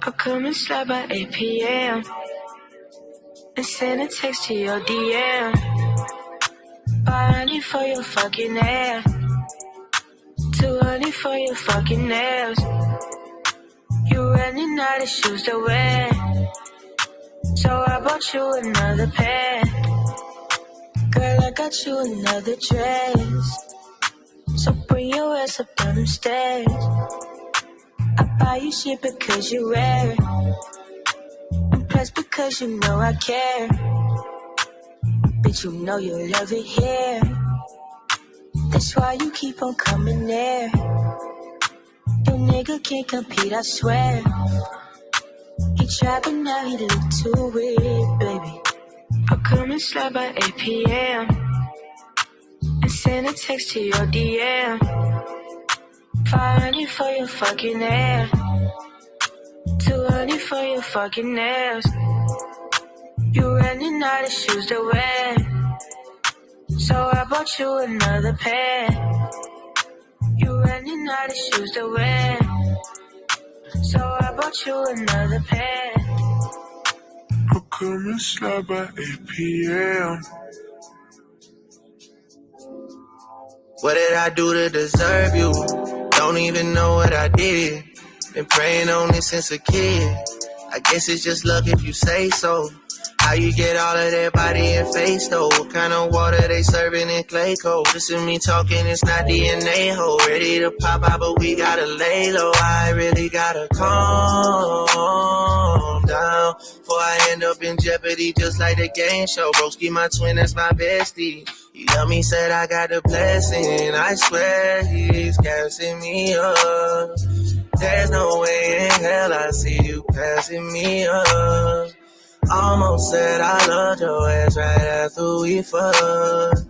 I'll come and slide by 8 p.m. and send a text to your DM. Buy honey for your fucking hair. Too early for your fucking nails. You running out of shoes to wear, so I bought you another pair. Girl, I got you another dress, so bring your ass up down them stairs. I buy you shit because you rare, and plus because you know I care. Bitch, you know you love it here, that's why you keep on coming there. Your nigga can't compete, I swear. He tried but now he look too weird, baby. I'll come and slide by 8 p.m. and send a text to your DM. 500 for your fucking hair. Too early for your fucking nails. You running out of shoes to wear, so I bought you another pair. You running out of shoes to wear, so I bought you another pair. I'll come and slide by 8 p.m. What did I do to deserve you? Don't even know what I did. Been praying on this since a kid. I guess it's just luck if you say so. How you get all of that body and face though? What kind of water they serving in clay cold? Listen me talking, it's not DNA ho. Ready to pop out, but we gotta lay low. I really gotta calm down before I end up in jeopardy, just like the game show. Broski, my twin, that's my bestie. He love me, said I got the blessing. I swear he's gassing me up. There's no way in hell I see you passing me up. Almost said I loved your ass right after we fucked.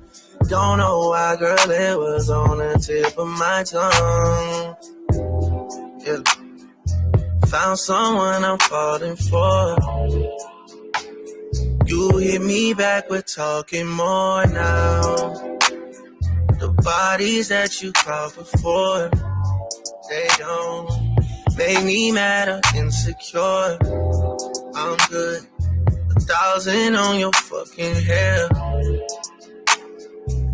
Don't know why, girl, it was on the tip of my tongue. Yeah. Found someone I'm falling for. You hit me back with talking more now. The bodies that you caught before, they don't make me mad or insecure. I'm good. 1,000 on your fucking hair,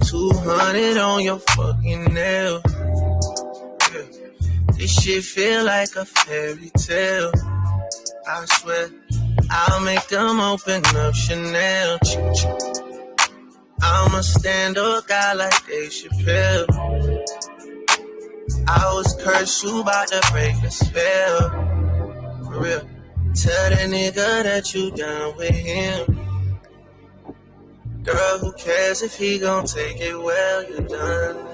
200 on your fucking nail. Yeah. This shit feel like a fairy tale. I swear, I'll make them open up Chanel. I'm a stand-up guy like Dave Chappelle. I was cursed, you about to break a spell. For real. Tell the nigga that you down with him. Girl, who cares if he gon' take it well, you're done.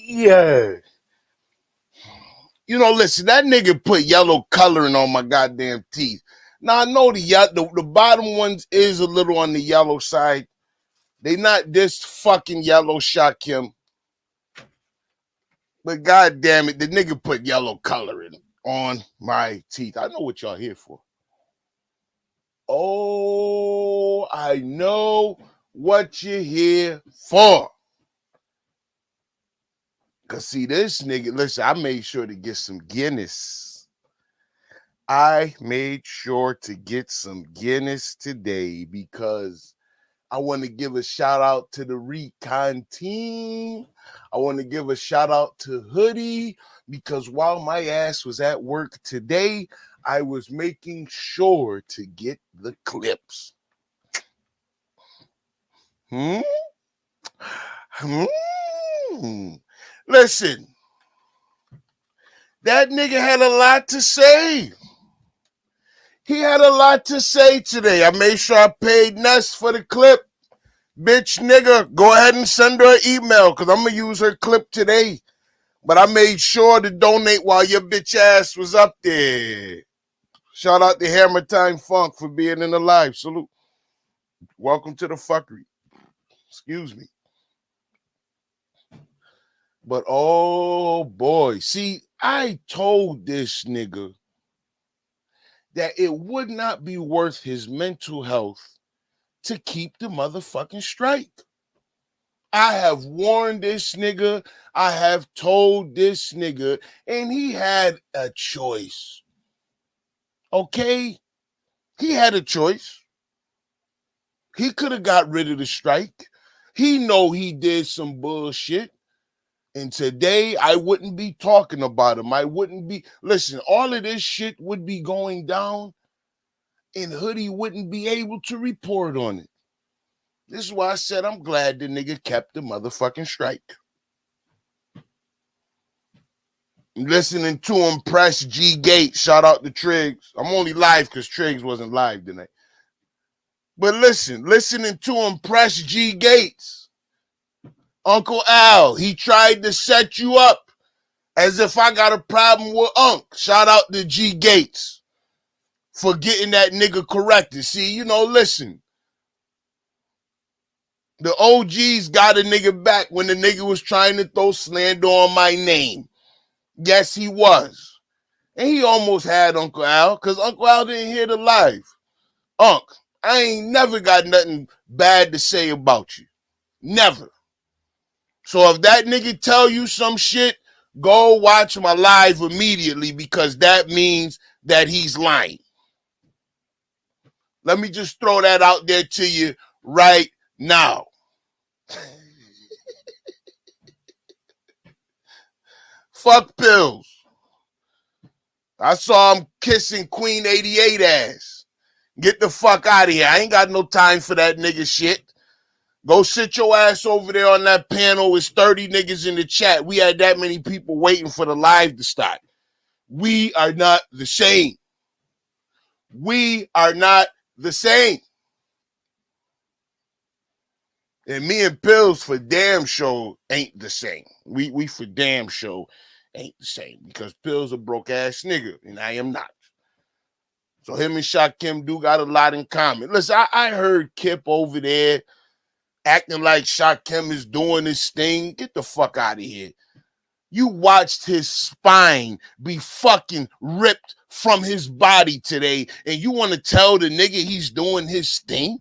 Yeah. You know, listen, that nigga put yellow coloring on my goddamn teeth. Now, I know the bottom ones is a little on the yellow side. They not this fucking yellow, Shakim. But goddamn it, the nigga put yellow coloring on my teeth. I know what y'all here for. Oh, I know what you're here for. Cause see, this nigga, listen, I made sure to get some Guinness. I made sure to get some Guinness today because I want to give a shout out to the Recon team. I want to give a shout out to Hoodie because while my ass was at work today, I was making sure to get the clips. Hmm? Listen, that nigga had a lot to say. He had a lot to say today. I made sure I paid Ness for the clip. Bitch, nigga, go ahead and send her an email because I'm going to use her clip today. But I made sure to donate while your bitch ass was up there. Shout out to Hammer Time Funk for being in the live. Salute. Welcome to the fuckery. Excuse me. But oh boy, see, I told this nigga that it would not be worth his mental health to keep the motherfucking strike. I have warned this nigga. I have told this nigga, and he had a choice. Okay? He had a choice. He could have got rid of the strike. He know he did some bullshit. And today, I wouldn't be talking about him. I wouldn't be... Listen, all of this shit would be going down, and Hoodie wouldn't be able to report on it. This is why I said I'm glad the nigga kept the motherfucking strike. I'm listening to him press G Gates. Shout out to Triggs. I'm only live because Triggs wasn't live tonight. But listening to him press G Gates. Uncle Al, he tried to set you up as if I got a problem with Unc. Shout out to G Gates for getting that nigga corrected. See, listen. The OGs got a nigga back when the nigga was trying to throw slander on my name. Yes, he was. And he almost had Uncle Al because Uncle Al didn't hear the live. Unc, I ain't never got nothing bad to say about you. Never. So if that nigga tell you some shit, go watch my live immediately because that means that he's lying. Let me just throw that out there to you right now. Fuck pills. I saw him kissing Queen 88 ass. Get the fuck out of here. I ain't got no time for that nigga shit. Go sit your ass over there on that panel. It's 30 niggas in the chat. We had that many people waiting for the live to start. We are not the same. We are not the same. And me and Pills for damn sure ain't the same. We for damn sure ain't the same because Pills a broke ass nigga and I am not. So him and Shakim do got a lot in common. Listen, I heard Kip over there acting like Shakim is doing this thing. Get the fuck out of here. You watched his spine be fucking ripped from his body today, and you want to tell the nigga he's doing his thing?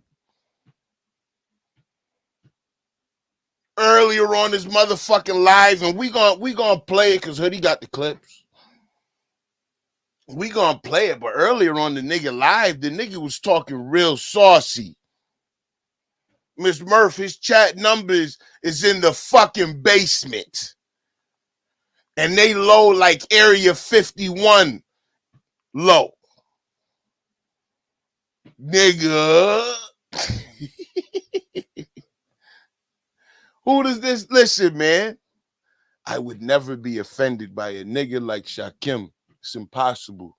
Earlier on this motherfucking live, and we gonna play it because Hoodie got the clips. We gonna play it, but earlier on the nigga live, the nigga was talking real saucy. Miss Murph, his chat numbers is in the fucking basement. And they low like Area 51 low. Nigga. Who does this? Listen, man. I would never be offended by a nigga like Shakim. It's impossible.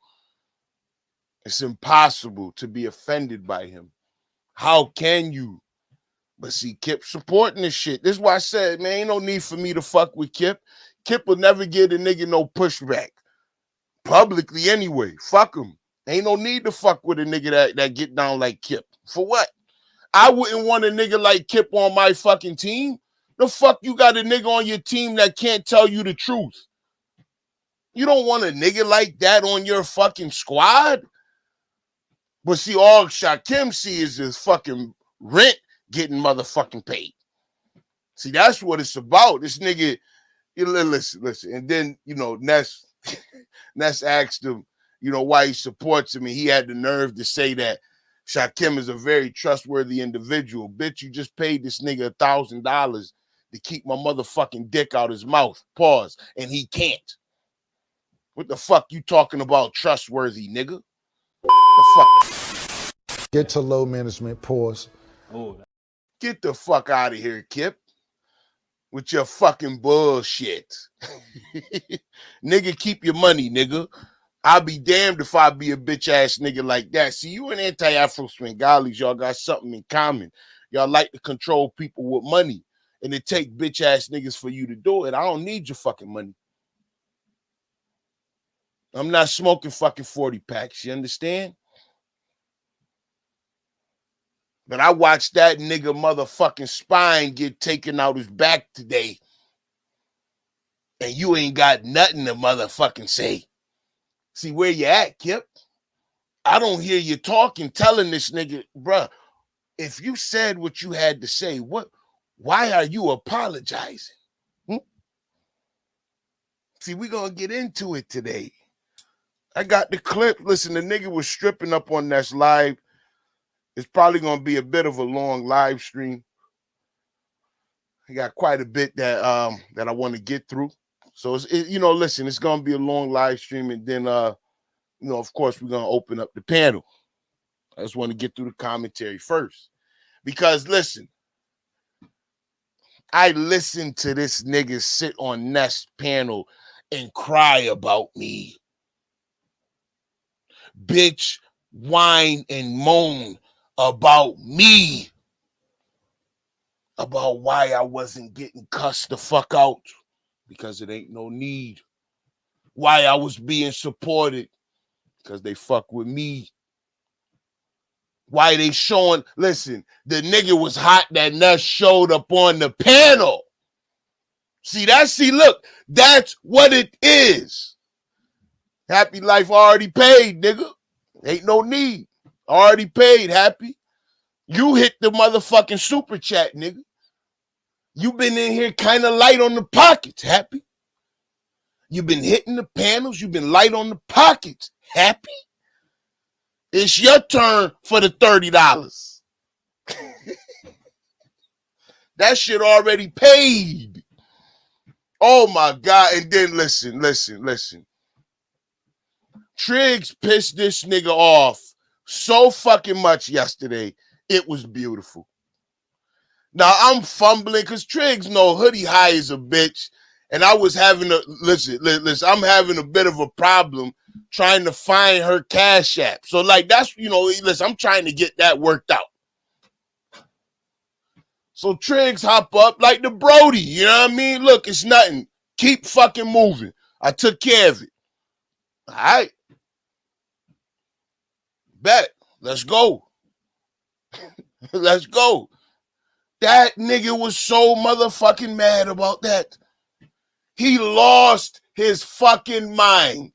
It's impossible to be offended by him. How can you? But see, Kip supporting this shit. This is why I said, man, ain't no need for me to fuck with Kip. Kip will never give a nigga no pushback. Publicly anyway. Fuck him. Ain't no need to fuck with a nigga that get down like Kip. For what? I wouldn't want a nigga like Kip on my fucking team. The fuck you got a nigga on your team that can't tell you the truth? You don't want a nigga like that on your fucking squad? But see, all Shakim see is his fucking rent getting motherfucking paid. See, that's what it's about. This nigga Listen. And then, Ness asked him, why he supports him. And he had the nerve to say that Shakim is a very trustworthy individual. Bitch, you just paid this nigga $1,000 to keep my motherfucking dick out his mouth. Pause. And he can't. What the fuck you talking about trustworthy, nigga? The fuck? Get to low management. Pause. Get the fuck out of here, Kip. With your fucking bullshit. Nigga, keep your money, nigga. I'll be damned if I be a bitch ass nigga like that. See, you and anti-Afro Swingalis, y'all got something in common. Y'all like to control people with money. And it take bitch ass niggas for you to do it. I don't need your fucking money. I'm not smoking fucking 40 packs. You understand? But I watched that nigga motherfucking spine get taken out his back today. And you ain't got nothing to motherfucking say. See where you at, Kip? I don't hear you talking, telling this nigga, bruh, if you said what you had to say, why are you apologizing? See, we're going to get into it today. I got the clip. Listen, the nigga was stripping up on Ness live. It's probably going to be a bit of a long live stream. I got quite a bit that I want to get through. So, listen, it's going to be a long live stream. And then, of course, we're going to open up the panel. I just want to get through the commentary first. Because, listen, I listened to this nigga sit on Ness panel and cry about me. Bitch, whine and moan about me. About why I wasn't getting cussed the fuck out. Because it ain't no need. Why I was being supported. Because they fuck with me. Why they showing, listen, the nigga was hot that Ness showed up on the panel. Look, that's what it is. Happy life already paid, nigga. Ain't no need. Already paid, Happy. You hit the motherfucking super chat, nigga. You been in here kind of light on the pockets, Happy. You been hitting the panels. You been light on the pockets, Happy. It's your turn for the $30. That shit already paid. Oh my God. And then listen. Triggs pissed this nigga off so fucking much yesterday. It was beautiful. Now I'm fumbling because Triggs know Hoodie high is a bitch. And I was having I'm having a bit of a problem trying to find her cash app. So that's, I'm trying to get that worked out. So Triggs hop up like the Brody, you know what I mean? Look, it's nothing. Keep fucking moving. I took care of it. All right. Bet. Let's go. Let's go. That nigga was so motherfucking mad about that. He lost his fucking mind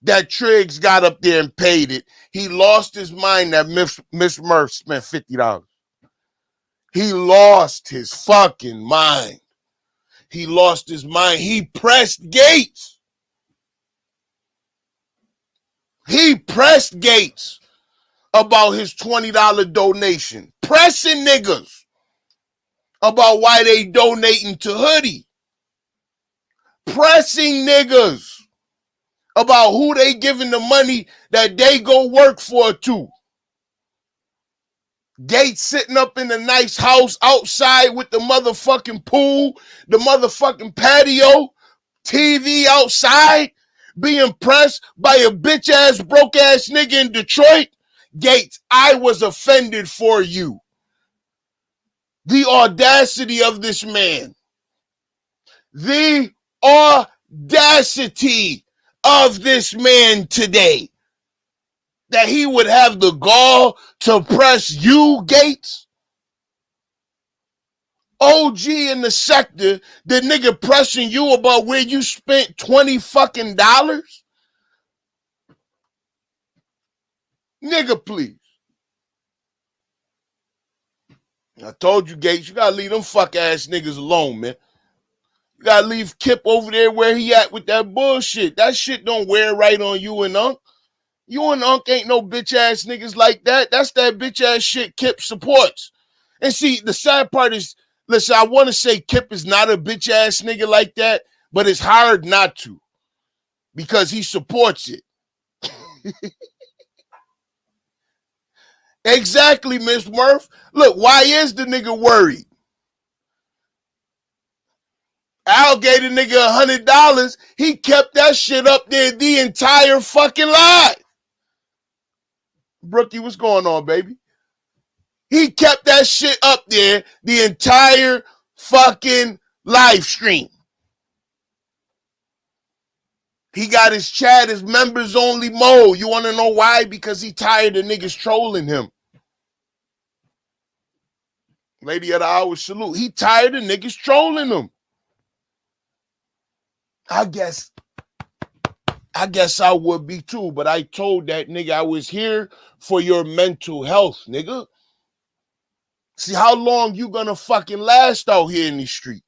that Triggs got up there and paid it. He lost his mind that Miss Murph spent $50. He lost his fucking mind. He lost his mind. He pressed Gates. He pressed Gates about his $20 donation. Pressing niggas about why they donating to Hoodie. Pressing niggas about who they giving the money that they go work for to. Gates sitting up in a nice house outside with the motherfucking pool, the motherfucking patio, TV outside, being pressed by a bitch ass, broke ass nigga in Detroit. Gates, I was offended for you. The audacity of this man. The audacity of this man today. That he would have the gall to press you, Gates. OG in the sector, the nigga pressing you about where you spent $20 fucking dollars? Nigga, please. I told you, Gates, you gotta leave them fuck ass niggas alone, man. You gotta leave Kip over there where he at with that bullshit. That shit don't wear right on you and Unc. You and Unc ain't no bitch ass niggas like that. That's that bitch ass shit Kip supports. And see, the sad part is, listen, I want to say Kip is not a bitch ass nigga like that, but it's hard not to because he supports it. Exactly, Miss Murph. Look, why is the nigga worried? Al gave the nigga $100. He kept that shit up there the entire fucking life. Brookie, what's going on, baby? He kept that shit up there the entire fucking live stream. He got his chat as members only mode. You want to know why? Because he tired of niggas trolling him. Lady of the Hour salute. He tired of niggas trolling him. I guess I would be too, but I told that nigga I was here for your mental health, nigga. See how long you gonna fucking last out here in these streets?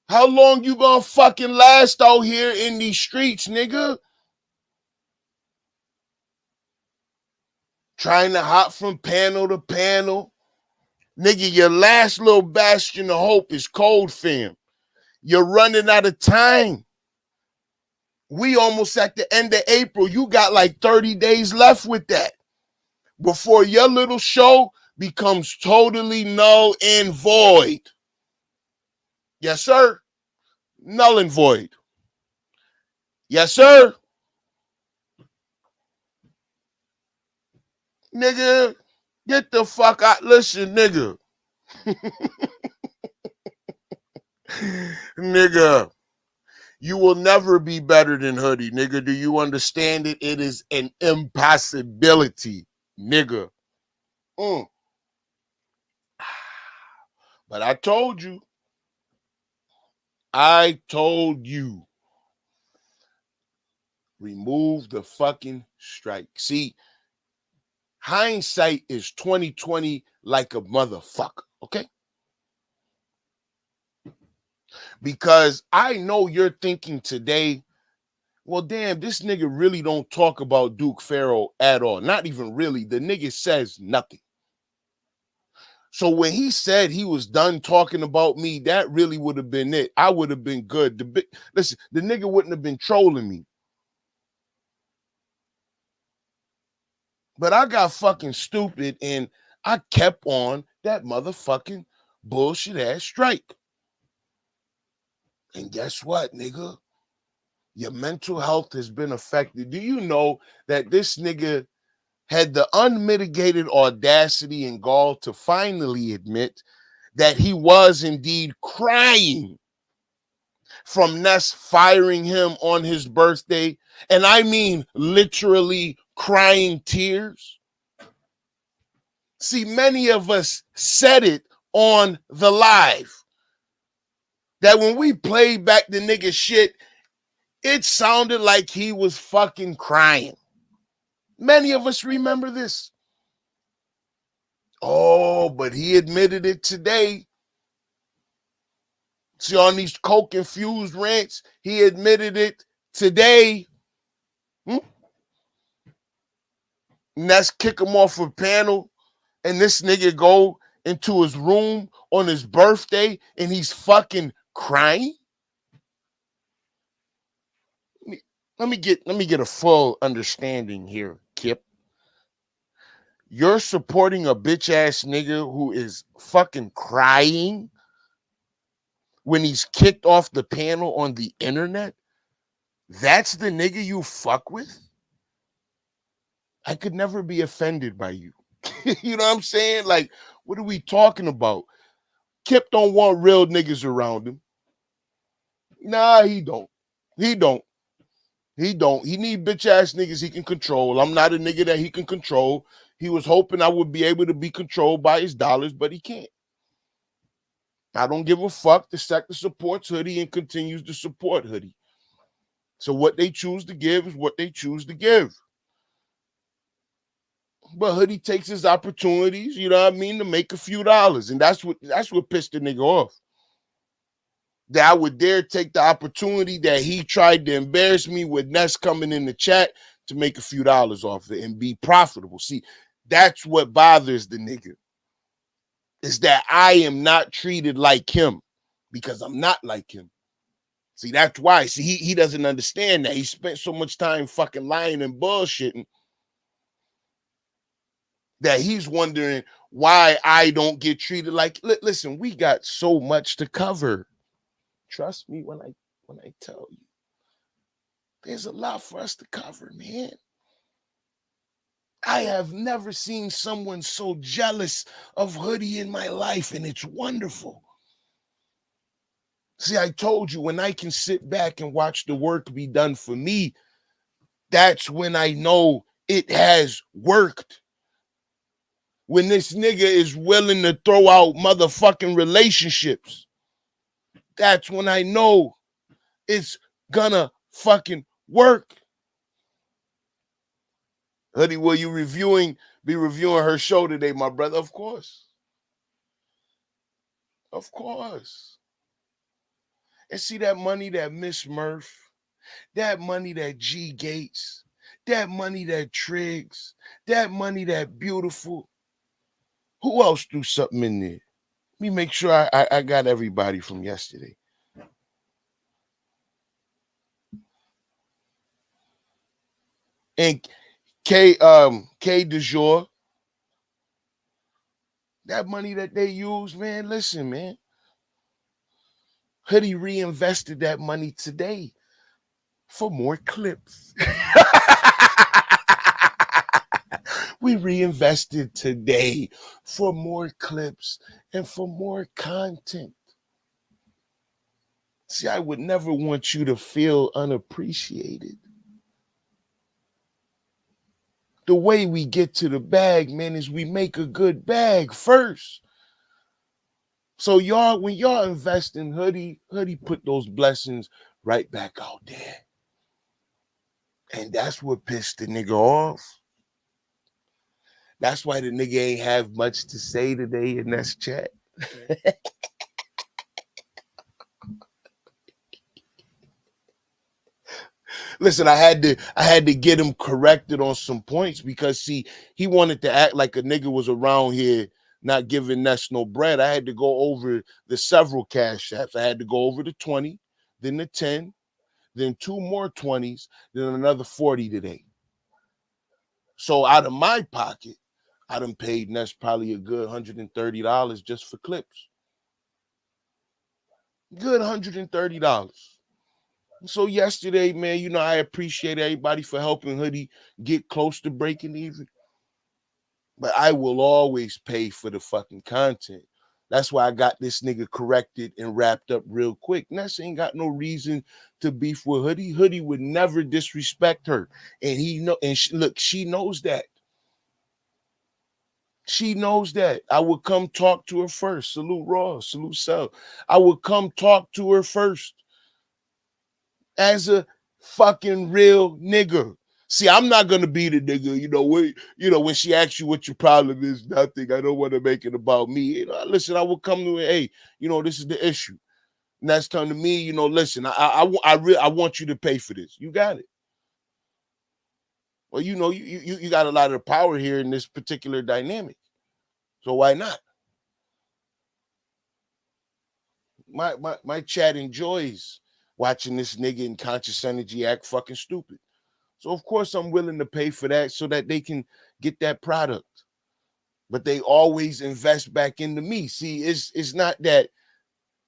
How long you gonna fucking last out here in these streets, nigga? Trying to hop from panel to panel. Nigga, your last little bastion of hope is cold, fam. You're running out of time. We almost at the end of April. You got like 30 days left with that before your little show becomes totally null and void. Yes, sir. Null and void. Yes, sir. Nigga, get the fuck out. Listen, nigga. Nigga, you will never be better than Hoodie, nigga. Do you understand it? It is an impossibility, nigga. But I told you. Remove the fucking strike. See, hindsight is 2020 like a motherfucker, okay? Because I know you're thinking today, well, damn, this nigga really don't talk about Duke Farrell at all. Not even really. The nigga says nothing. So when he said he was done talking about me, that really would have been it. I would have been good. Listen, the nigga wouldn't have been trolling me. But I got fucking stupid and I kept on that motherfucking bullshit ass strike. And guess what, nigga? Your mental health has been affected. Do you know that this nigga had the unmitigated audacity and gall to finally admit that he was indeed crying from Ness firing him on his birthday? And I mean literally crying tears. See, many of us said it on the live that when we played back the nigga shit, it sounded like he was fucking crying. Many of us remember this. Oh, but he admitted it today. See, on these coke-infused rants, he admitted it today. Ness kick him off a panel, and this nigga go into his room on his birthday, and he's fucking crying. Let me get a full understanding here, Kip. You're supporting a bitch ass nigga who is fucking crying when he's kicked off the panel on the internet? That's the nigga you fuck with? I could never be offended by you. You know what I'm saying? Like, what are we talking about? Kip don't want real niggas around him. Nah, he don't. He don't. He don't. He need bitch ass niggas he can control. I'm not a nigga that he can control. He was hoping I would be able to be controlled by his dollars, but he can't. I don't give a fuck. The sector supports Hoodie and continues to support Hoodie. So what they choose to give is what they choose to give. But Hoodie takes his opportunities, you know what I mean, to make a few dollars. And that's what pissed the nigga off. That I would dare take the opportunity that he tried to embarrass me with Ness coming in the chat to make a few dollars off it and be profitable. See, that's what bothers the nigga. Is that I am not treated like him because I'm not like him. See, that's why. See, he doesn't understand that. He spent so much time fucking lying and bullshitting that he's wondering why I don't get treated like. Listen, we got so much to cover. Trust me when I tell you. There's a lot for us to cover, man. I have never seen someone so jealous of Hoodie in my life, and it's wonderful. See, I told you, when I can sit back and watch the work be done for me, that's when I know it has worked. When this nigga is willing to throw out motherfucking relationships, that's when I know it's gonna fucking work. Hoodie, will you be reviewing her show today, my brother? Of course. Of course. And see that money that Miss Murph, that money that G Gates, that money that Triggs, that money that Beautiful. Who else threw something in there? Let me make sure I got everybody from yesterday. And K Du jour. That money that they use, man, listen, man. Hoodie reinvested that money today for more clips. We reinvested today for more clips and for more content. See, I would never want you to feel unappreciated. The way we get to the bag, man, is we make a good bag first. So y'all, when y'all invest in Hoodie put those blessings right back out there. And that's what pissed the nigga off. That's why the nigga ain't have much to say today in this chat. Listen, I had to get him corrected on some points because see, he wanted to act like a nigga was around here not giving Ness no bread. I had to go over the several cash apps. I had to go over the 20, then the 10, then 2 more 20s, then another 40 today. So out of my pocket, I done paid Ness probably a good $130 just for clips. Good $130. So yesterday, man, you know, I appreciate everybody for helping Hoodie get close to breaking even. But I will always pay for the fucking content. That's why I got this nigga corrected and wrapped up real quick. Ness ain't got no reason to beef with Hoodie. Hoodie would never disrespect her. And look, she knows that. She knows that. I would come talk to her first. Salute Raw, salute Cell. I would come talk to her first. As a fucking real nigga. See, I'm not gonna be the nigga, when she asks you what your problem is, nothing. I don't want to make it about me. Listen, I will come to her, hey, this is the issue. And that's time to me, listen, I want you to pay for this. You got it. Well, you got a lot of power here in this particular dynamic. So why not? My chat enjoys watching this nigga in conscious energy act fucking stupid. So of course I'm willing to pay for that so that they can get that product. But they always invest back into me. See, it's not that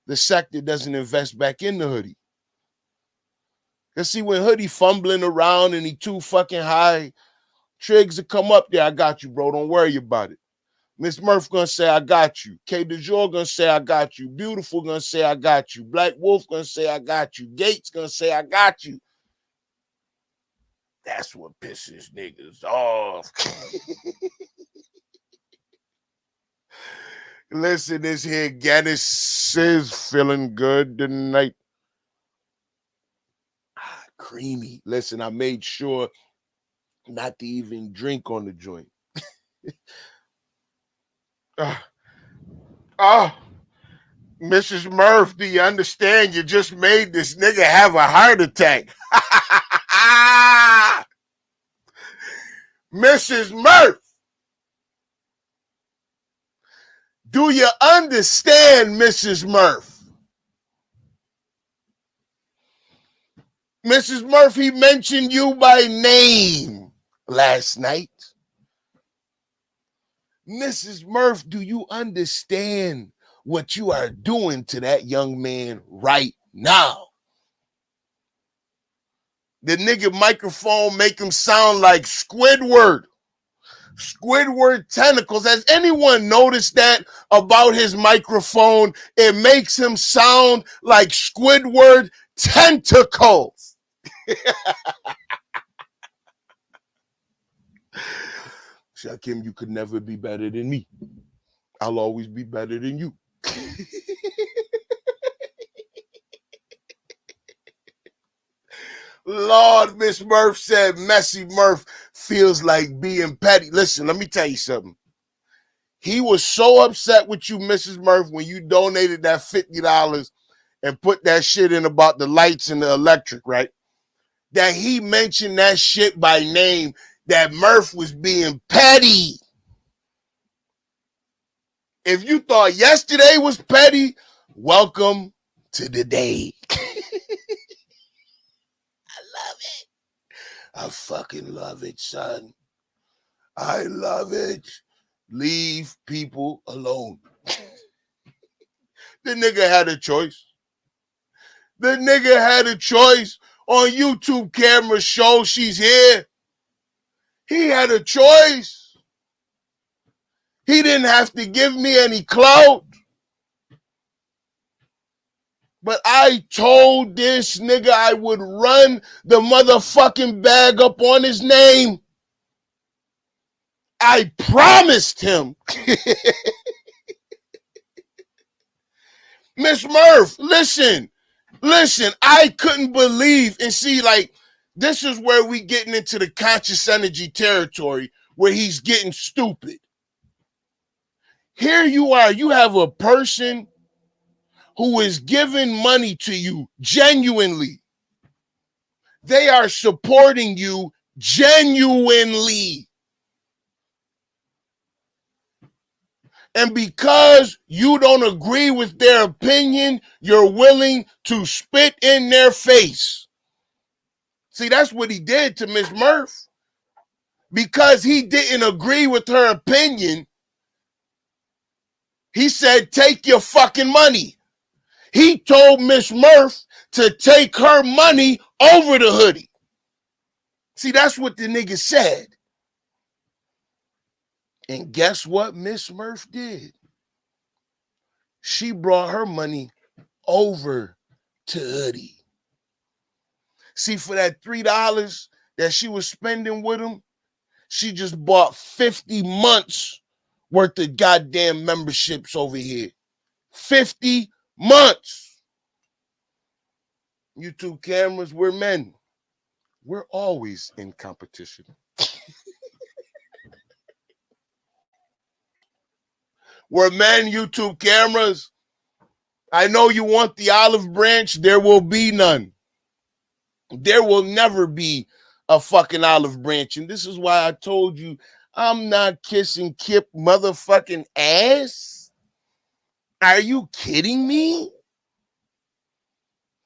the sector doesn't invest back into Hoodie. Cause see, when Hoodie fumbling around and he too fucking high, Triggs will come up there. I got you, bro. Don't worry about it. Miss Murph gonna say, I got you. K Du jour gonna say, I got you. Beautiful gonna say, I got you. Black Wolf gonna say, I got you. Gates gonna say, I got you. That's what pisses niggas off. Listen, this here Gaddis is feeling good tonight. Creamy. Listen, I made sure not to even drink on the joint. Oh, Mrs. Murph, do you understand? You just made this nigga have a heart attack. Mrs. Murph, do you understand, Mrs. Murph? Mrs. Murph, he mentioned you by name last night. Mrs. Murph, do you understand what you are doing to that young man right now? The nigga microphone make him sound like Squidward. Squidward tentacles. Has anyone noticed that about his microphone? It makes him sound like Squidward tentacles. Shakim, you could never be better than me. I'll always be better than you. Lord, Miss Murph said Messy Murph feels like being petty. Listen, let me tell you something. He was so upset with you, Mrs. Murph, when you donated that $50 and put that shit in about the lights and the electric, right? That he mentioned that shit by name, that Murph was being petty. If you thought yesterday was petty, welcome to the day. I love it. I fucking love it, son. I love it. Leave people alone. The nigga had a choice. The nigga had a choice. On YouTube camera show she's here. He had a choice. He didn't have to give me any clout. But I told this nigga I would run the motherfucking bag up on his name. I promised him. Miss Murph, listen, I couldn't believe, and see, like, this is where we getting into the conscious energy territory where he's getting stupid. Here you are, you have a person who is giving money to you genuinely. They are supporting you genuinely. And because you don't agree with their opinion, you're willing to spit in their face. See, that's what he did to Miss Murph. Because he didn't agree with her opinion, he said, take your fucking money. He told Miss Murph to take her money over the hoodie. See, that's what the nigga said. And guess what Miss Murph did? She brought her money over to hoodie. See, for that $3 that she was spending with him, she just bought 50 months worth of goddamn memberships over here. 50 months. YouTube cameras, we're men. We're always in competition. We're men, YouTube cameras. I know you want the olive branch. There will be none. There will never be a fucking olive branch. And this is why I told you I'm not kissing KIP motherfucking ass. Are you kidding me?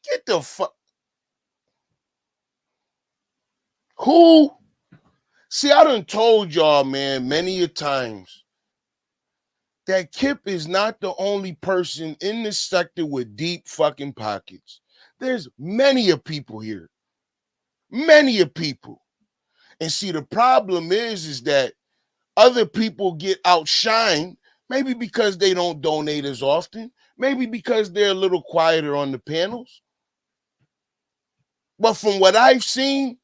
Get the fuck. Who? See, I done told y'all, man, many a times that KIP is not the only person in this sector with deep fucking pockets. There's many of people here. Many of people. And see, the problem is that other people get outshined, maybe because they don't donate as often, maybe because they're a little quieter on the panels. But from what I've seen,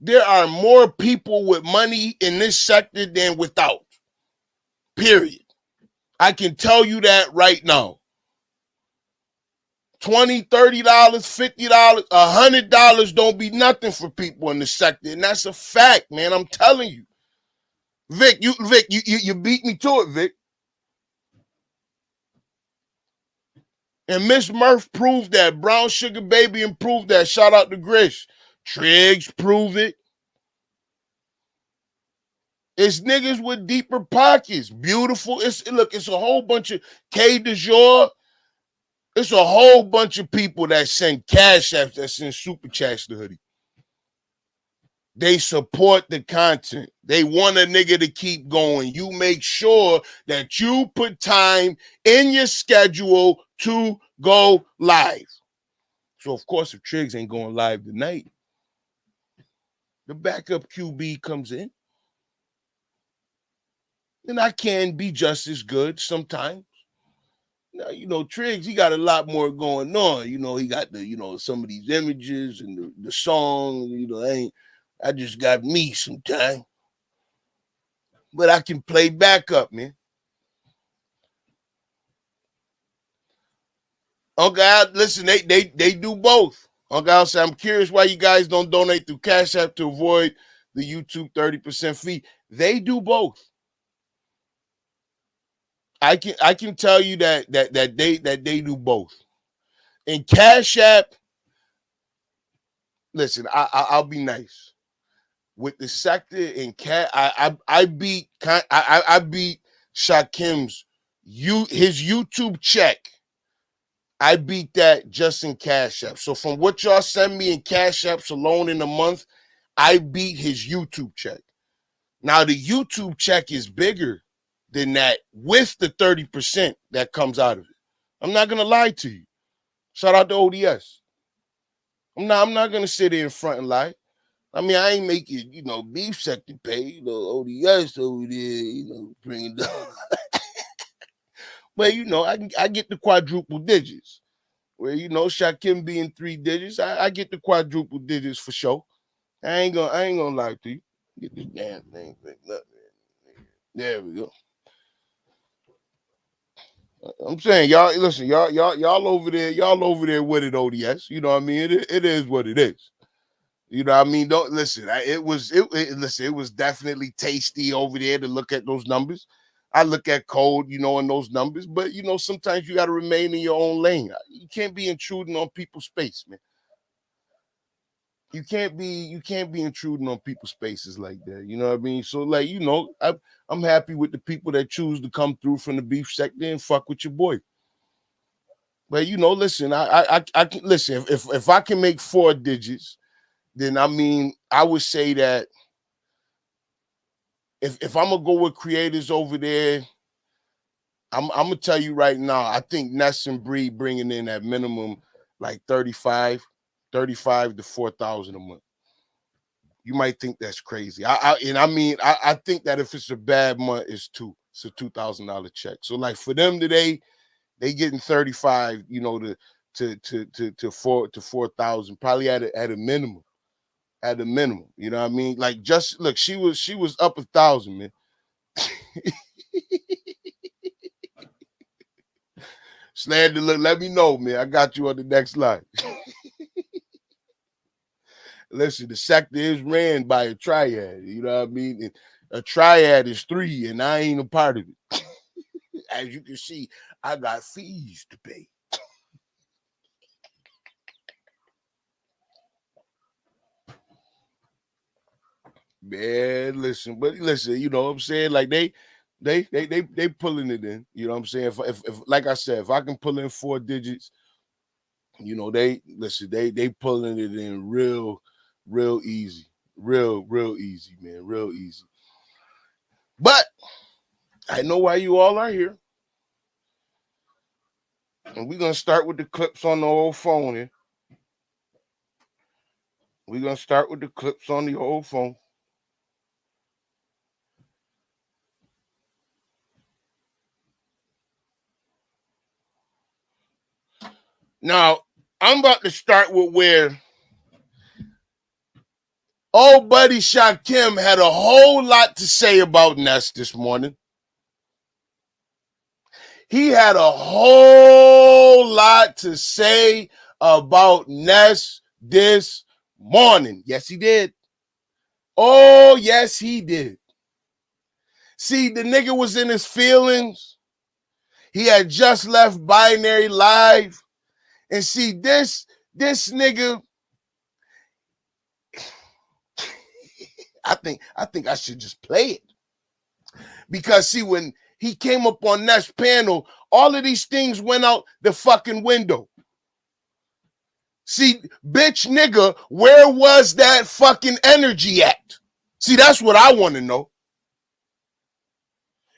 there are more people with money in this sector than without. Period. I can tell you that right now. $20, $30, $50, $100 don't be nothing for people in the sector. And that's a fact, man. I'm telling you. Vic, you beat me to it, Vic. And Miss Murph proved that. Brown Sugar Baby improved that. Shout out to Grish. Triggs proved it. It's niggas with deeper pockets. Beautiful. It's a whole bunch of K du jour. It's a whole bunch of people that send cash apps, that send super chats to Hoodie. They support the content. They want a nigga to keep going. You make sure that you put time in your schedule to go live. So, of course, if Triggs ain't going live tonight, the backup QB comes in. And I can be just as good sometimes. Now, Triggs, he got a lot more going on. He got some of these images and the song, I just got me sometimes. But I can play backup, man. Uncle Al, listen, they do both. Uncle Al said, I'm curious why you guys don't donate through Cash App to avoid the YouTube 30% fee. They do both. I can tell you that they do both. In Cash App, listen, I'll be nice. With the sector in I beat Shakim's his YouTube check. I beat that just in Cash App. So from what y'all send me in Cash Apps alone in a month, I beat his YouTube check. Now the YouTube check is bigger than that with the 30% that comes out of it. I'm not gonna lie to you. Shout out to ODS. I'm not gonna sit there in front and lie. I mean, I ain't making, beef sector pay, ODS over there, bring it down. But, I get the quadruple digits. Where, Shakim being 3 digits, I get the quadruple digits for sure. I ain't gonna lie to you. Get this damn thing picked up. There we go. I'm saying, y'all, listen, y'all over there with it, ODS. You know what I mean? It is what it is. You know what I mean? Don't listen. It was definitely tasty over there to look at those numbers. I look at code, in those numbers, but sometimes you got to remain in your own lane. You can't be intruding on people's space, man. You can't be intruding on people's spaces like that. You know what I mean? So, I'm happy with the people that choose to come through from the beef sector and fuck with your boy. But listen, I can listen if I can make 4 digits. Then I would say that if I'm gonna go with creators over there, I'm gonna tell you right now, I think Ness and Bree bringing in at minimum like 35 to 4,000 a month. You might think that's crazy. I think that if it's a bad month, it's a $2,000 check. So like for them today, they getting 35, to 4,000, probably at a minimum. At a minimum, you know what I mean? Like, just look, she was up 1,000, man. Slander, look, let me know, man. I got you on the next line. Listen, the sector is ran by a triad, you know what I mean? And a triad is 3, and I ain't a part of it. As you can see, I got fees to pay. Man, listen, you know what I'm saying? Like they pulling it in. You know what I'm saying? If like I said, if I can pull in 4 digits, they pulling it in real easy. Real easy, man. Real easy. But I know why you all are here. And we're gonna start with the clips on the old phone here. We're gonna start with the clips on the old phone. Now, I'm about to start with where old buddy Shakim had a whole lot to say about Ness this morning. He had a whole lot to say about Ness this morning. Yes, he did. Oh, yes, he did. See, the nigga was in his feelings. He had just left Binary Live. And see, this nigga, I think I should just play it. Because see, when he came up on Ness panel, all of these things went out the fucking window. See, bitch nigga, where was that fucking energy at? See, that's what I want to know.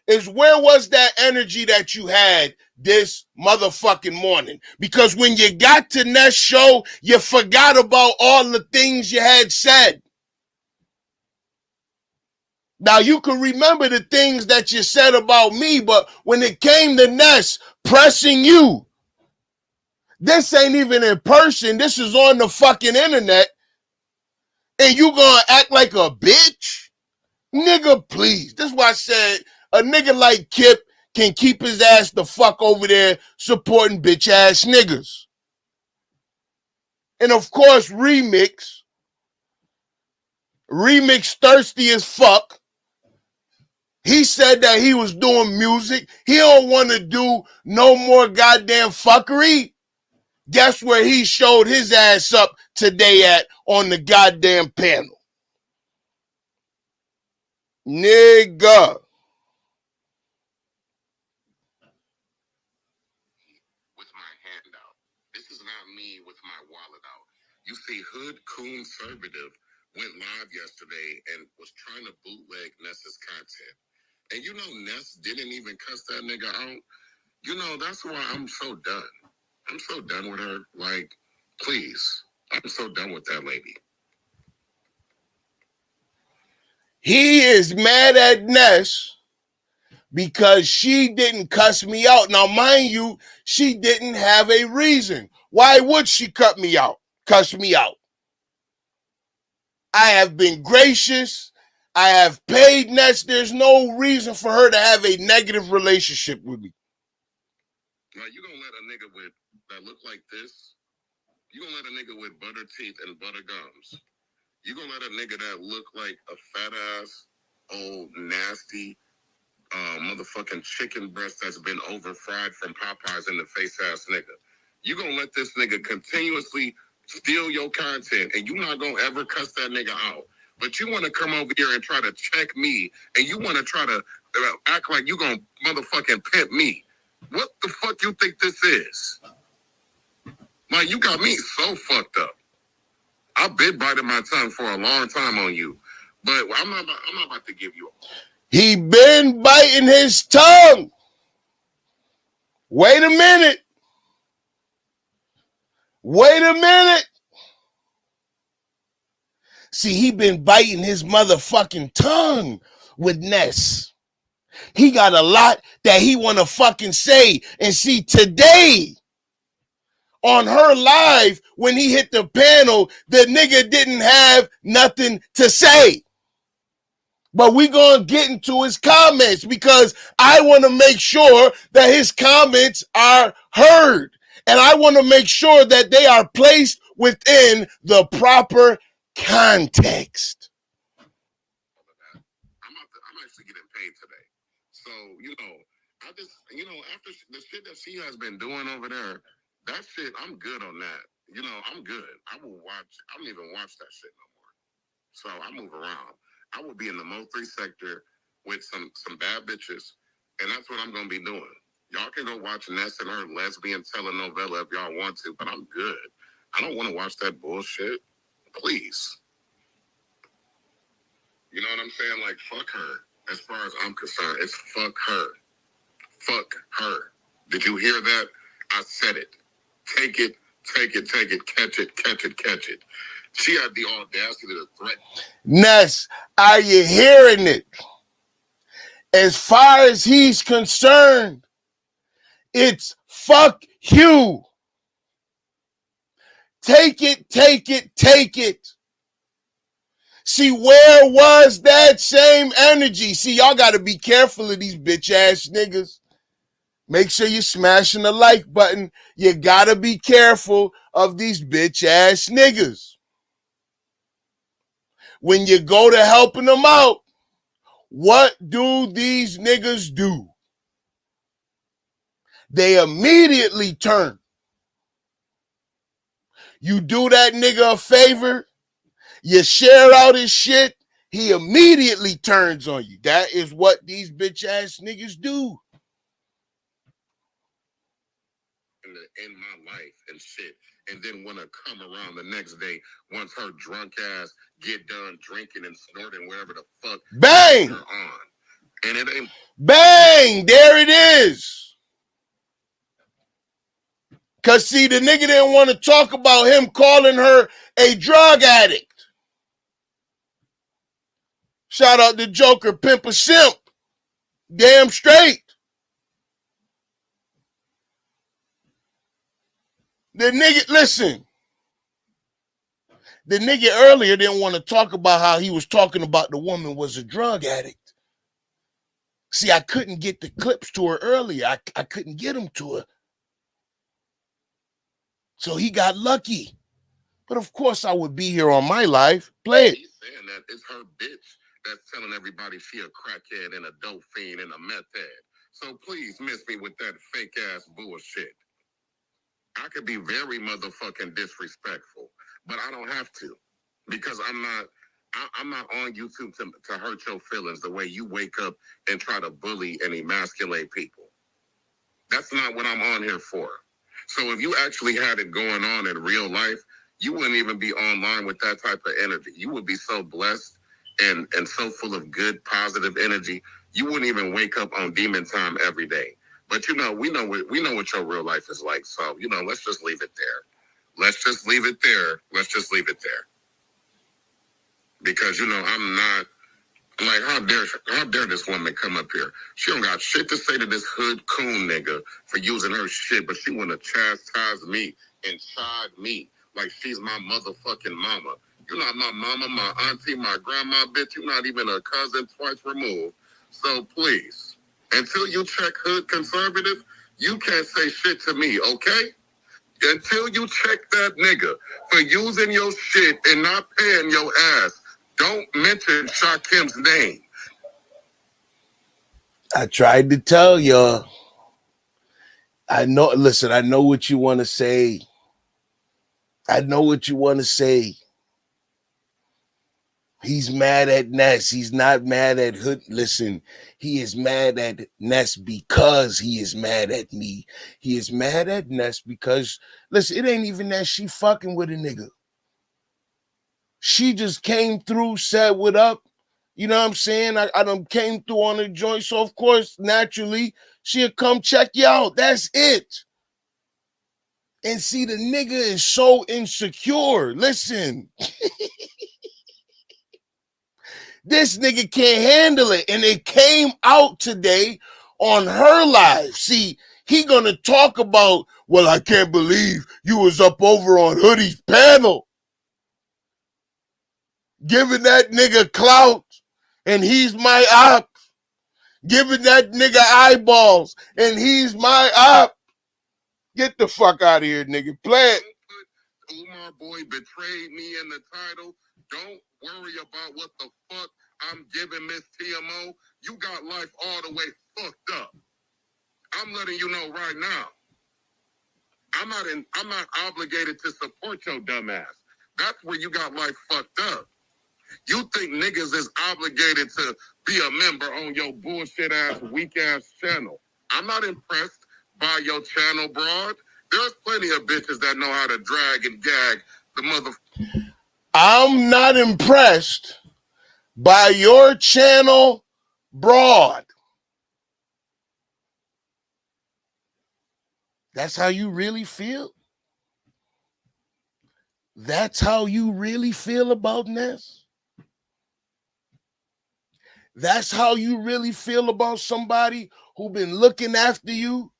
Is where was that energy that you had this motherfucking morning? Because when you got to Ness show, you forgot about all the things you had said. Now, you can remember the things that you said about me, but when it came to Ness pressing you, this ain't even in person. This is on the fucking internet. And you gonna act like a bitch? Nigga, please. This is why I said a nigga like KIP can keep his ass the fuck over there supporting bitch ass niggas. And of course, Remix thirsty as fuck. He said that he was doing music. He don't want to do no more goddamn fuckery. Guess where he showed his ass up today at on the goddamn panel? Nigga. With my hand out. This is not me with my wallet out. You see, HOODCONSERVATIve went live yesterday and was trying to bootleg Ness's content. And you know Ness didn't even cuss that nigga out. You know, that's why I'm so done. I'm so done with her. Like, please. I'm so done with that lady. He is mad at Ness because she didn't cuss me out. Now, mind you, she didn't have a reason. Why would she cuss me out? I have been gracious. I have paid Ness. There's no reason for her to have a negative relationship with me. Now, you gonna let a nigga with that look like this? You gonna let a nigga with butter teeth and butter gums? You gonna let a nigga that look like a fat ass, old, nasty, motherfucking chicken breast that's been over fried from Popeyes in the face ass nigga? You gonna let this nigga continuously steal your content and you not gonna ever cuss that nigga out? But you want to come over here and try to check me, and you want to try to act like you gonna motherfucking pimp me. What the fuck you think this is? Like, you got me so fucked up. I've been biting my tongue for a long time on you, but I'm not about to give you a... He been biting his tongue. Wait a minute. See, he been biting his motherfucking tongue with Ness. He got a lot that he want to fucking say. And see, today, on her live, when he hit the panel, the nigga didn't have nothing to say. But we gonna get into his comments because I want to make sure that his comments are heard. And I want to make sure that they are placed within the proper context. I'm actually getting paid today. So, after the shit that she has been doing over there, that shit, I'm good on that. I'm good. I don't even watch that shit no more. So I move around. I will be in the Mo3 sector with some bad bitches, and that's what I'm going to be doing. Y'all can go watch Ness and her lesbian telenovela if y'all want to, but I'm good. I don't want to watch that bullshit. Please. You know what I'm saying? Like, fuck her. As far as I'm concerned, it's fuck her. Fuck her. Did you hear that? I said it. Take it, catch it. She had the audacity to threaten. Ness, are you hearing it? As far as he's concerned, it's fuck you. Take it. See, where was that same energy? See, y'all got to be careful of these bitch ass niggas. Make sure you're smashing the like button. You got to be careful of these bitch ass niggas. When you go to helping them out, What do these niggas do? They immediately turn. You do that nigga a favor, you share out his shit, he immediately turns on you. That is what these bitch ass niggas do. In my life and shit, and then want to come around the next day once her drunk ass get done drinking and snorting wherever the fuck Bang! they're on. And it ain't bang, there it is. Cause see, the nigga didn't want to talk about him calling her a drug addict. Shout out to Joker, pimp a simp. Damn straight. The nigga, listen. The nigga earlier didn't want to talk about how he was talking about the woman was a drug addict. See, I couldn't get the clips to her earlier. I couldn't get them to her. So he got lucky. But of course I would be here on my life. Play it. He's saying that it's her bitch that's telling everybody she a crackhead and a dope fiend and a meth head. So please miss me with that fake ass bullshit. I could be very motherfucking disrespectful, but I don't have to, because I'm not on YouTube to hurt your feelings the way you wake up and try to bully and emasculate people. That's not what I'm on here for. So if you actually had it going on in real life, you wouldn't even be online with that type of energy. You would be so blessed and so full of good, positive energy. You wouldn't even wake up on demon time every day. But we know what your real life is like. So, let's just leave it there. Let's just leave it there. Let's just leave it there. Because, I'm not, like, how dare this woman come up here? She don't got shit to say to this hood coon nigga for using her shit, but she want to chastise me and chide me like she's my motherfucking mama. You're not my mama, my auntie, my grandma, bitch. You're not even a cousin twice removed. So please, until you check hood conservative, you can't say shit to me, okay? Until you check that nigga for using your shit and not paying your ass, don't mention Shakim's name. I tried to tell y'all. I know what you want to say. I know what you want to say. He's mad at Ness. He's not mad at Hood. Listen, he is mad at Ness because he is mad at me. He is mad at Ness because, listen, it ain't even that she fucking with a nigga. She just came through, said what up. You know what I'm saying? I done came through on the joint. So, of course, naturally, she'll come check you out. That's it. And see, the nigga is so insecure. Listen. This nigga can't handle it. And it came out today on her live. See, he gonna talk about, well, I can't believe you was up over on Hoodie's panel. Giving that nigga clout, and he's my op. Giving that nigga eyeballs, and he's my op. Get the fuck out of here, nigga. Play it. Umar boy betrayed me in the title. Don't worry about what the fuck I'm giving Miss TMO. You got life all the way fucked up. I'm letting you know right now. I'm not obligated to support your dumb ass. That's where you got life fucked up. You think niggas is obligated to be a member on your bullshit ass, weak ass channel. I'm not impressed by your channel, broad. There's plenty of bitches that know how to drag and gag the mother. I'm not impressed by your channel, broad. That's how you really feel? That's how you really feel about Ness? That's how you really feel about somebody who been looking after you,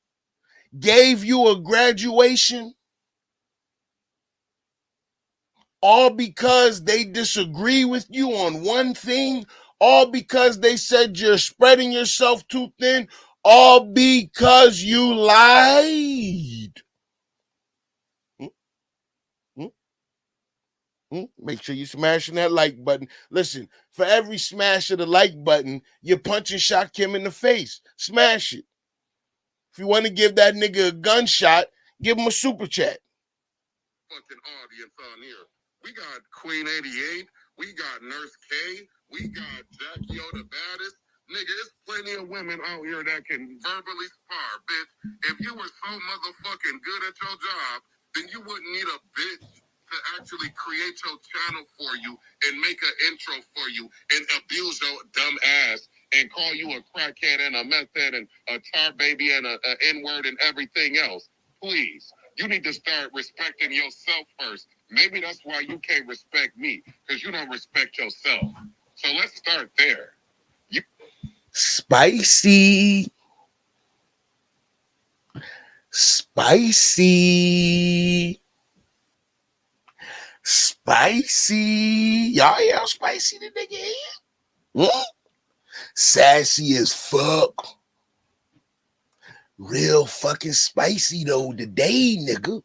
gave you a graduation, all because they disagree with you on one thing, all because they said you're spreading yourself too thin, all because you lied. Make sure you're smashing that like button. Listen, for every smash of the like button, you're punching Shakim in the face. Smash it. If you want to give that nigga a gunshot, give him a super chat. Fucking audience on here. We got Queen 88. We got Nurse K. We got Jackie O the baddest. Nigga, there's plenty of women out here that can verbally spar, bitch. If you were so motherfucking good at your job, then you wouldn't need a bitch to actually create your channel for you and make an intro for you and abuse your dumb ass and call you a crackhead and a meth head and a tar baby and a N-word and everything else. Please, you need to start respecting yourself first. Maybe that's why you can't respect me, because you don't respect yourself. So let's start there. Spicy. Spicy. Spicy. Y'all hear how spicy the nigga is? Sassy as fuck. Real fucking spicy though today, nigga.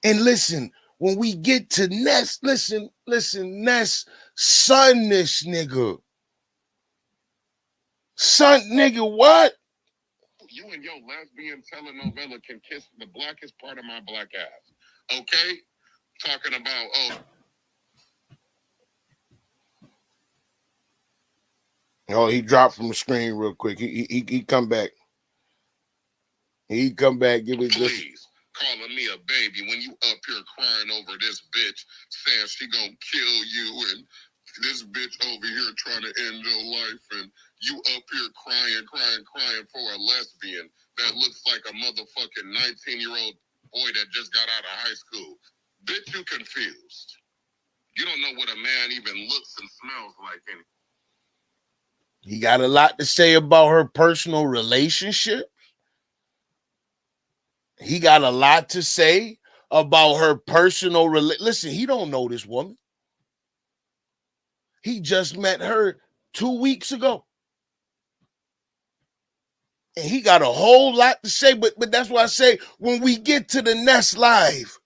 And listen, when we get to Ness, listen, Ness, son this nigga. Son, nigga, what? You and your lesbian telenovela can kiss the blackest part of my black ass. Okay? Talking about, Oh, he dropped from the screen real quick. He come back. He come back, give it just. Please, calling me a baby when you up here crying over this bitch saying she gonna kill you and this bitch over here trying to end your life and you up here crying for a lesbian that looks like a motherfucking 19-year-old boy that just got out of high school. Bitch, you confused. You don't know what a man even looks and smells like anymore. He got a lot to say about her personal relationship. He got a lot to say about her personal Listen, he don't know this woman. He just met her 2 weeks ago. And he got a whole lot to say, but that's why I say when we get to the Ness live,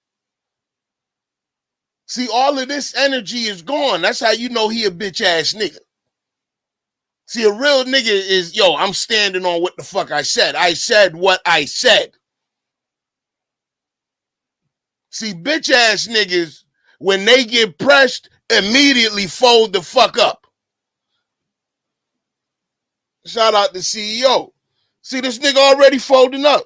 see, all of this energy is gone. That's how you know he a bitch ass nigga. See, a real nigga is, yo, I'm standing on what the fuck I said. I said what I said. See, bitch ass niggas, when they get pressed, immediately fold the fuck up. Shout out to CEO. See, this nigga already folding up.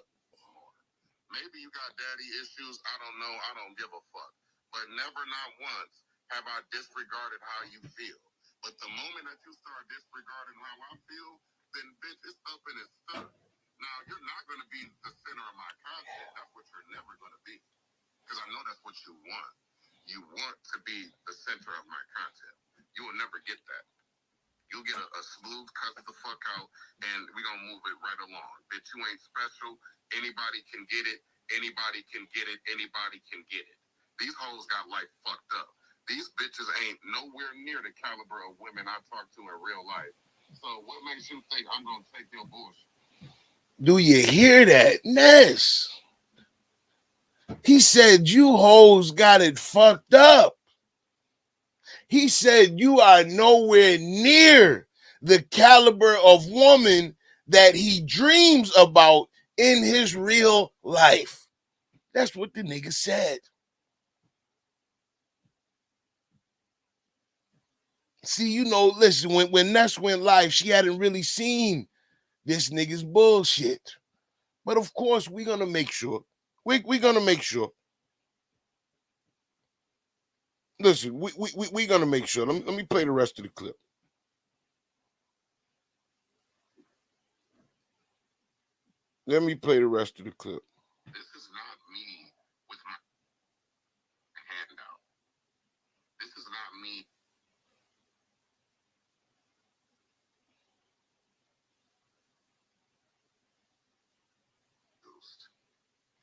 Maybe you got daddy issues. I don't know. I don't give a fuck. But never, not once, have I disregarded how you feel. But the moment that you start disregarding how I feel, then bitch, it's up and it's stuck. Now, you're not going to be the center of my content. That's what you're never going to be. Because I know that's what you want. You want to be the center of my content. You will never get that. You'll get a smooth cut the fuck out, and we're going to move it right along. Bitch, you ain't special. Anybody can get it. Anybody can get it. Anybody can get it. These hoes got life fucked up. These bitches ain't nowhere near the caliber of women I talk to in real life. So what makes you think I'm going to take your bullshit? Do you hear that? Ness. He said you hoes got it fucked up. He said you are nowhere near the caliber of woman that he dreams about in his real life. That's what the nigga said. See, you know, listen, when Ness went live, she hadn't really seen this nigga's bullshit. But of course, we're going to make sure. We're going to make sure. Listen, we're going to make sure. Let me play the rest of the clip. Let me play the rest of the clip. This is not me with my hand out. This is not me.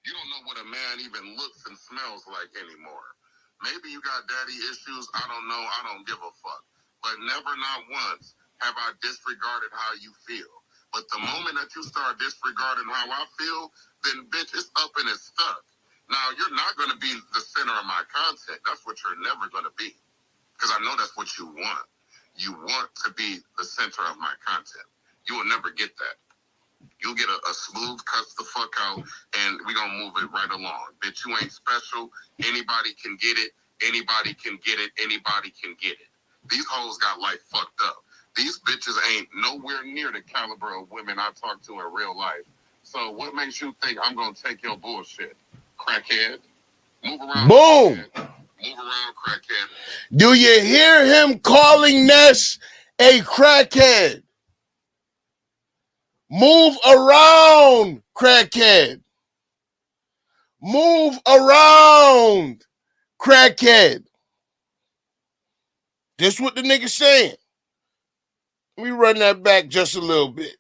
You don't know what a man even looks and smells like anymore. Maybe you got daddy issues. I don't know. I don't give a fuck. But never, not once, have I disregarded how you feel. But the moment that you start disregarding how I feel, then bitch, it's up and it's stuck. Now, you're not going to be the center of my content. That's what you're never going to be. Because I know that's what you want. You want to be the center of my content. You will never get that. You'll get a smooth cuts the fuck out, and we're going to move it right along. Bitch, you ain't special. Anybody can get it. Anybody can get it. Anybody can get it. These hoes got life fucked up. These bitches ain't nowhere near the caliber of women I talk to in real life. So what makes you think I'm going to take your bullshit? Crackhead. Move around. Boom. Crackhead. Move around, crackhead. Do you hear him calling Ness a crackhead? Move around, crackhead. Move around, crackhead. This what the nigga saying. Let me run that back just a little bit.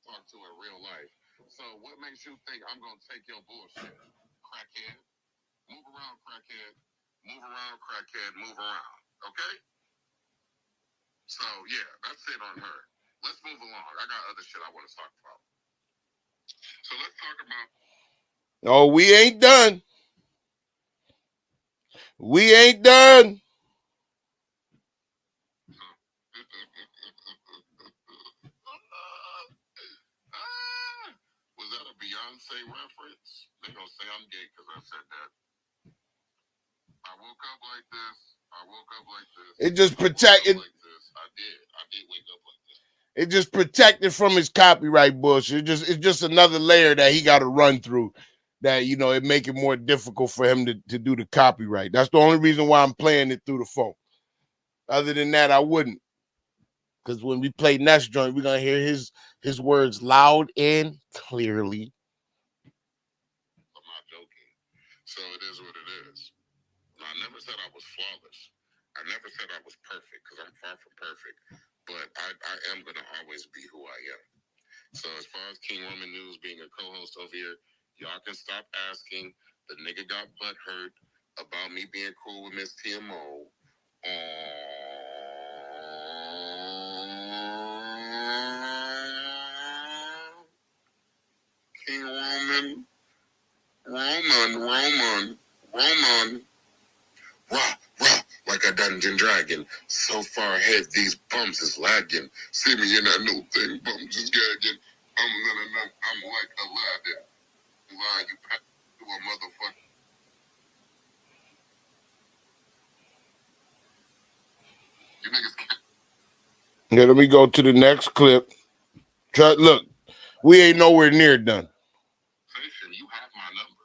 Talk to in real life. So what makes you think I'm going to take your bullshit? Crackhead. Move around, crackhead. Move around, crackhead. Move around. Okay? So, yeah, that's it on her. Let's move along. I got other shit I want to talk about. So let's talk about... Oh, we ain't done. We ain't done. Was that a Beyonce reference? They're going to say I'm gay because I said that. I woke up like this. I woke up like this. It just protected. Like I did wake up like this. It just protected from his copyright bullshit. It's just another layer that he got to run through. That, you know, it make it more difficult for him to do the copyright. That's the only reason why I'm playing it through the phone. Other than that, I wouldn't. Because when we play Ness joint, we're gonna hear his words loud and clearly. I'm not joking. So it is what it is. I never said I was flawless. I never said I was perfect, because I'm far from perfect. But I am going to always be who I am. So as far as King Roman News being a co-host over here, y'all can stop asking. The nigga got butthurt about me being cool with Miss TMO. King Roman. Rah, like a dungeon dragon. So far ahead, these bumps is lagging. See me in that new thing, bumps is gagging. I'm like Aladdin. Lie, you pack to a motherfucker. You niggas can't. Yeah, let me go to the next clip. Look, we ain't nowhere near done. You have my number.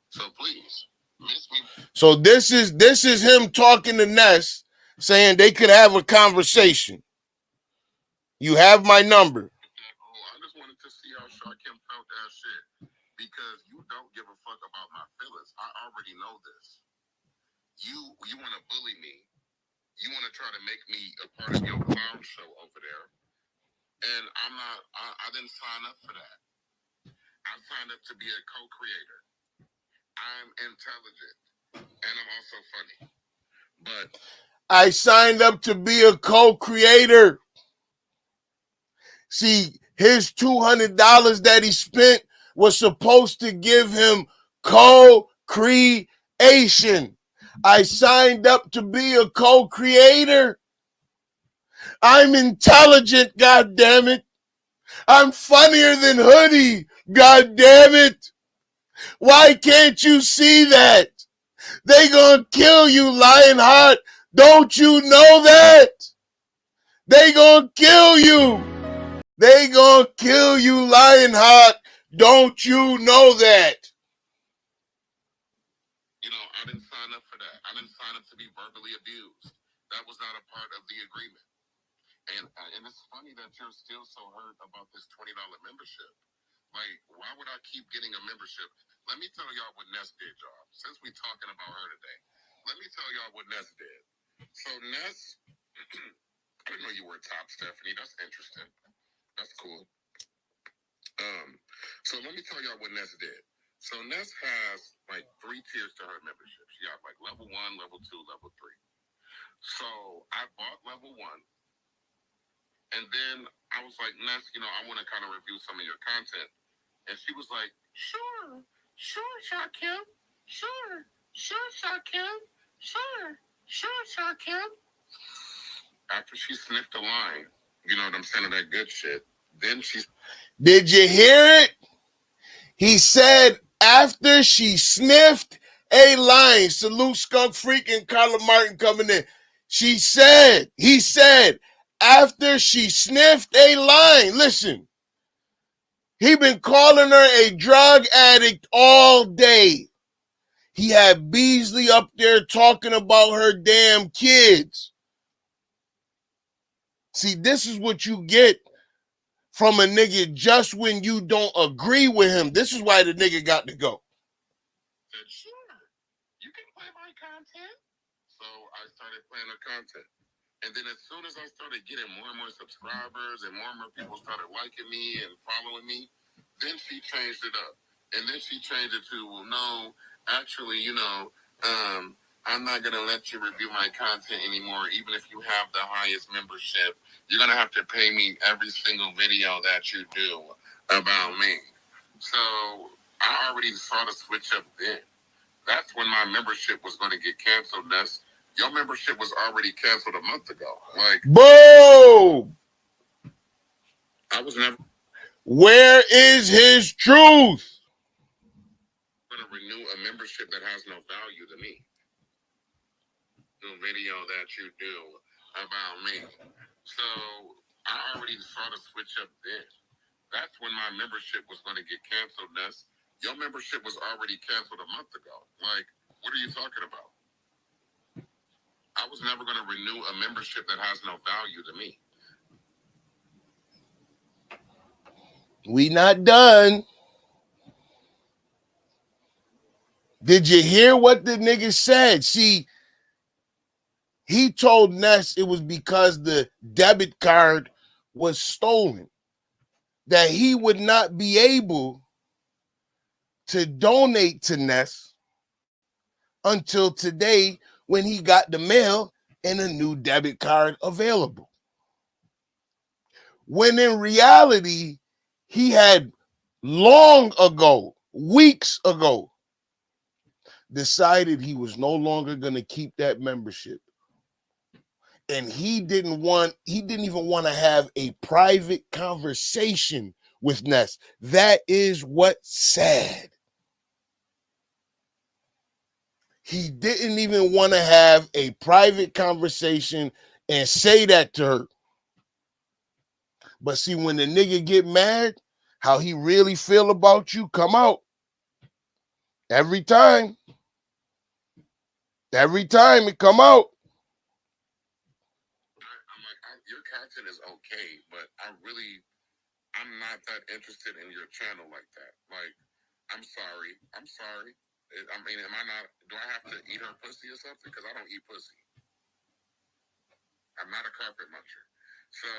So please, miss me. So this is him talking to Ness, saying they could have a conversation. You have my number. I just wanted to see how Shakim felt that shit. Because you don't give a fuck about my feelings. I already know this. You want to bully me. You want to try to make me a part of your clown show over there. And I'm not, I didn't sign up for that. I signed up to be a co-creator. I'm intelligent. And I'm also funny. But I signed up to be a co-creator. See, his $200 that he spent was supposed to give him co-creation. I signed up to be a co-creator. I'm intelligent, God damn it. I'm funnier than Hoodie, God damn it. Why can't you see that? They gonna kill you, Lionheart. Don't you know that? They gonna kill you. They gonna kill you, Lionheart. Don't you know that? you know, I didn't sign up for that. I didn't sign up to be verbally abused. That was not a part of the agreement. And it's funny that you're still so hurt about this $20 membership. Like, why would I keep getting a membership? Let me tell y'all what Ness did, y'all. Since we talking about her today, let me tell y'all what Ness did. So Ness, I didn't know you were top, Stephanie. That's interesting. That's cool. So let me tell y'all what Ness did. So Ness has like 3 tiers to her membership. She got like level 1, level 2, level 3. So I bought level 1. And then I was like, Ness, you know, I want to kind of review some of your content. And she was like, sure. Sure, Shakim. Sure, Shakim. Sure, Shakim. After she sniffed the line, you know what I'm saying, that good shit, then she's... Did you hear it? He said after she sniffed a line, salute Skunk Freak and Carla Martin coming in. He said, after she sniffed a line, listen, he been calling her a drug addict all day. He had Beasley up there talking about her damn kids. See, this is what you get from a nigga just when you don't agree with him. This is why the nigga got to go. Sure, you can play my content. So I started playing her content. And then as soon as I started getting more and more subscribers and more people started liking me and following me, then she changed it up. And then she changed it to, well, no, actually, I'm not going to let you review my content anymore. Even if you have the highest membership, you're going to have to pay me every single video that you do about me. So I already saw the switch up then. That's when my membership was going to get canceled, Ness. Your membership was already canceled a month ago. Like, boom! I was never... Where is his truth? going to renew a membership that has no value to me. No video that you do about me. So I already saw the switch up then. That's when my membership was going to get canceled, Ness. Your membership was already canceled a month ago. Like, what are you talking about? I was never going to renew a membership that has no value to me. We not done. Did you hear what the nigga said? See, he told Ness it was because the debit card was stolen, that he would not be able to donate to Ness until today when he got the mail and a new debit card available. When in reality, he had long ago, weeks ago, decided he was no longer going to keep that membership. And he didn't even want to have a private conversation with Ness. That is what's sad. He didn't even want to have a private conversation and say that to her. But see, when the nigga get mad, how he really feel about you come out. Every time it come out. I'm like, your content is okay, but I'm not that interested in your channel like that. Like, I'm sorry. I mean, do I have to eat her pussy or something? Because I don't eat pussy. I'm not a carpet muncher. So,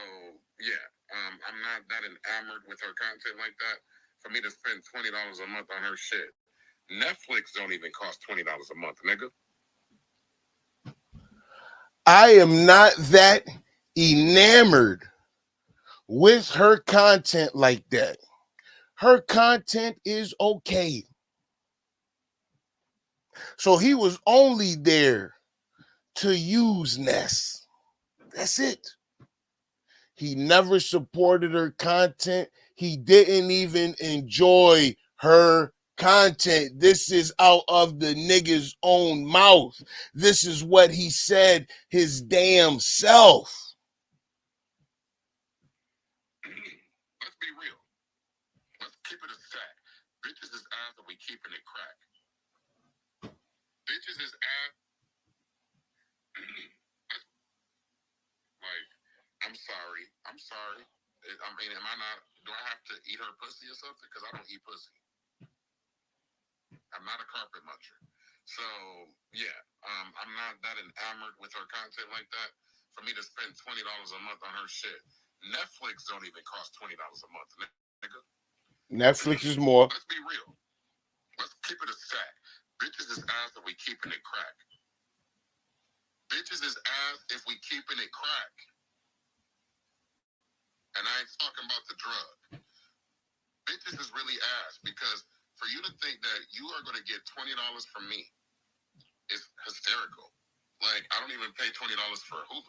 yeah, I'm not that enamored with her content like that. For me to spend $20 a month on her shit. Netflix don't even cost $20 a month, nigga. I am not that enamored with her content like that. Her content is okay. So he was only there to use Ness. That's it. He never supported her content. He didn't even enjoy her content. This is out of the nigga's own mouth. This is what he said his damn self. Let's be real. Let's keep it a stack. Bitches is ass and we keeping it crack. Bitches is ass. Like, I'm sorry. I mean, do I have to eat her pussy or something? Because I don't eat pussy. I'm not a carpet muncher. So, yeah, I'm not that enamored with her content like that. For me to spend $20 a month on her shit. Netflix don't even cost $20 a month, nigga. Netflix is more. Let's be real. Let's keep it a stack. Bitches is ass if we keeping it crack. Bitches is ass if we keeping it crack. And I ain't talking about the drug. Bitches is really ass because for you to think that you are going to get $20 from me is hysterical. Like, I don't even pay $20 for Hulu.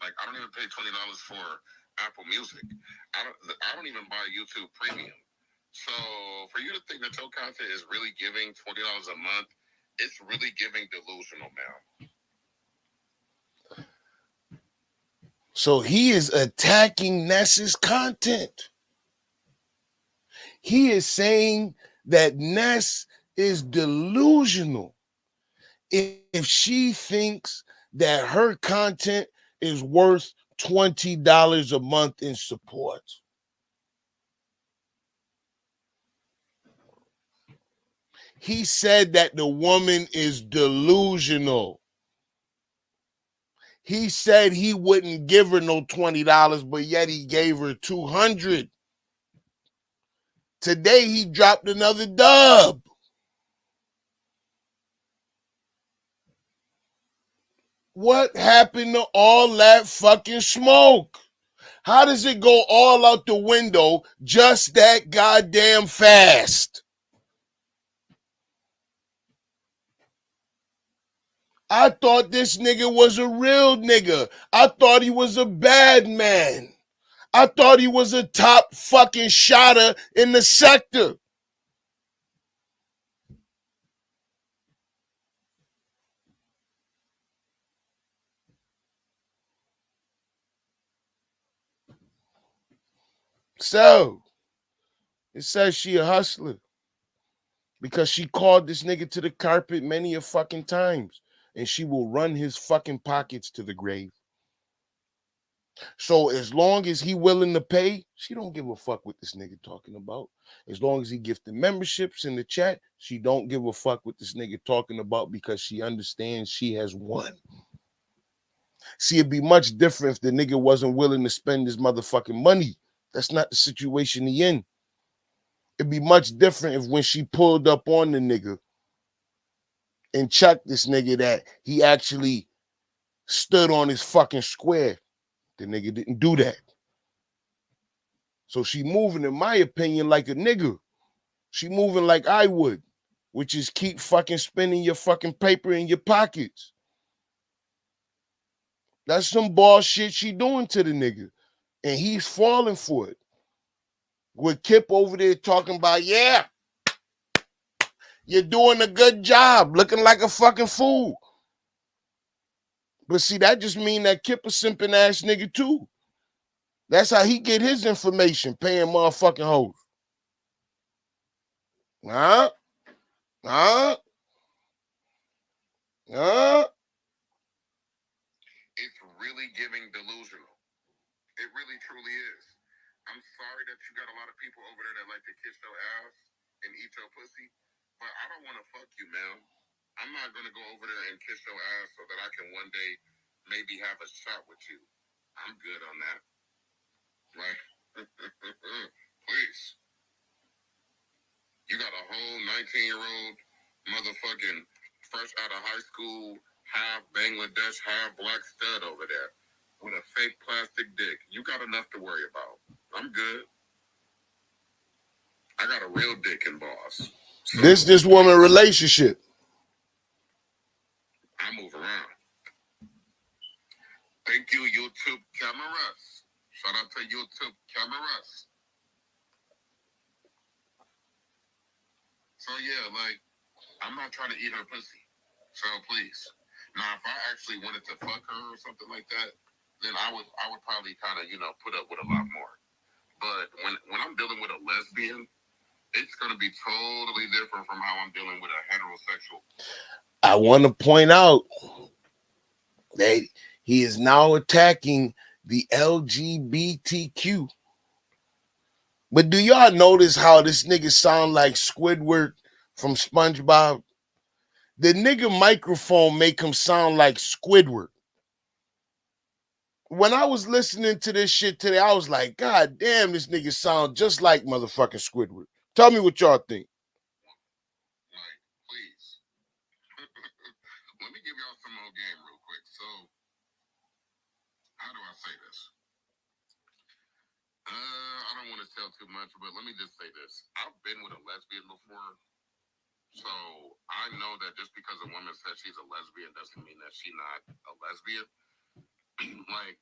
Like, I don't even pay $20 for Apple Music. I don't even buy YouTube Premium. So for you to think that your content is really giving $20 a month, it's really giving delusional, man. So he is attacking Ness's content. He is saying that Ness is delusional if she thinks that her content is worth $20 a month in support. He said that the woman is delusional. He said he wouldn't give her no $20, but yet he gave her $200. Today he dropped another dub. What happened to all that fucking smoke? How does it go all out the window just that goddamn fast? I thought this nigga was a real nigga. I thought he was a bad man. I thought he was a top fucking shotter in the sector. So, it says she a hustler because she called this nigga to the carpet many a fucking times, and she will run his fucking pockets to the grave. So as long as he willing to pay, she don't give a fuck what this nigga talking about. As long as he gifted memberships in the chat, she don't give a fuck what this nigga talking about because she understands she has won. See, it'd be much different if the nigga wasn't willing to spend his motherfucking money. That's not the situation he in. It'd be much different if when she pulled up on the nigga and checked this nigga that he actually stood on his fucking square. The nigga didn't do that. So she moving, in my opinion, like a nigga. She moving like I would, which is keep fucking spending your fucking paper in your pockets. That's some bullshit she doing to the nigga. And he's falling for it. With KIP over there talking about, yeah, you're doing a good job, looking like a fucking fool. But see, that just mean that KIP a simping ass nigga too. That's how he get his information, paying motherfucking hoes. Huh? Huh? Huh? It's really giving delusional. It really truly is. I'm sorry that you got a lot of people over there that like to kiss your ass and eat your pussy, but I don't want to fuck you, man. I'm not going to go over there and kiss your ass so that I can one day maybe have a shot with you. I'm good on that. Like, please. You got a whole 19-year-old motherfucking fresh out of high school, half Bangladesh, half black stud over there with a fake plastic dick. You got enough to worry about. I'm good. I got a real dick and boss. So This woman relationship. I move around. Thank you, YouTube cameras. Shout out to YouTube cameras. So yeah, like, I'm not trying to eat her pussy. So please. Now, if I actually wanted to fuck her or something like that, then I would probably kind of, put up with a lot more. But when I'm dealing with a lesbian, it's going to be totally different from how I'm dealing with a heterosexual. I want to point out that he is now attacking the LGBTQ. But do y'all notice how this nigga sound like Squidward from SpongeBob? The nigga microphone make him sound like Squidward. When I was listening to this shit today, I was like, God damn, this nigga sound just like motherfucking Squidward. Tell me what y'all think. Like, please. Let me give y'all some more game real quick. So, how do I say this? I don't want to tell too much, but let me just say this. I've been with a lesbian before, so I know that just because a woman says she's a lesbian doesn't mean that she's not a lesbian. Like,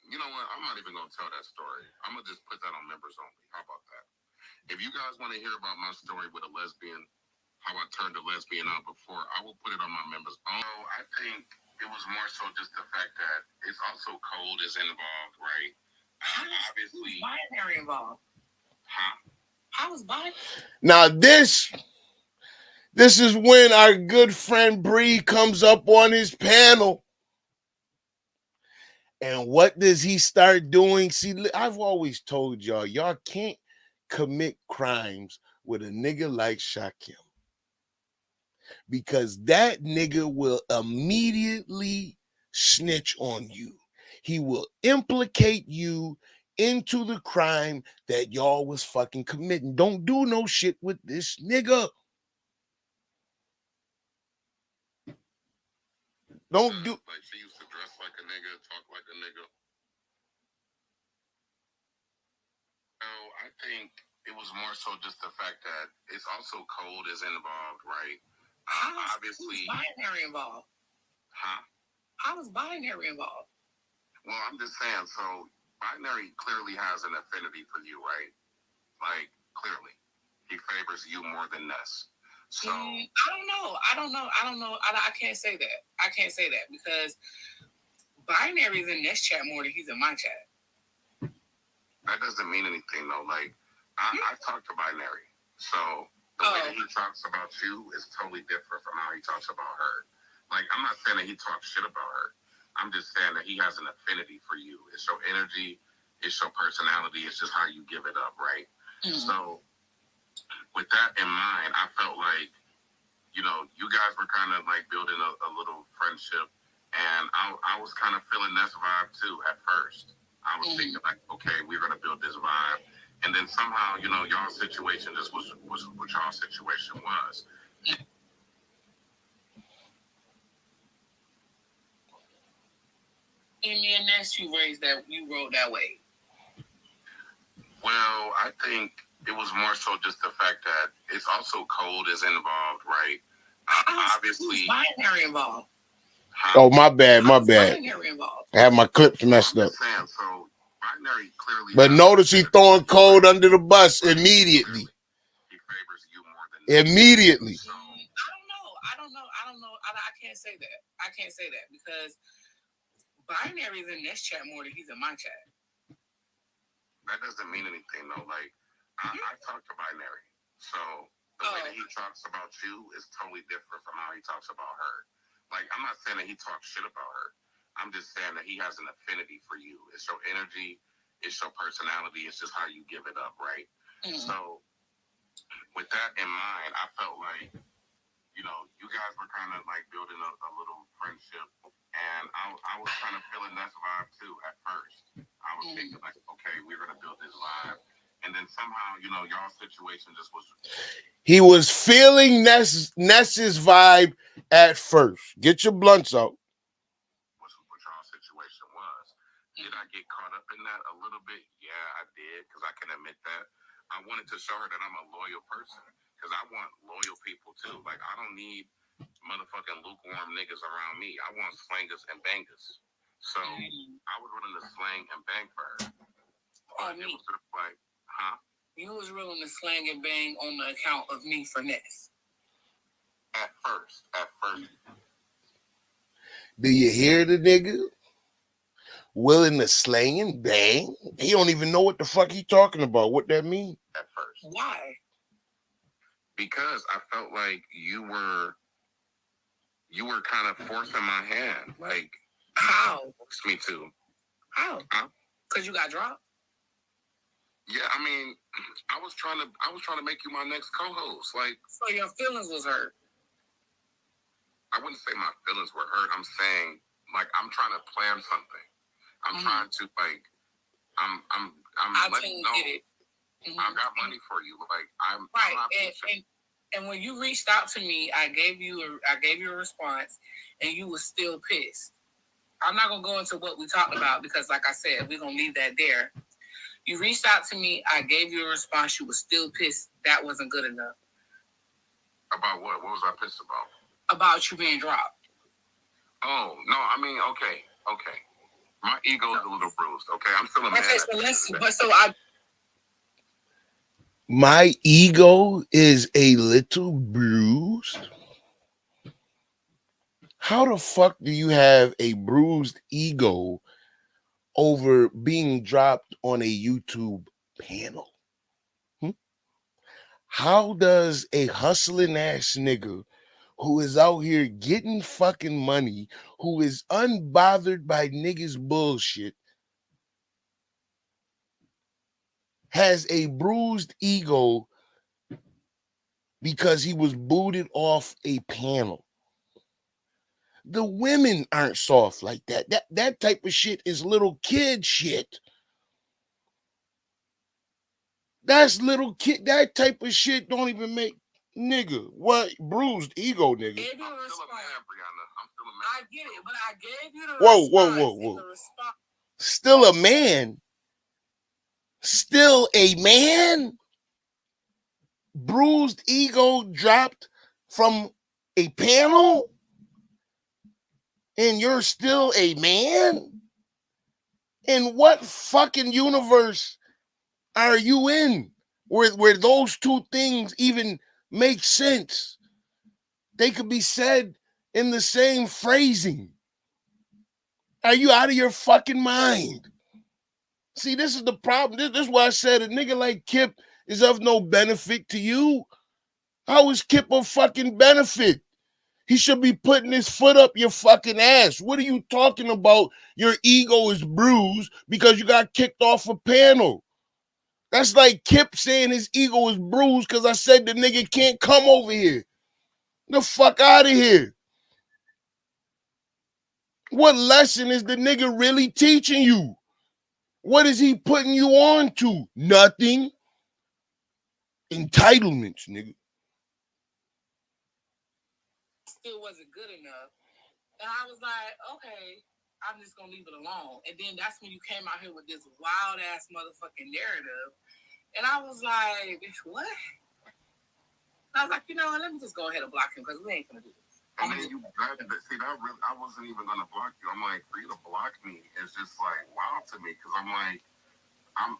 you know what? I'm not even going to tell that story. I'm going to just put that on members only. How about that? If you guys want to hear about my story with a lesbian, how I turned a lesbian out before, I will put it on my members. Oh, I think it was more so just the fact that it's also cold is involved, right? Obviously, binary involved. Huh? How was binary? Now this is when our good friend Bree comes up on his panel. And what does he start doing? See, I've always told y'all can't commit crimes with a nigga like Shakim, because that nigga will immediately snitch on you. He will implicate you into the crime that y'all was fucking committing. Don't do no shit with this nigga. Don't do. Like, she used to dress like a nigga, talk like a nigga. So I think it was more so just the fact that it's also cold is involved, right? Obviously, binary involved. Huh? How is binary involved? Well, I'm just saying. So binary clearly has an affinity for you, right? Like, clearly, he favors you more than Ness. So I don't know. I can't say that. I can't say that because binary is in Ness chat more than he's in my chat. That doesn't mean anything though. Like, I talk to binary, so the way that he talks about you is totally different from how he talks about her. Like, I'm not saying that he talks shit about her. I'm just saying that he has an affinity for you. It's your energy, it's your personality, it's just how you give it up, right? Mm-hmm. So with that in mind, I felt like, you know, you guys were kind of like building a little friendship, and I was kind of feeling this vibe too at first. I was thinking like, okay, we're gonna build this vibe, and then somehow, you know, y'all's situation just was what y'all's situation was. Me and Ness, you wrote that way. Well, I think it was more so just the fact that it's also cold is involved, right? Obviously, binary involved. Oh, my bad. Binary involved. I have my clips messed up. Saying, so binary clearly. But notice he throwing code under the bus immediately. He favors you more than immediately. So, I don't know. I can't say that. I can't say that because binary is in Ness chat more than he's in my chat. That doesn't mean anything though. Like, I talk to binary, so the way that he talks about you is totally different from how he talks about her. Like, I'm not saying that he talks shit about her. I'm just saying that he has an affinity for you. It's your energy, it's your personality, it's just how you give it up, right? Mm-hmm. So with that in mind, I felt like, you know, you guys were kind of like building a little friendship, and I was kind of feeling that vibe too at first. I was thinking like, okay, we're gonna build this vibe, and then somehow, you know, y'all's situation just was. He was feeling Ness's vibe at first. Get your blunts out. What y'all's situation was. Did I get caught up in that a little bit? Yeah, I did, because I can admit that. I wanted to show her that I'm a loyal person, because I want loyal people too. Like, I don't need motherfucking lukewarm niggas around me. I want slangers and bangers. So I was willing to slang and bang for her. It was just like, huh? You was willing to slang and bang on the account of me for Ness. At first. Do you hear the nigga? Willing to slang and bang? He don't even know what the fuck he talking about. What that mean? At first. Why? Because I felt like you were kind of forcing my hand. Like, how? Me too. How? Because you got dropped? Yeah, I mean, I was trying to make you my next co-host. Like, so your feelings was hurt. I wouldn't say my feelings were hurt. I'm saying, like, I'm trying to plan something. I'm trying to, like, I'm letting you know I got money for you. Like, I'm and when you reached out to me, I gave you a response, and you were still pissed. I'm not gonna go into what we talked about because, like I said, we're gonna leave that there. You reached out to me. I gave you a response. You were still pissed. That wasn't good enough. About what? What was I pissed about? About you being dropped. Oh, no, I mean, okay. My ego is a little bruised, okay? I'm still a man. My ego is a little bruised? How the fuck do you have a bruised ego over being dropped on a YouTube panel? How does a hustling ass nigga who is out here getting fucking money, who is unbothered by niggas bullshit, has a bruised ego because he was booted off a panel? The women aren't soft like that. That type of shit is little kid shit. That's little kid. That type of shit don't even make nigga. What bruised ego, nigga? I'm still a man, Brianna. I'm still a man. I get it, but I gave you the Whoa. Still a man. Still a man. Bruised ego dropped from a panel, and you're still a man? In what fucking universe are you in where those two things even make sense? They could be said in the same phrasing. Are you out of your fucking mind? See, this is the problem. This is why I said a nigga like KIP is of no benefit to you. How is KIP of fucking benefit? He should be putting his foot up your fucking ass. What are you talking about? Your ego is bruised because you got kicked off a panel. That's like KIP saying his ego is bruised because I said the nigga can't come over here. The fuck out of here. What lesson is the nigga really teaching you? What is he putting you on to? Nothing. Entitlements, nigga. Still wasn't good enough. And I was like, okay, I'm just going to leave it alone. And then that's when you came out here with this wild-ass motherfucking narrative. And I was like, bitch, what? And I was like, you know what? Let me just go ahead and block him because we ain't going to do this. I mean, I wasn't even going to block you. I'm like, for you to block me is just like, wow to me. Because I'm like,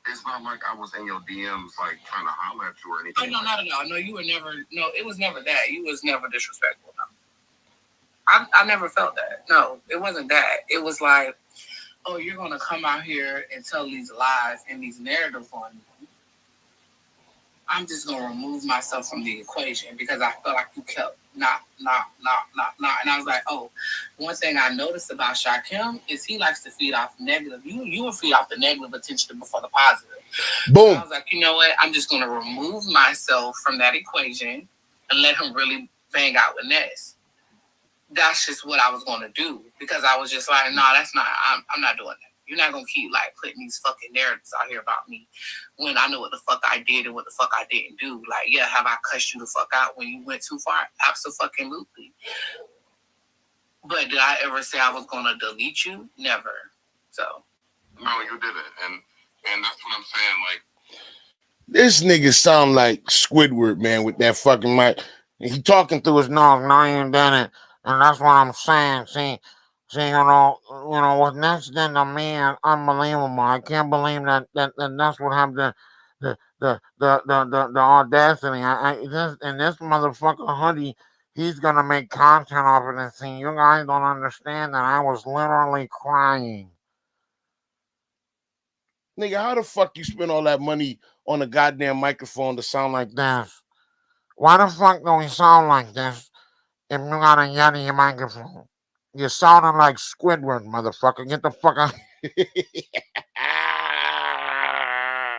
it's not like I was in your DMs, like, trying to holler at you or anything. Oh, no, not at all. No, you were never, no, it was never that. You was never disrespectful. No. I never felt that. No, it wasn't that. It was like, oh, you're going to come out here and tell these lies and these narratives on me. I'm just going to remove myself from the equation because I felt like you kept not. And I was like, oh, one thing I noticed about Shakim is he likes to feed off negative. You will feed off the negative attention before the positive. Boom. So I was like, you know what? I'm just going to remove myself from that equation and let him really bang out with Ness. That's just what I was going to do because I was just like, no, that's not, I'm not doing that. You're not going to keep like putting these fucking narratives out here about me when I know what the fuck I did and what the fuck I didn't do. Like, yeah, have I cussed you the fuck out when you went too far? Absolutely. But did I ever say I was going to delete you? Never. So. No, you didn't. And that's what I'm saying. Like, this nigga sound like Squidward, man, with that fucking mic. He talking through his nose. No, I ain't done it. And that's what I'm saying. See, you know, what Ness did to me is unbelievable. I can't believe that that's what happened. The audacity. This motherfucker hoodie, he's gonna make content off it and see. You guys don't understand that I was literally crying. Nigga, how the fuck you spend all that money on a goddamn microphone to sound like this? Why the fuck do we sound like this if you got a Yeti microphone? You're sounding like Squidward, motherfucker. Get the fuck out. The more I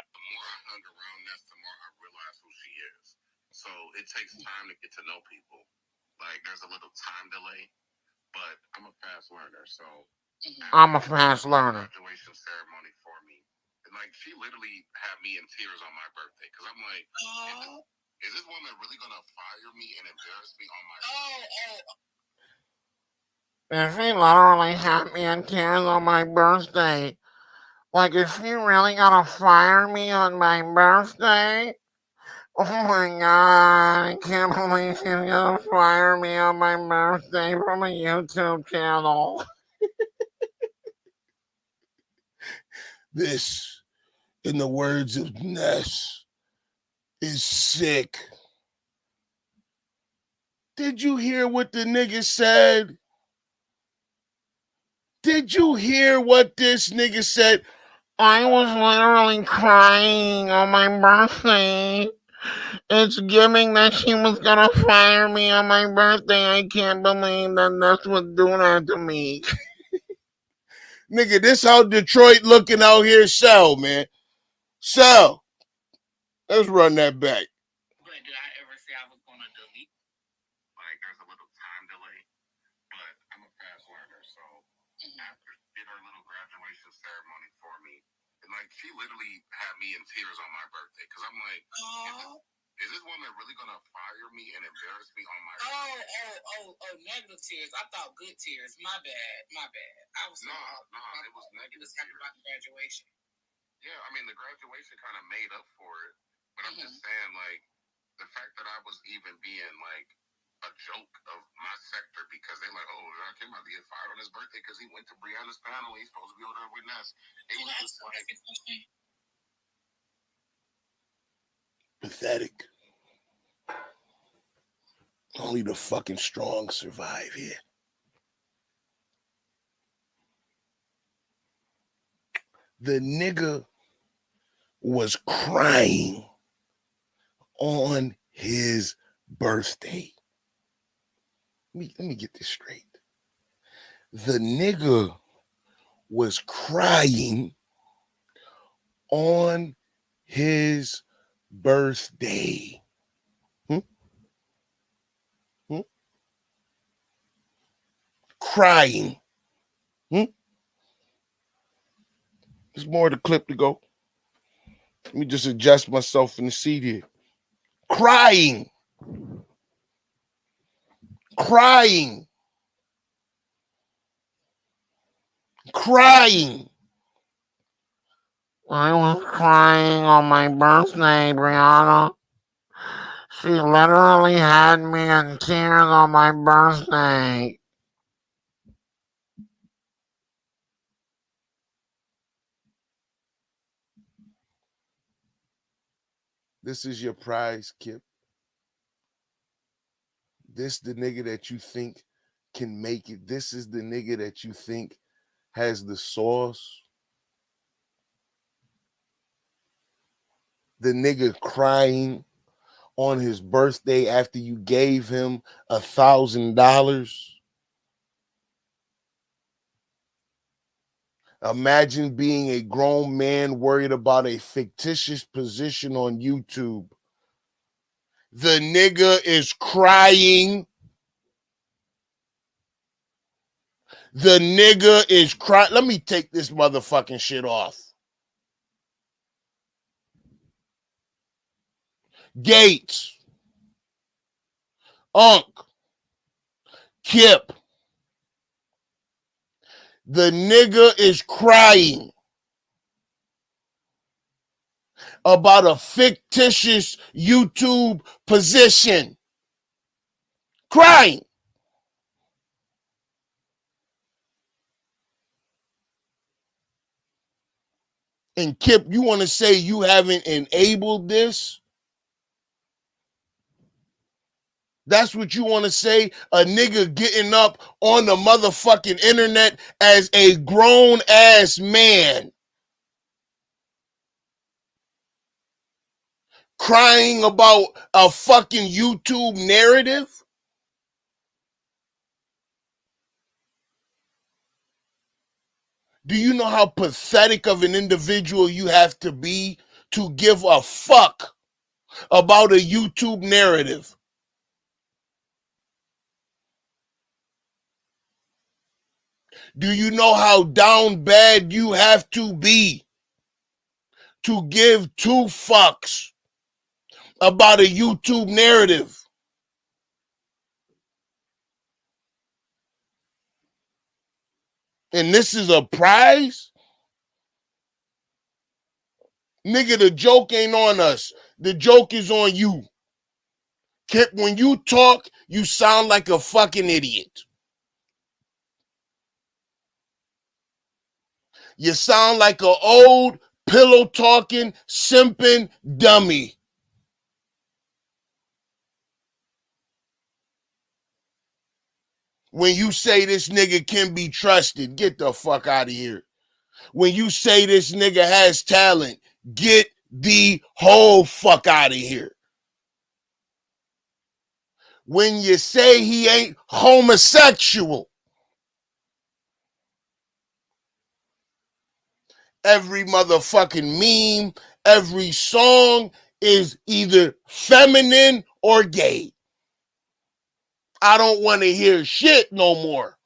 hung around Ness, the more I realized who she is. So it takes time to get to know people. Like, there's a little time delay, but I'm a fast learner. So I'm a fast learner. Graduation ceremony for me. And like, she literally had me in tears on my birthday because I'm like, is this woman really gonna fire me and embarrass me on my If she literally had me in tears on my birthday, Like, is she really gonna fire me on my birthday? Oh my god, I can't believe she's gonna fire me on my birthday from a YouTube channel. This, in the words of Ness, is sick. Did you hear what the nigga said? Did you hear what this nigga said? I was literally crying on my birthday. It's giving that she was gonna fire me on my birthday. I can't believe that Ness would do that to me. Nigga, this how Detroit looking out here, Sell, man. Sell. Let's run that back. But did I ever say I was gonna delete? Like, there's a little time delay, but I'm a fast learner, so after she did her little graduation ceremony for me, and like she literally had me in tears on my birthday, because I'm like, is this woman really gonna fire me and embarrass me on my negative tears. I thought good tears. My bad. I was no, it was negative. It was happy about the graduation. Yeah, I mean the graduation kind of made up for it, but I'm just saying, like, the fact that I was even being like a joke of my sector because they're like, oh, I came out to get fired on his birthday because he went to Brianna's panel. He's supposed to be over there with Ness. It was just like pathetic. Only the fucking strong survive here. The nigga was crying on his birthday. Let me get this straight. The nigga was crying on his birthday. Crying. There's more of the clip to go. Let me just adjust myself in the seat here. Crying. Crying. Crying. I was crying on my birthday, Brianna. She literally had me in tears on my birthday. This is your prize, Kip. This the nigga that you think can make it. This is the nigga that you think has the sauce. The nigga crying on his birthday after you gave him $1,000. Imagine being a grown man worried about a fictitious position on YouTube. The nigga is crying. The nigga is crying. Let me take this motherfucking shit off. Gates, Unc, Kip. The nigga is crying about a fictitious YouTube position. Crying. And Kip, you want to say you haven't enabled this? That's what you want to say? A nigga getting up on the motherfucking internet as a grown ass man, crying about a fucking YouTube narrative? Do you know how pathetic of an individual you have to be to give a fuck about a YouTube narrative? Do you know how down bad you have to be to give two fucks about a YouTube narrative? And this is a prize? Nigga, the joke ain't on us. The joke is on you. Kip, when you talk, you sound like a fucking idiot. You sound like an old, pillow-talking, simping dummy. When you say this nigga can be trusted, get the fuck out of here. When you say this nigga has talent, get the whole fuck out of here. When you say he ain't homosexual, every motherfucking meme, every song is either feminine or gay. I don't want to hear shit no more.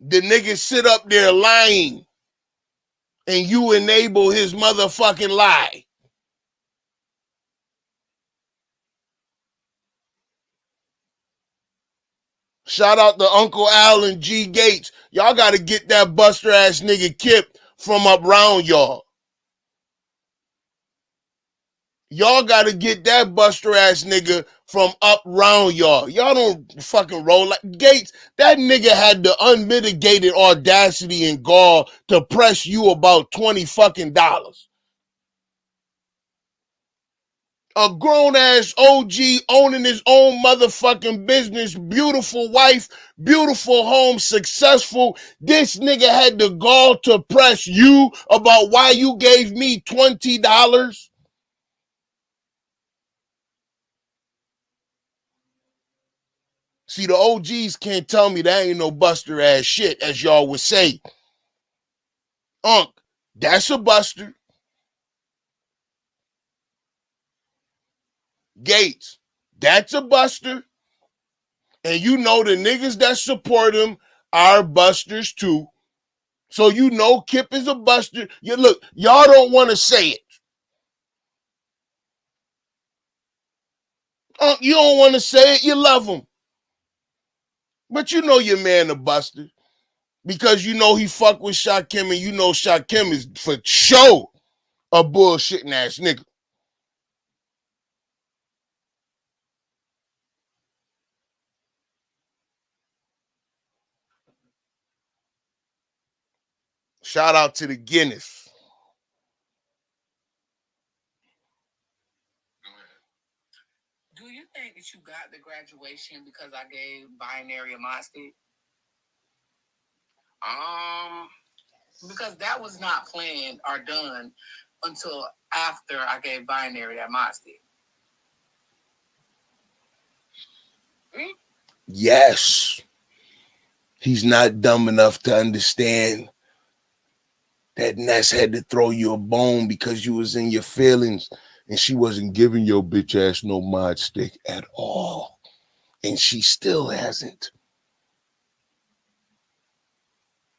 The nigga sit up there lying and you enable his motherfucking lie. Shout out to Uncle Al and G Gates. Y'all got to get that buster ass nigga Kip from up round y'all. Y'all got to get that buster ass nigga from up round y'all. Y'all don't fucking roll like Gates. That nigga had the unmitigated audacity and gall to press you about $20 fucking. A grown-ass OG owning his own motherfucking business, beautiful wife, beautiful home, successful. This nigga had the gall to press you about why you gave me $20. See, the OGs can't tell me that ain't no buster ass shit, as y'all would say. Unc, that's a buster. Gates, that's a buster. And you know the niggas that support him are busters too. So you know Kip is a buster. You look, y'all don't want to say it. You don't want to say it. You love him. But you know your man a buster. Because you know he fuck with Shakim and you know Shakim is for sure a bullshitting ass nigga. Shout out to the Guinness. Do you think that you got the graduation because I gave binary a mod stick? Because that was not planned or done until after I gave binary that mod stick. Yes. He's not dumb enough to understand that Ness had to throw you a bone because you was in your feelings and she wasn't giving your bitch ass no mod stick at all. And she still hasn't.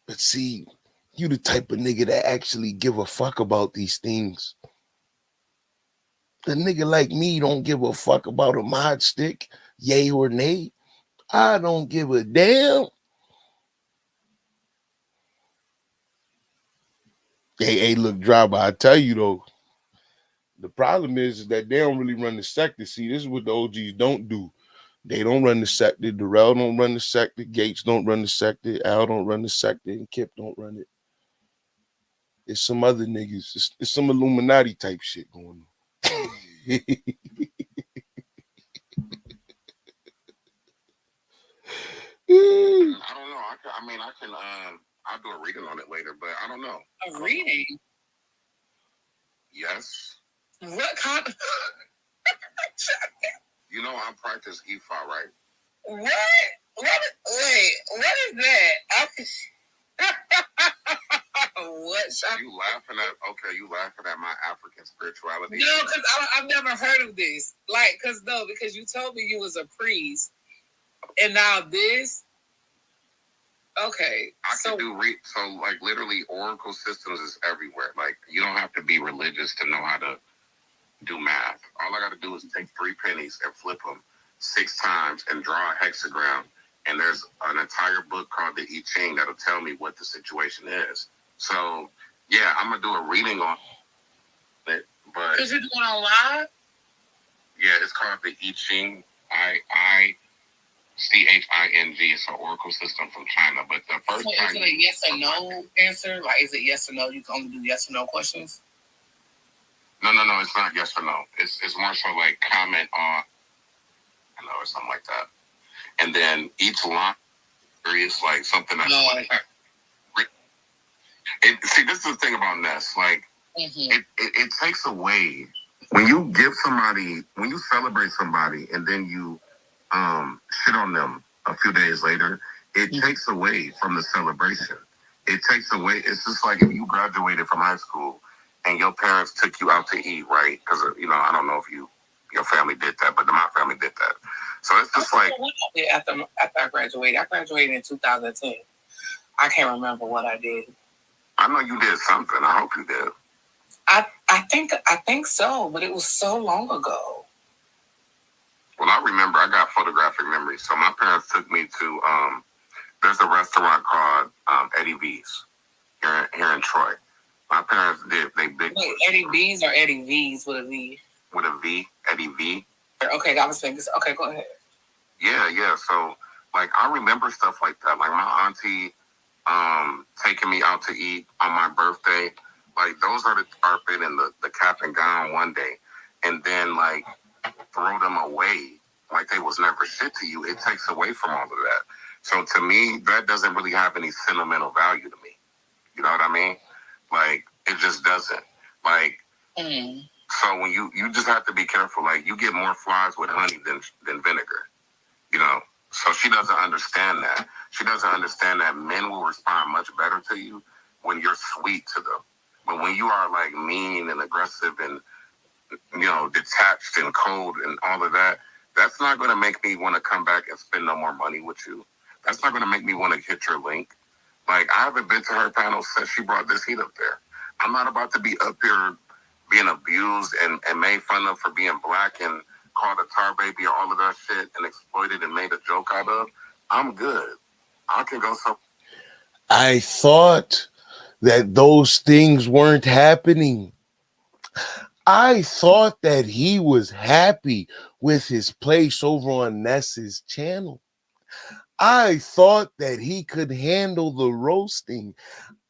But see, you the type of nigga that actually give a fuck about these things. A nigga like me don't give a fuck about a mod stick, yay or nay. I don't give a damn. Hey, look, driver, I tell you though, the problem is that they don't really run the sector. See, this is what the OGs don't do. They don't run the sector. Darrell don't run the sector. Gates don't run the sector. Al don't run the sector. And Kip don't run it. It's some other niggas. It's some Illuminati type shit going on. I don't know. I'll do a reading on it later, but I don't know. A reading? Yes. What kind of... You know I practice EFA, right? What? Wait, what is that? What? You laughing at my African spirituality? No, because I've never heard of this. Because you told me you was a priest, and now this. Okay, I can do literally Oracle systems is everywhere. Like you don't have to be religious to know how to do math. All I got to do is take 3 pennies and flip them 6 times and draw a hexagram And there's an entire book called The I Ching that'll tell me what the situation is. So, yeah, I'm going to do a reading on it. But because you're doing it on live? Yeah, it's called The I Ching. ICHING. It's an oracle system from China. But the first so is it a yes or no answer? Like, is it yes or no? You can only do yes or no questions? No, it's not yes or no. It's more so like comment on, or something like that. And then each line is like something that's see, this is the thing about Ness. Like, it takes away when you celebrate somebody and then you shit on them a few days later. It takes away from the celebration. It takes away. It's just like if you graduated from high school and your parents took you out to eat, right? Because I don't know if your family did that, but my family did that. So it's just like after I graduated in 2010. I can't remember what I did. I know you did something. I hope you did. I think so, but it was so long ago. Well, I remember. I got photographic memories. So my parents took me to there's a restaurant called Eddie V's here in Troy. My parents did. Wait, Eddie V's or Eddie V's with a V? With a V, Eddie V. Okay, I was thinking. Okay, go ahead. Yeah. So like I remember stuff like that. Like my auntie taking me out to eat on my birthday. Like those are the carpet and the cap and gown one day, and then like throw them away like they was never shit to you. It takes away from all of that. So to me, that doesn't really have any sentimental value to me. You know what I mean? Like it just doesn't. Like so when you just have to be careful. Like you get more flies with honey than vinegar. So she doesn't understand that. She doesn't understand that men will respond much better to you when you're sweet to them. But when you are like mean and aggressive and detached and cold and all of that, that's not going to make me want to come back and spend no more money with you. That's not going to make me want to hit your link. Like I haven't been to her panel since she brought this heat up there. I'm not about to be up here being abused and made fun of for being black and called a tar baby or all of that shit and exploited and made a joke out of. I'm good. I can go so. I thought that those things weren't happening. I thought that he was happy with his place over on Ness's channel. I thought that he could handle the roasting.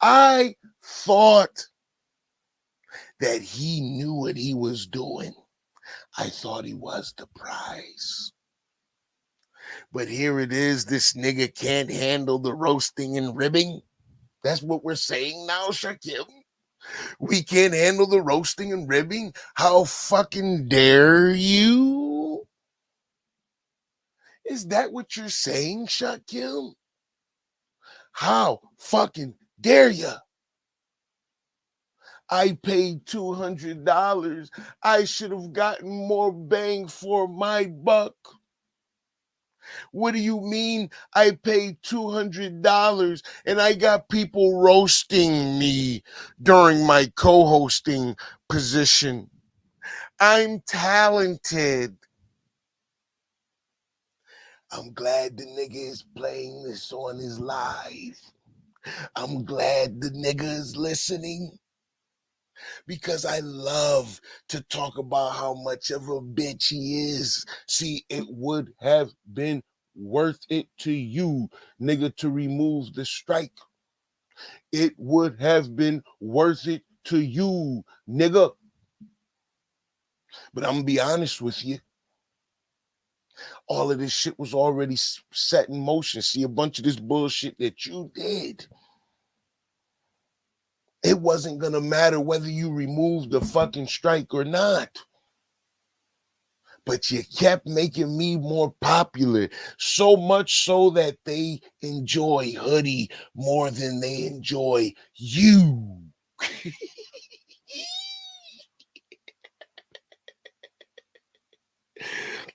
I thought that he knew what he was doing. I thought he was the prize. But here it is, this nigga can't handle the roasting and ribbing. That's what we're saying now, Shakim. We can't handle the roasting and ribbing. How fucking dare you? Is that what you're saying, Shakim? How fucking dare you? I paid $200. I should have gotten more bang for my buck. What do you mean I paid $200 and I got people roasting me during my co-hosting position? I'm talented. I'm glad the nigga is playing this on his live. I'm glad the nigga is listening because I love to talk about how much of a bitch he is. See, it would have been worth it to you, nigga, to remove the strike. It would have been worth it to you, nigga. But I'm gonna be honest with you. All of this shit was already set in motion. See, a bunch of this bullshit that you did, it wasn't gonna matter whether you removed the fucking strike or not. But you kept making me more popular, so much so that they enjoy Hoodie more than they enjoy you.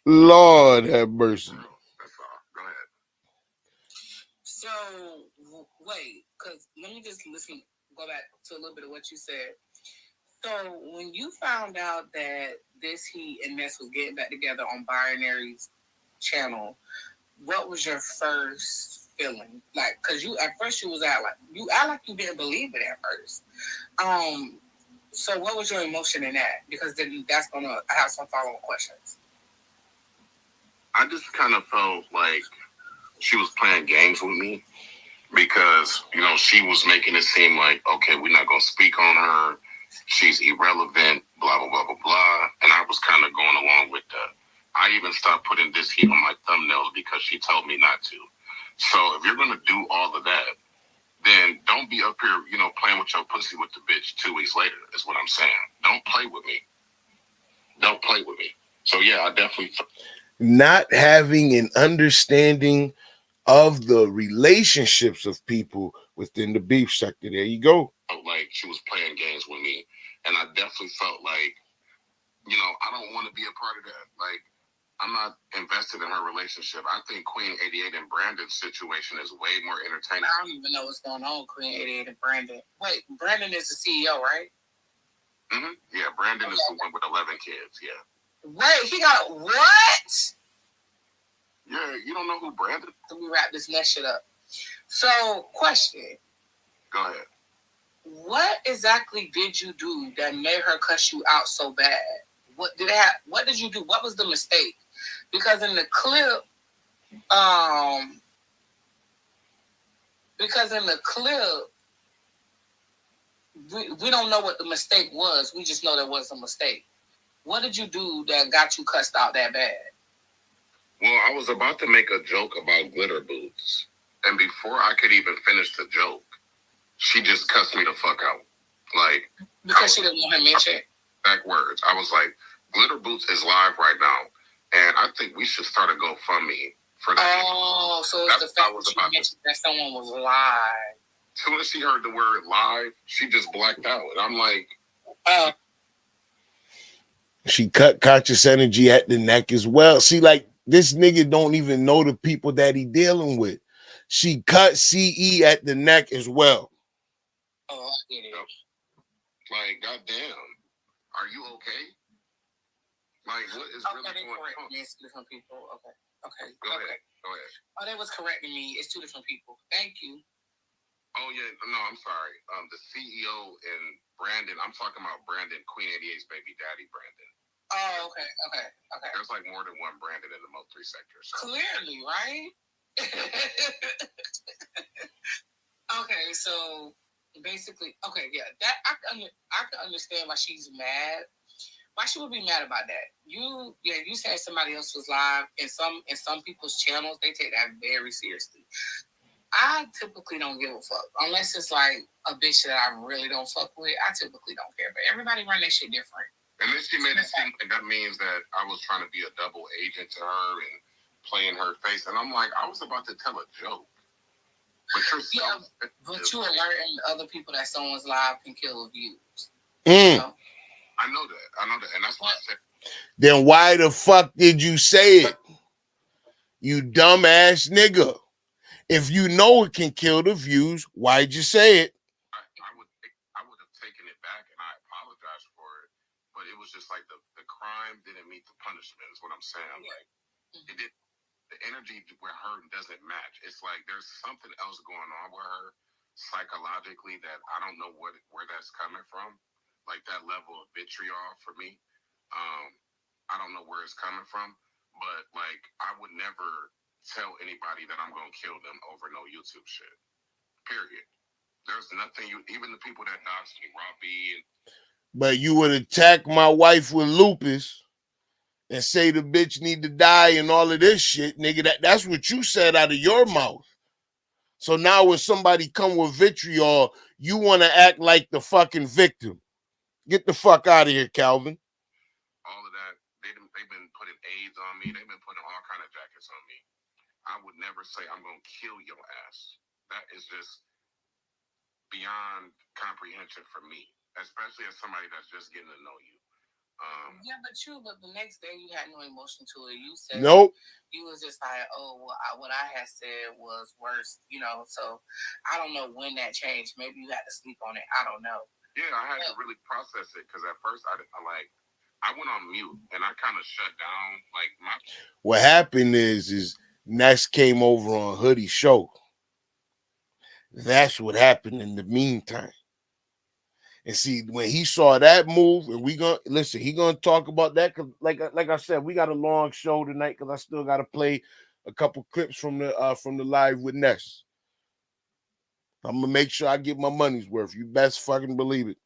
Lord have mercy. That's all. Go ahead. So wait, because let me just go back to a little bit of what you said. So when you found out that this he and Ness was getting back together on Binary's channel, what was your first feeling? Like, cause you at first you act like you didn't believe it at first. So what was your emotion in that? Because then that's gonna have some follow-up questions. I just kind of felt like she was playing games with me because, you know, she was making it seem like, okay, we're not gonna speak on her. She's irrelevant, blah, blah, blah, blah, blah. And I was kind of going along with that. I even stopped putting this heat on my thumbnails because she told me not to. So if you're going to do all of that, then don't be up here, you know, playing with your pussy with the bitch 2 weeks later, is what I'm saying. Don't play with me. Don't play with me. So, yeah, I definitely... Not having an understanding of the relationships of people within the beef sector. There you go. Like she was playing games with me. And I definitely felt like, you know, I don't want to be a part of that. Like, I'm not invested in her relationship. I think Queen 88 and Brandon's situation is way more entertaining. I don't even know what's going on with Queen 88 and Brandon. Wait, Brandon is the CEO, right? Mm-hmm. Yeah, Brandon is the one with 11 kids, yeah. Wait, he got what? Yeah, you don't know who Brandon? Let me wrap this mess shit up. So, question. Go ahead. What exactly did you do that made her cuss you out so bad? What did you do? What was the mistake? Because in the clip, we don't know what the mistake was. We just know there was a mistake. What did you do that got you cussed out that bad? Well, I was about to make a joke about glitter boots. And before I could even finish the joke, she just cussed me the fuck out. Like, because she didn't want her mention. Back words. I was like, glitter boots is live right now. And I think we should start a GoFundMe for that. Oh, so it's the fact that you mentioned that someone was live. As soon as she heard the word live, she just blacked out. And I'm like, she cut conscious energy at the neck as well. See, like, this nigga don't even know the people that he dealing with. She cut CE at the neck as well. Oh, I get it. Like, goddamn, are you okay? Like, what is really going on? It's different people. Okay. Go ahead. Oh, they was correcting me. It's two different people. Thank you. Oh, yeah. No, I'm sorry. The CEO and Brandon, I'm talking about Brandon, Queen 88's baby daddy, Brandon. Oh, okay. There's like more than one Brandon in the Mo3 sector. So. Clearly, right? Okay, so basically, okay, yeah, that I can understand why she's mad. Why she would be mad about that? You said somebody else was live in some people's channels. They take that very seriously. I typically don't give a fuck unless it's like a bitch that I really don't fuck with. I typically don't care, but everybody run that shit different. And then she made it seem like that means that I was trying to be a double agent to her and play in her face. And I'm like, I was about to tell a joke. But you're alerting other people that someone's live can kill views. You know? I know that. And that's why I said. Then why the fuck did you say it? You dumbass nigga. If you know it can kill the views, why'd you say it? I would have taken it back and I apologized for it. But it was just like the crime didn't meet the punishment is what I'm saying. Yeah. Like it did. The energy with her doesn't match. It's like there's something else going on with her psychologically that I don't know where that's coming from. Like that level of vitriol for me. I don't know where it's coming from. But like I would never tell anybody that I'm gonna kill them over no YouTube shit. Period. There's nothing even the people that doxed me, Robbie. But you would attack my wife with lupus and say the bitch need to die and all of this shit, nigga. That's what you said out of your mouth. So now when somebody come with vitriol, you want to act like the fucking victim. Get the fuck out of here, Calvin. All of that, they've been putting AIDS on me. They've been putting all kind of jackets on me. I would never say I'm going to kill your ass. That is just beyond comprehension for me, especially as somebody that's just getting to know you. But the next day you had no emotion to it. You said nope. You was just like, oh, well, what I had said was worse, you know. So I don't know when that changed. Maybe you had to sleep on it. I don't know. Yeah, I had to really process it because at first I went on mute and I kind of shut down. Like what happened is Ness came over on Hoodie's show. That's what happened in the meantime. And see, when he saw that move, and we gonna listen, he gonna talk about that. Cause like I said, we got a long show tonight because I still gotta play a couple clips from the live with Ness. I'm gonna make sure I get my money's worth. You best fucking believe it.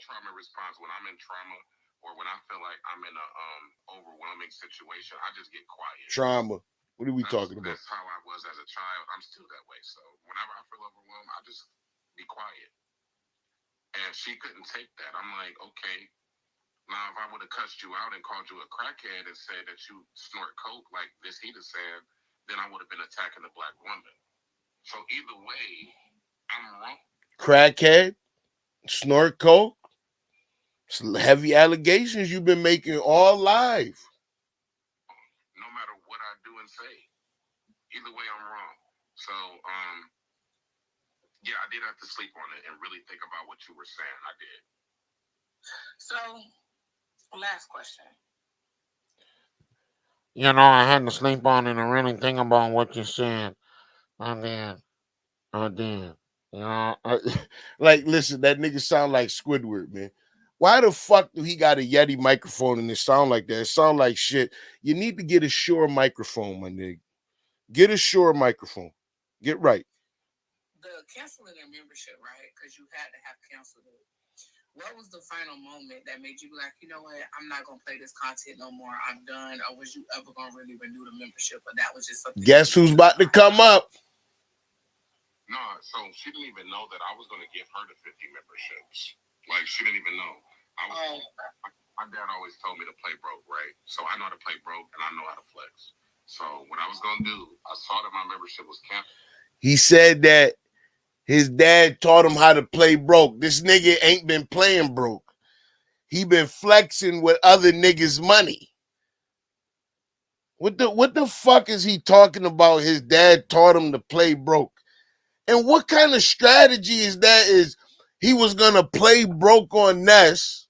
Trauma response when I'm in trauma or when I feel like I'm in a overwhelming situation, I just get quiet. Trauma. What are we talking about? That's how I was as a child. I'm still that way. So whenever I feel overwhelmed, I just be quiet. And she couldn't take that. I'm like, okay, now if I would have cussed you out and called you a crackhead and said that you snort coke like this heat is saying, then I would have been attacking a black woman. So either way, I'm wrong. Crackhead, snort coke, heavy allegations you've been making all live. No matter what I do and say, either way, I'm wrong. So, yeah, I did have to sleep on it and really think about what you were saying. I did. So, last question. You know, I had to sleep on it and really think about what you said. I did. You know, like, listen, that nigga sound like Squidward, man. Why the fuck do he got a Yeti microphone and it sound like that? It sound like shit. You need to get a Shure microphone, my nigga. Get a Shure microphone. Get right. The canceling their membership, right? Because you had to have canceled it. What was the final moment that made you be like, you know what, I'm not going to play this content no more. I'm done. Or was you ever going to really renew the membership? Or that was just something. Guess who's about to come up? No, so she didn't even know that I was going to give her the 50 memberships. Like, she didn't even know. My dad always told me to play broke, right? So I know how to play broke and I know how to flex. So what I was going to do, I saw that my membership was canceled. He said that his dad taught him how to play broke. This nigga ain't been playing broke. He been flexing with other niggas' money. What the fuck is he talking about? His dad taught him to play broke. And what kind of strategy is that? Is he was gonna play broke on Ness,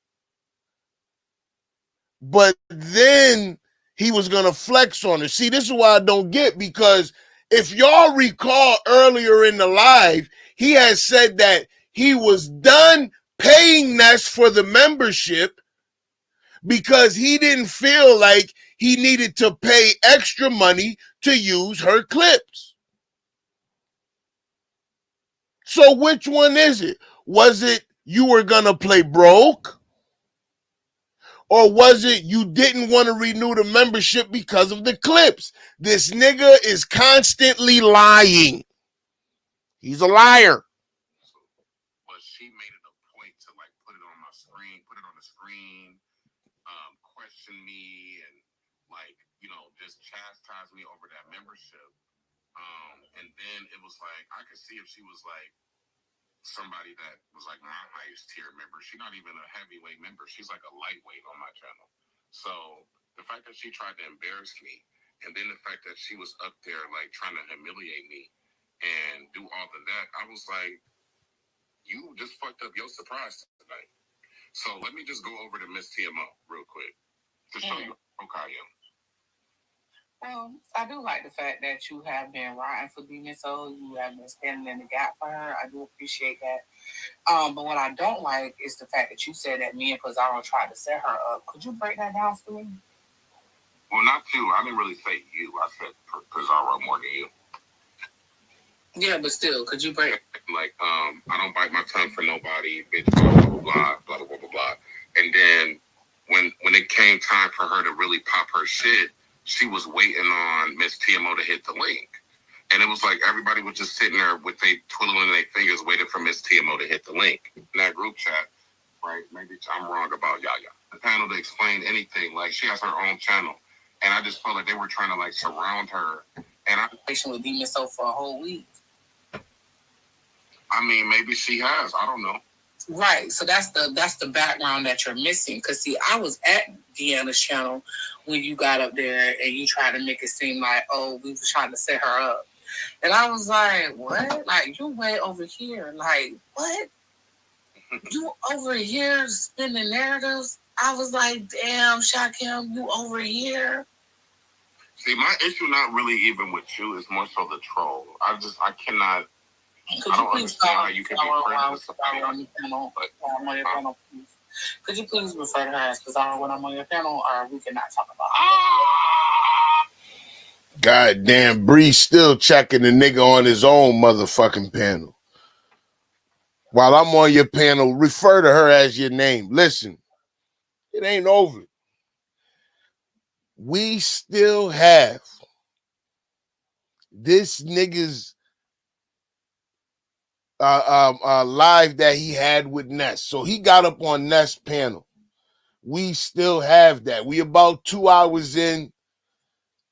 but then he was gonna flex on her. See, this is why I don't get, because if y'all recall earlier in the live, he had said that he was done paying Ness for the membership because he didn't feel like he needed to pay extra money to use her clips. So which one is it? Was it you were gonna play broke? Or was it you didn't want to renew the membership because of the clips? This nigga is constantly lying. He's a liar. But she made it a point to like put it on my screen, question me and like, you know, just chastise me over that membership. And then it was like, I could see if she was like somebody that was like my highest tier member. She's not even a heavyweight member. She's like a lightweight on my channel. So the fact that she tried to embarrass me, and then the fact that she was up there like trying to humiliate me and do all of that, I was like, you just fucked up your surprise tonight. So let me just go over to Miss TMO real quick to show you how I am. Well, I do like the fact that you have been riding for Demon Soul. You have been standing in the gap for her. I do appreciate that. But what I don't like is the fact that you said that me and Pizarro tried to set her up. Could you break that down for me? Well, not you. I didn't really say you. I said Pizarro more than you. Yeah, but still, could you break? Like, I don't bite my tongue for nobody. Bitch, blah, blah, blah, blah, blah, blah, blah, blah. And then when it came time for her to really pop her shit, she was waiting on Miss TMO to hit the link. And it was like everybody was just sitting there with they twiddling their fingers waiting for Miss TMO to hit the link. In that group chat, right? Maybe I'm wrong about Yaya. The panel to explain anything. Like, she has her own channel. And I just felt like they were trying to like surround her. And I with Demon Soul for a whole week. I mean, maybe she has. I don't know. Right. So that's the background that you're missing. Because, see, I was at Deanna's channel when you got up there and you tried to make it seem like, oh, we were trying to set her up. And I was like, what? Like, you way over here. Like, what? You over here spinning narratives? I was like, damn, Shakim, you over here? See, my issue not really even with you. It's more so the troll. I cannot. I don't understand how you can be friends with somebody on your panel. But I'm on your panel, please. Could you please refer to her as Kazara when I'm on your panel, or we cannot talk about it? God damn, Bree still checking the nigga on his own motherfucking panel. While I'm on your panel, refer to her as your name. Listen, it ain't over. We still have this nigga's live that he had with Ness. So he got up on Ness' panel. We still have that. We about 2 hours in.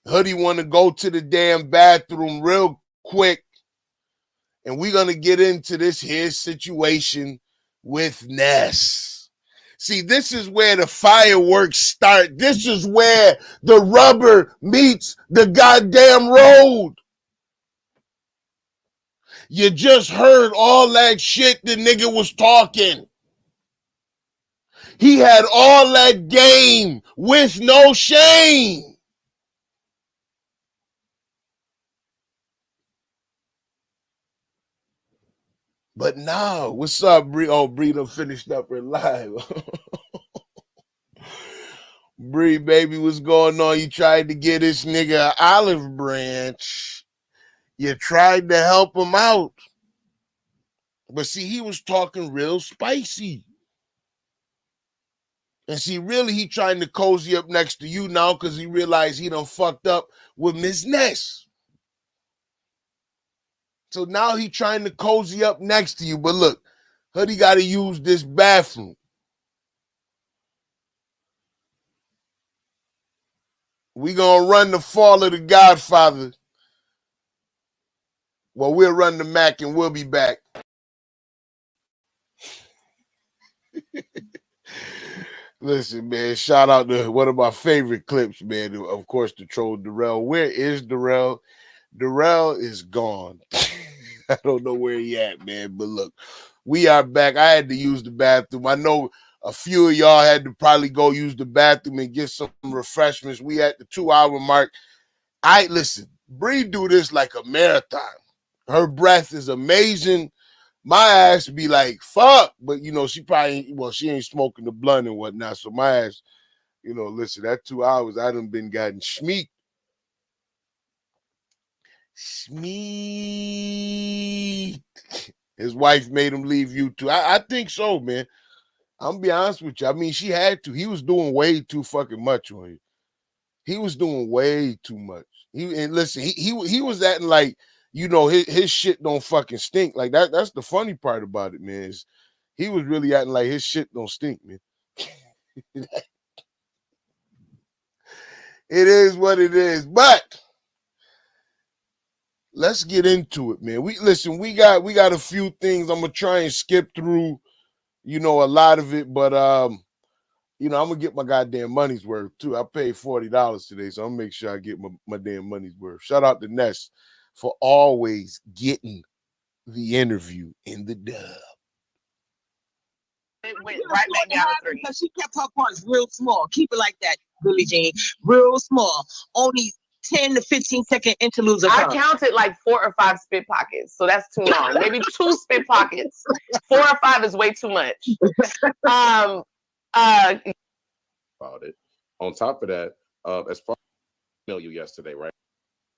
Hoodie want to go to the damn bathroom real quick. And we're going to get into this here situation with Ness. See, this is where the fireworks start. This is where the rubber meets the goddamn road. You just heard all that shit the nigga was talking. He had all that game with no shame. But now, what's up, Bree? Oh, Bree done finished up her live. Bree, baby, what's going on? You tried to get this nigga an olive branch. You tried to help him out. But see, he was talking real spicy. And see, really, he trying to cozy up next to you now because he realized he done fucked up with Miss Ness. So now he trying to cozy up next to you. But look, Hoodie got to use this bathroom. We gonna run the Fall of the Godfather. Well, we'll run the Mac and we'll be back. Listen, man, shout out to one of my favorite clips, man. Of course, the troll Darrell. Where is Darrell? Darrell is gone. I don't know where he at, man. But look, we are back. I had to use the bathroom. I know a few of y'all had to probably go use the bathroom and get some refreshments. We at the 2 hour mark. Listen, Bree do this like a marathon. Her breath is amazing. My ass be like, fuck. But, you know, she ain't smoking the blunt and whatnot. So my ass, you know, listen, that 2 hours, I done been gotten schmeek. Schmeek. His wife made him leave YouTube. I think so, man. I'm gonna be honest with you. I mean, she had to. He was doing way too fucking much on you. He was doing way too much. He was acting like, you know, his shit don't fucking stink. Like that's the funny part about it, man. Is he was really acting like his shit don't stink, man. It is what it is. But let's get into it, man. We got a few things. I'm gonna try and skip through, you know, a lot of it, but you know, I'm gonna get my goddamn money's worth too. I paid $40 today, so I'm gonna make sure I get my damn money's worth. Shout out to Ness for always getting the interview in the dub. It went right back down to 30. Because she kept her parts real small. Keep it like that, Billie Jean. Real small. Only 10 to 15 second interludes of her. I counted like 4 or 5 spit pockets, so that's too long. Maybe 2 spit pockets. 4 or 5 is way too much. About it. On top of that, as far as I emailed you yesterday, right?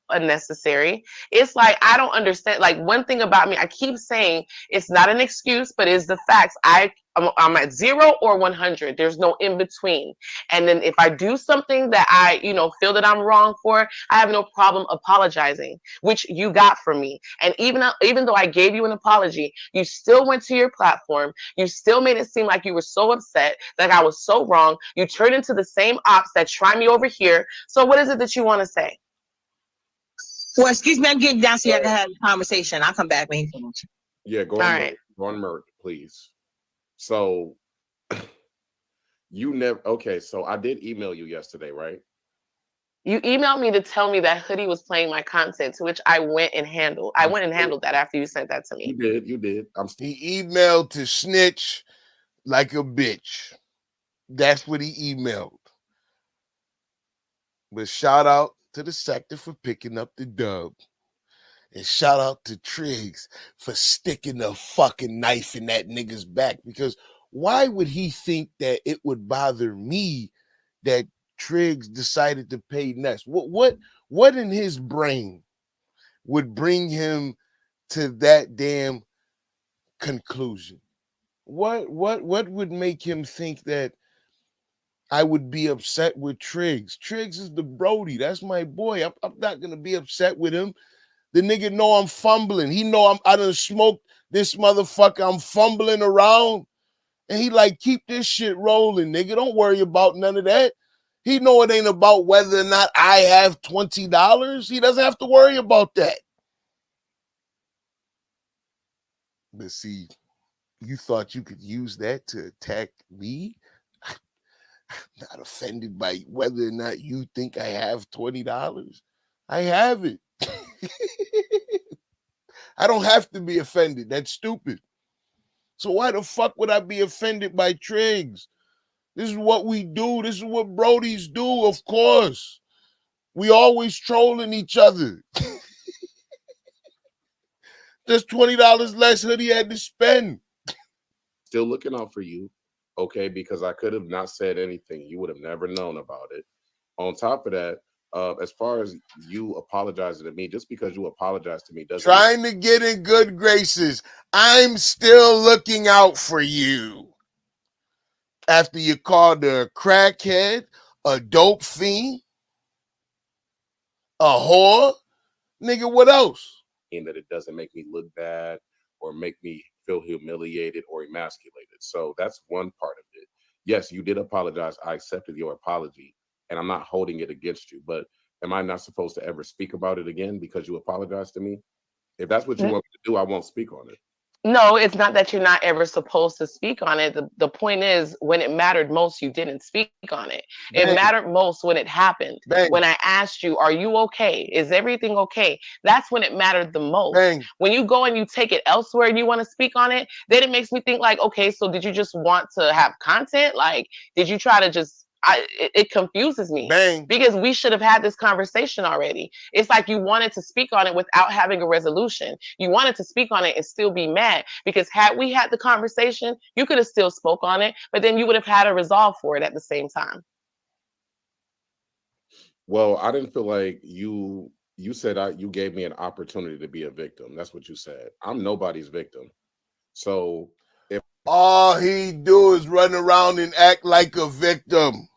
Unnecessary. It's like, I don't understand. Like, one thing about me, I keep saying it's not an excuse, but it's the facts. I'm at 0 or 100. There's no in between. And then if I do something that I, you know, feel that I'm wrong for, I have no problem apologizing, which you got from me. And even though I gave you an apology, you still went to your platform. You still made it seem like you were so upset, that I was so wrong. You turned into the same ops that try me over here. So what is it that you want to say? Well, excuse me, I'm getting down so you have to have a conversation. I'll come back when you finish. Yeah, go on Merc, please. So you never okay, so I did email you yesterday, right? You emailed me to tell me that Hoodie was playing my content, to which I went and handled. I went and handled that after you sent that to me. You did. He emailed to snitch like a bitch. That's what he emailed. But shout out to the sector for picking up the dub. And shout out to Triggs for sticking the fucking knife in that nigga's back. Because why would he think that it would bother me that Triggs decided to pay Ness? What in his brain would bring him to that damn conclusion? What would make him think that I would be upset with Triggs? Triggs is the Brody. That's my boy. I'm not gonna be upset with him. The nigga know I'm fumbling. He know I done smoked this motherfucker. I'm fumbling around. And he like, keep this shit rolling, nigga. Don't worry about none of that. He know it ain't about whether or not I have $20. He doesn't have to worry about that. But see, you thought you could use that to attack me? I'm not offended by whether or not you think I have $20. I have it. I don't have to be offended. That's stupid. So why the fuck would I be offended by Triggs? This is what we do. This is what Brodies do, of course. We always trolling each other. There's $20 less Hoodie had to spend. Still looking out for you, okay, because I could have not said anything. You would have never known about it. On top of that, as far as you apologizing to me, just because you apologize to me doesn't trying to get in good graces. I'm still looking out for you. After you called her a crackhead, a dope fiend, a whore, nigga, what else? mean that it doesn't make me look bad or make me feel humiliated or emasculated. So that's one part of it. Yes, you did apologize. I accepted your apology, and I'm not holding it against you. But am I not supposed to ever speak about it again because you apologized to me? If that's what you want me to do, I won't speak on it. No, it's not that you're not ever supposed to speak on it. The point is, when it mattered most, you didn't speak on it. It mattered most when it happened. When I asked you, are you okay? Is everything okay? That's when it mattered the most. When you go and you take it elsewhere and you want to speak on it, then it makes me think like, okay, so did you just want to have content? Like, did you try to just, it confuses me because we should have had this conversation already. It's like you wanted to speak on it without having a resolution. You wanted to speak on it and still be mad because had we had the conversation, you could have still spoke on it, but then you would have had a resolve for it at the same time. Well, I didn't feel like you said you gave me an opportunity to be a victim. That's what you said. I'm nobody's victim. So if all he do is run around and act like a victim.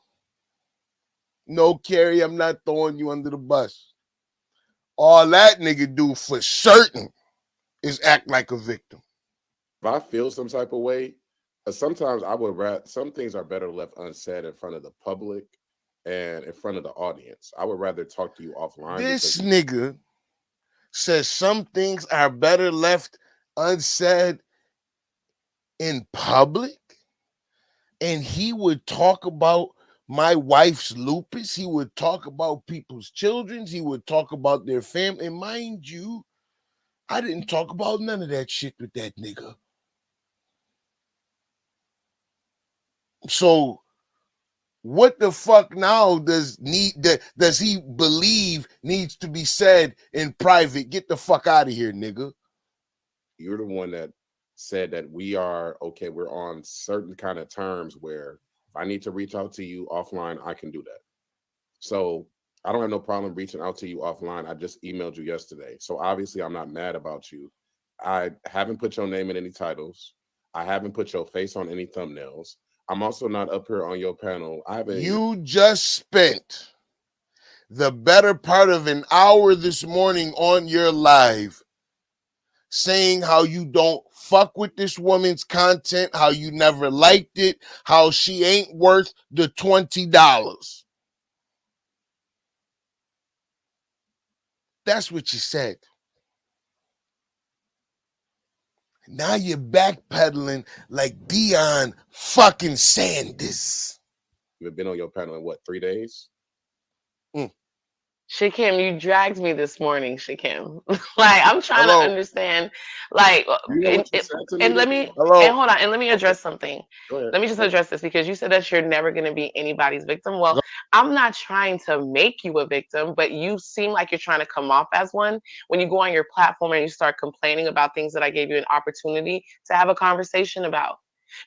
No, Carrie, I'm not throwing you under the bus. All that nigga do for certain is act like a victim. If I feel some type of way, sometimes I would rather, some things are better left unsaid in front of the public and in front of the audience. I would rather talk to you offline. This nigga says some things are better left unsaid in public, and he would talk about my wife's lupus. He would talk about people's children. He would talk about their family. And mind you, I didn't talk about none of that shit with that nigga. So what the fuck now does he believe needs to be said in private? Get the fuck out of here, nigga. You're the one that said that we are okay. We're on certain kind of terms where if I need to reach out to you offline, I can do that. So I don't have no problem reaching out to you offline. I just emailed you yesterday. So obviously I'm not mad about you. I haven't put your name in any titles. I haven't put your face on any thumbnails. I'm also not up here on your panel. You just spent the better part of an hour this morning on your live saying how you don't fuck with this woman's content, how you never liked it, how she ain't worth the $20. That's what you said. Now you're backpedaling like Deion fucking Sanders. You've been on your panel in what, 3 days? Shakim, you dragged me this morning, Shakim. Like, I'm trying to Hello. understand, like, You know what you said to me and this let me, morning? Hello. and hold on, and let me Okay, address something. go ahead. Let me just address this because you said that you're never going to be anybody's victim. Well, Go- I'm not trying to make you a victim, but you seem like you're trying to come off as one when you go on your platform and you start complaining about things that I gave you an opportunity to have a conversation about.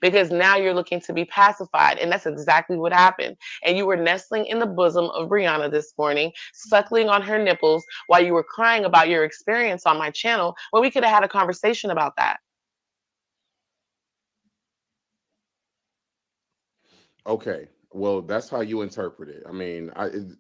Because now you're looking to be pacified, and that's exactly what happened. And you were nestling in the bosom of Brianna this morning, suckling on her nipples while you were crying about your experience on my channel when we could have had a conversation about that. Okay. Well, that's how you interpret it. I mean,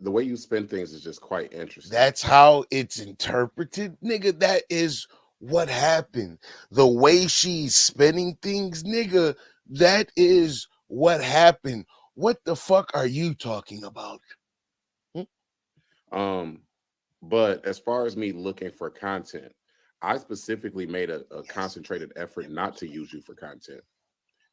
the way you spin things is just quite interesting. That's how it's interpreted, nigga. That is what happened. The way she's spinning things, nigga, that is what happened. What the fuck are you talking about? Um, but as far as me looking for content, I specifically made a concentrated effort not to use you for content.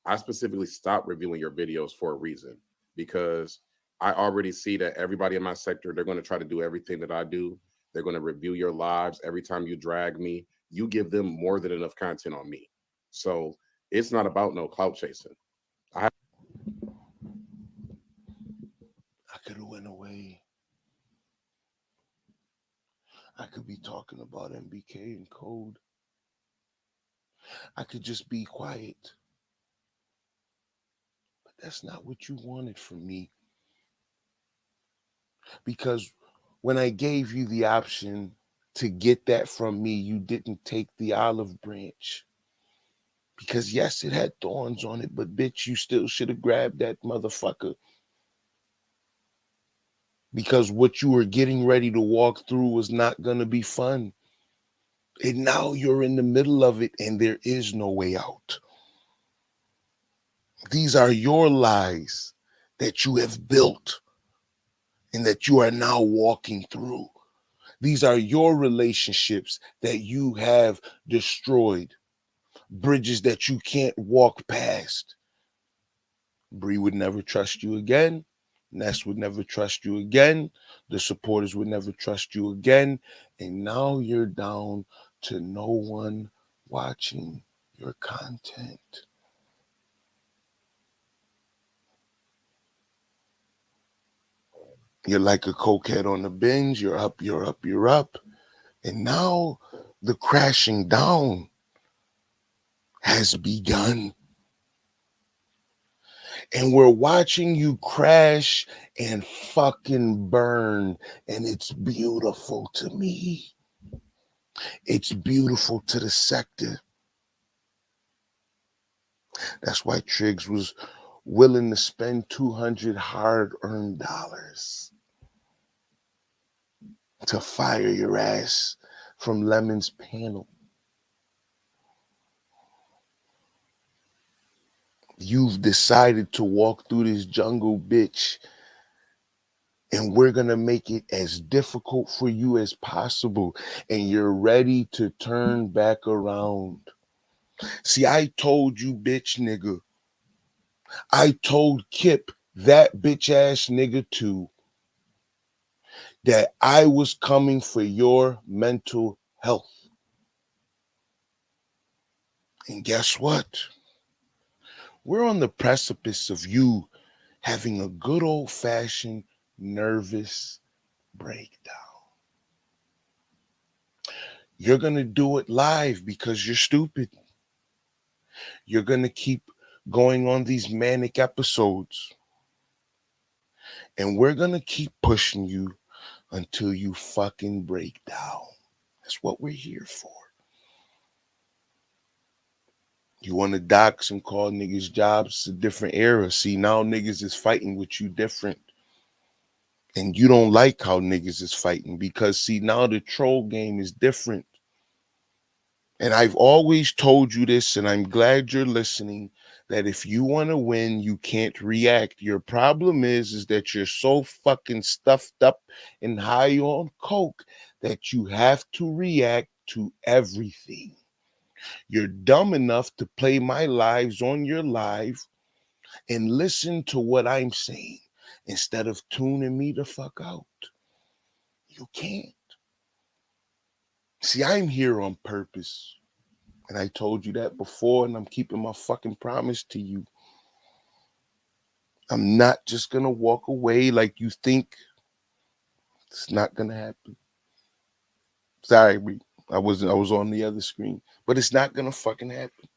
I specifically stopped reviewing your videos for a reason, because I already see that everybody in my sector, they're going to try to do everything that I do. They're going to review your lives. Every time you drag me, you give them more than enough content on me. So it's not about no clout chasing. I could have went away. I could be talking about MBK and code. I could just be quiet. But that's not what you wanted from me. Because when I gave you the option to get that from me, you didn't take the olive branch. Because yes, it had thorns on it, but bitch, you still should have grabbed that motherfucker. Because what you were getting ready to walk through was not going to be fun. And now you're in the middle of it and there is no way out. These are your lies that you have built and that you are now walking through. These are your relationships that you have destroyed, bridges that you can't walk past. Bree would never trust you again. Ness would never trust you again. The supporters would never trust you again. And now you're down to no one watching your content. You're like a cokehead on the binge. You're up, you're up, you're up. And now the crashing down has begun. And we're watching you crash and fucking burn. And it's beautiful to me. It's beautiful to the sector. That's why Triggs was willing to spend 200 hard-earned dollars to fire your ass from Lemon's panel. You've decided to walk through this jungle, bitch, and we're going to make it as difficult for you as possible. And you're ready to turn back around. See, I told you, bitch nigga. I told KIP, that bitch ass nigga too, that I was coming for your mental health. And guess what? We're on the precipice of you having a good old-fashioned nervous breakdown. You're going to do it live because you're stupid. You're going to keep going on these manic episodes. And we're going to keep pushing you until you fucking break down. That's what we're here for. You want to dox and call niggas jobs? It's a different era. See, now niggas is fighting with you different. And you don't like how niggas is fighting because, see, now the troll game is different. And I've always told you this, and I'm glad you're listening, that if you want to win, you can't react. Your problem is that you're so fucking stuffed up and high on coke that you have to react to everything. You're dumb enough to play my lives on your live and listen to what I'm saying instead of tuning me the fuck out. You can't. See, I'm here on purpose. And I told you that before, and I'm keeping my fucking promise to you. I'm not just gonna walk away like you think. It's not gonna happen. Sorry, I was on the other screen. But it's not gonna fucking happen.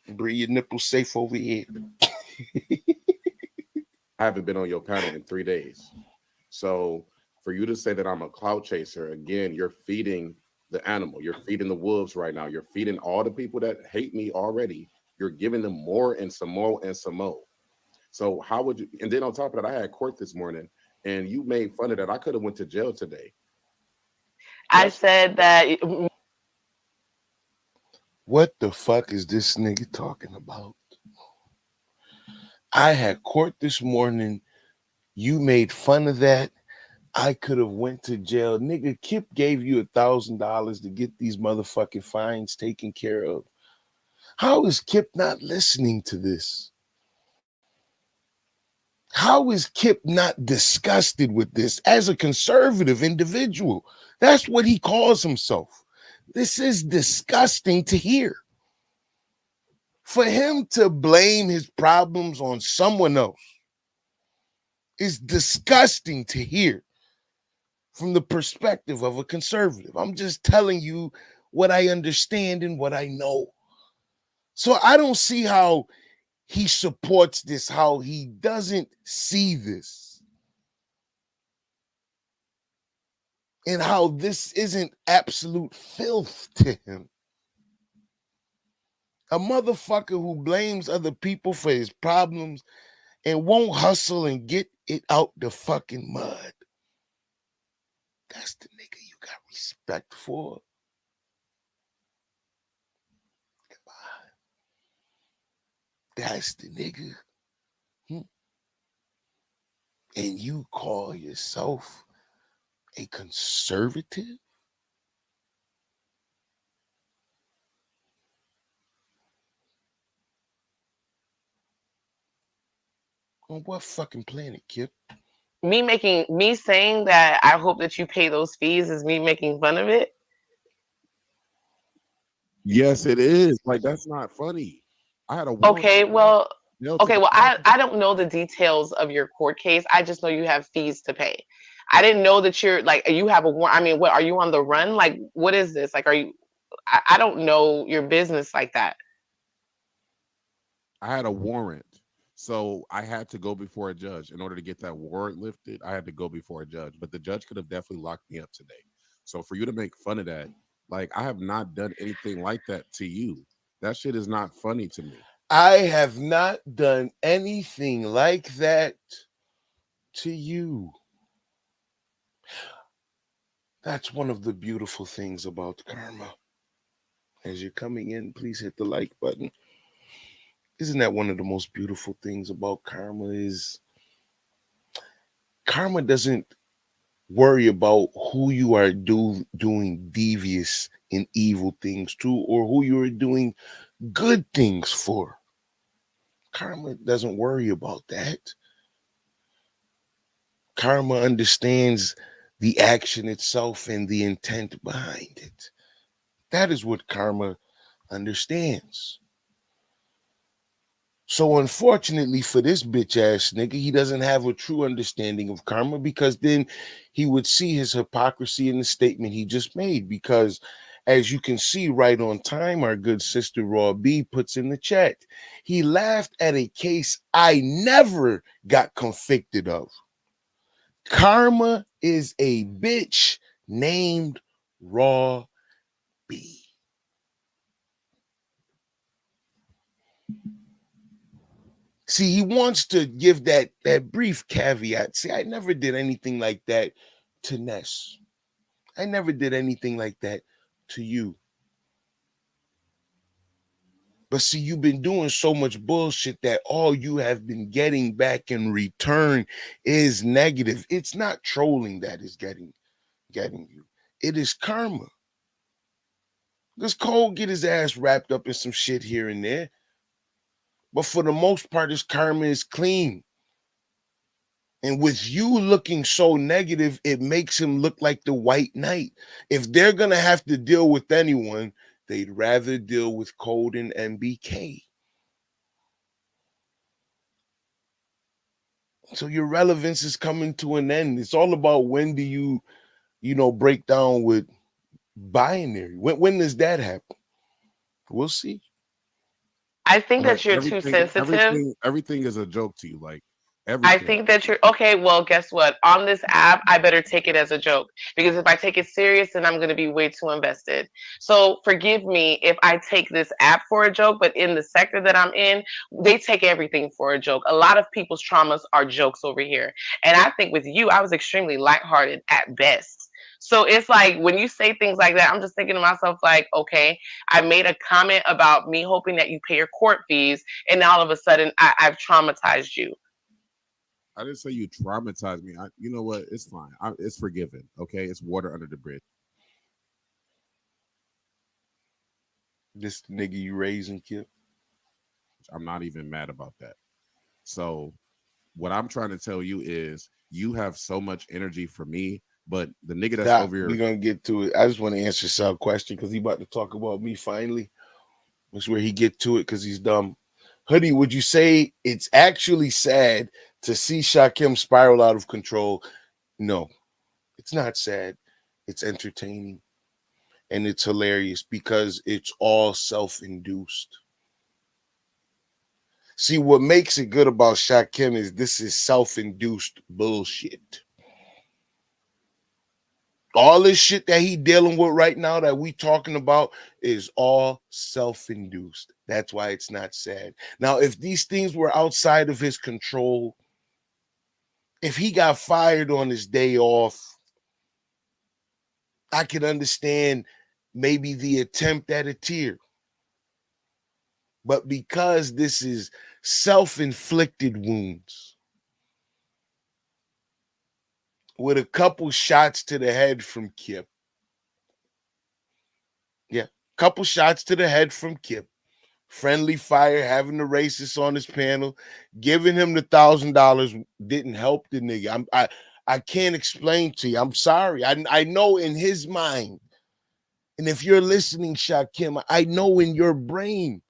Bring your nipples safe over here. I haven't been on your panel in 3 days. So for you to say that I'm a clout chaser, again, you're feeding the animal. You're feeding the wolves right now. You're feeding all the people that hate me already. You're giving them more and some more and some more. So how would you? And then on top of that, I had court this morning, and you made fun of that. I could have went to jail today. I said that. What the fuck is this nigga talking about? I had court this morning. You made fun of that. I could have went to jail. Nigga, Kip gave you $1,000 to get these motherfucking fines taken care of. How is Kip not listening to this? How is Kip not disgusted with this as a conservative individual? That's what he calls himself. This is disgusting to hear. For him to blame his problems on someone else is disgusting to hear from the perspective of a conservative. I'm just telling you what I understand and what I know. So I don't see how he supports this, how he doesn't see this, and how this isn't absolute filth to him. A motherfucker who blames other people for his problems and won't hustle and get it out the fucking mud. That's the nigga you got respect for. That's the nigga. And you call yourself a conservative? On what fucking planet, Kip? Me saying that I hope that you pay those fees is me making fun of it. Yes, it is. Like, that's not funny. I had a Okay, well, I don't know the details of your court case. I just know you have fees to pay. I didn't know that you're like you have a warrant. I mean, what are you on the run? Like, what is this? Like, are you? I don't know your business like that. I had a warrant. So I had to go before a judge. In order to get that warrant lifted, I had to go before a judge. But the judge could have definitely locked me up today. So for you to make fun of that, like, I have not done anything like that to you. That shit is not funny to me. I have not done anything like that to you. That's one of the beautiful things about karma. As you're coming in, please hit the like button. Isn't that one of the most beautiful things about karma is karma doesn't worry about who you are doing devious and evil things to or who you are doing good things for. Karma doesn't worry about that. Karma understands the action itself and the intent behind it. That is what karma understands. So unfortunately for this bitch ass nigga, he doesn't have a true understanding of karma because then he would see his hypocrisy in the statement he just made. Because as you can see right on time, our good sister Raw B puts in the chat, he laughed at a case I never got convicted of. Karma is a bitch named Raw B. See, he wants to give that brief caveat. See, I never did anything like that to Ness. I never did anything like that to you. But see, you've been doing so much bullshit that all you have been getting back in return is negative. It's not trolling that is getting you. It is karma. Because Cole get his ass wrapped up in some shit here and there. But for the most part, his karma is clean. And with you looking so negative, it makes him look like the white knight. If they're going to have to deal with anyone, they'd rather deal with Cold and MBK. So your relevance is coming to an end. It's all about when do you, break down with binary. When does that happen? We'll see. I think But that you're too sensitive. everything is a joke to you. Like I everything. think that you're okay. Well, guess what? On this app, I better take it as a joke because if I take it serious, then I'm going to be way too invested. So forgive me if I take this app for a joke, but in the sector that I'm in, they take everything for a joke. A lot of people's traumas are jokes over here. And I think with you, I was extremely lighthearted at best. So it's like when you say things like that, I'm just thinking to myself, like, okay, I made a comment about me hoping that you pay your court fees, and now all of a sudden I've traumatized you. I didn't say you traumatized me. You know what? It's fine. It's forgiven. Okay, it's water under the bridge. This nigga you raising, Kip. I'm not even mad about that. So, what I'm trying to tell you is, you have so much energy for me, but the nigga that's over here. We're gonna get to it. I just want to answer Sal's question because he about to talk about me finally. That's where he get to it because he's dumb. Hoodie, would you say it's actually sad to see Shakim spiral out of control? No, it's not sad. It's entertaining and it's hilarious because it's all self-induced. See, what makes it good about Shakim is this is self-induced bullshit. All this shit that he dealing with right now that we talking about is all self-induced. That's why it's not sad. Now, if these things were outside of his control, if he got fired on his day off, I could understand maybe the attempt at a tear. But because this is self-inflicted wounds with a couple shots to the head from Kip. Yeah, couple shots to the head from Kip. Friendly fire, having the racist on his panel, giving him the $1,000 didn't help the nigga. I can't explain to you. I'm sorry. I know in his mind, and if you're listening, Shakim, I know in your brain,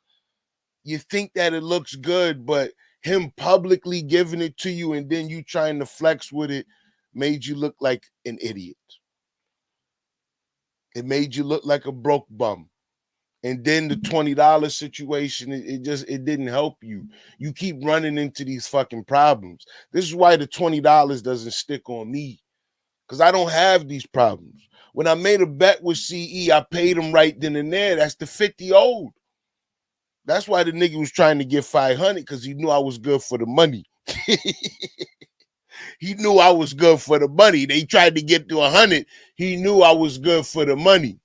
you think that it looks good, but him publicly giving it to you and then you trying to flex with it made you look like an idiot. It made you look like a broke bum. And then the $20 situation, it didn't help you. You keep running into these fucking problems. This is why the $20 doesn't stick on me, because I don't have these problems. When I made a bet with CE, I paid him right then and there. That's the 50 owed. That's why the nigga was trying to get 500, because he knew I was good for the money. He knew I was good for the money. They tried to get to 100. He knew I was good for the money.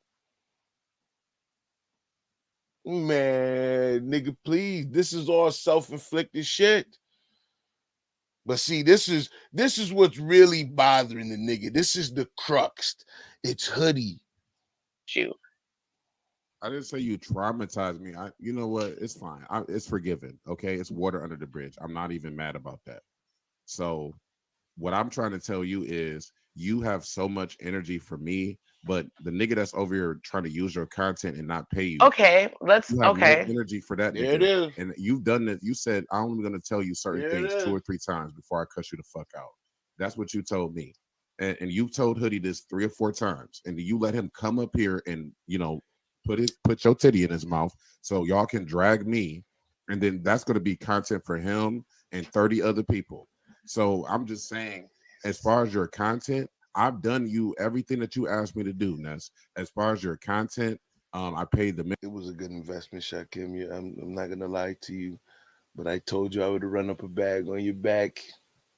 Man, nigga, please. This is all self-inflicted shit. But see, this is what's really bothering the nigga. This is the crux. It's Hoodie. You. I didn't say you traumatized me. You know what? It's fine. It's forgiven. Okay, it's water under the bridge. I'm not even mad about that. So, what I'm trying to tell you is, you have so much energy for me, but the nigga that's over here trying to use your content and not pay you. Okay, You have no energy for that There nigga. it is. And you've done it. You said, I'm only going to tell you certain There it things 2 is. or 3 times before I cuss you the fuck out. That's what you told me. And you've told Hoodie this 3 or 4 times. And you let him come up here and, put your titty in his mouth so y'all can drag me. And then that's going to be content for him and 30 other people. So I'm just saying, as far as your content, I've done you everything that you asked me to do, Ness. As far as your content, I paid the. It was a good investment, Shakim. Yeah, I'm not gonna lie to you, but I told you I would have run up a bag on your back.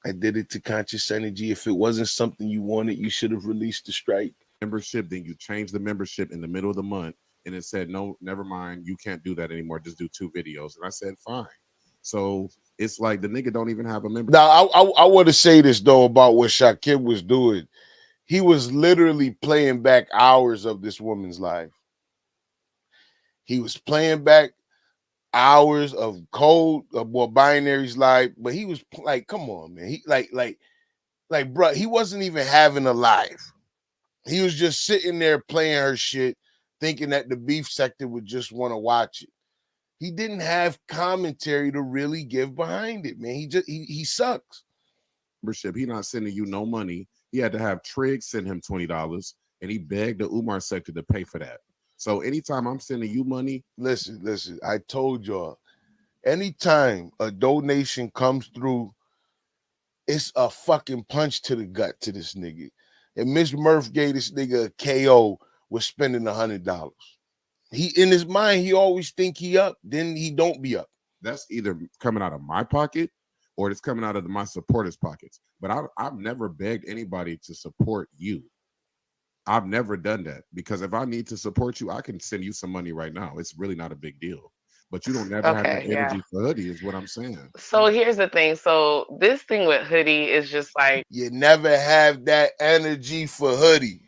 I did it to conscious energy. If it wasn't something you wanted, you should have released the strike. Membership, then you changed the membership in the middle of the month, and it said, no, never mind, you can't do that anymore. Just do 2 videos. And I said, fine. So it's like the nigga don't even have a membership. Now, I want to say this though about what Shakim was doing. He was literally playing back hours of this woman's life. He was playing back hours of code of what binary's life, but he was like, come on, man. He like Like, bro, he wasn't even having a live. He was just sitting there playing her shit, thinking that the beef sector would just want to watch it. He didn't have commentary to really give behind it, man. He sucks. Membership. He not sending you no money. He had to have Trigg send him $20, and he begged the Umar sector to pay for that. So anytime I'm sending you money, listen. I told y'all, anytime a donation comes through, it's a fucking punch to the gut to this nigga. And Miss Murph gave this nigga a KO with spending $100. He in his mind, he always think he up, then he don't be up. That's either coming out of my pocket or it's coming out of my supporters' pockets. But I've never begged anybody to support you. I've never done that, because if I need to support you, I can send you some money right now. It's really not a big deal. But you don't never have that energy for Hoodie, is what I'm saying. So here's the thing. So this thing with Hoodie is just like, you never have that energy for Hoodie.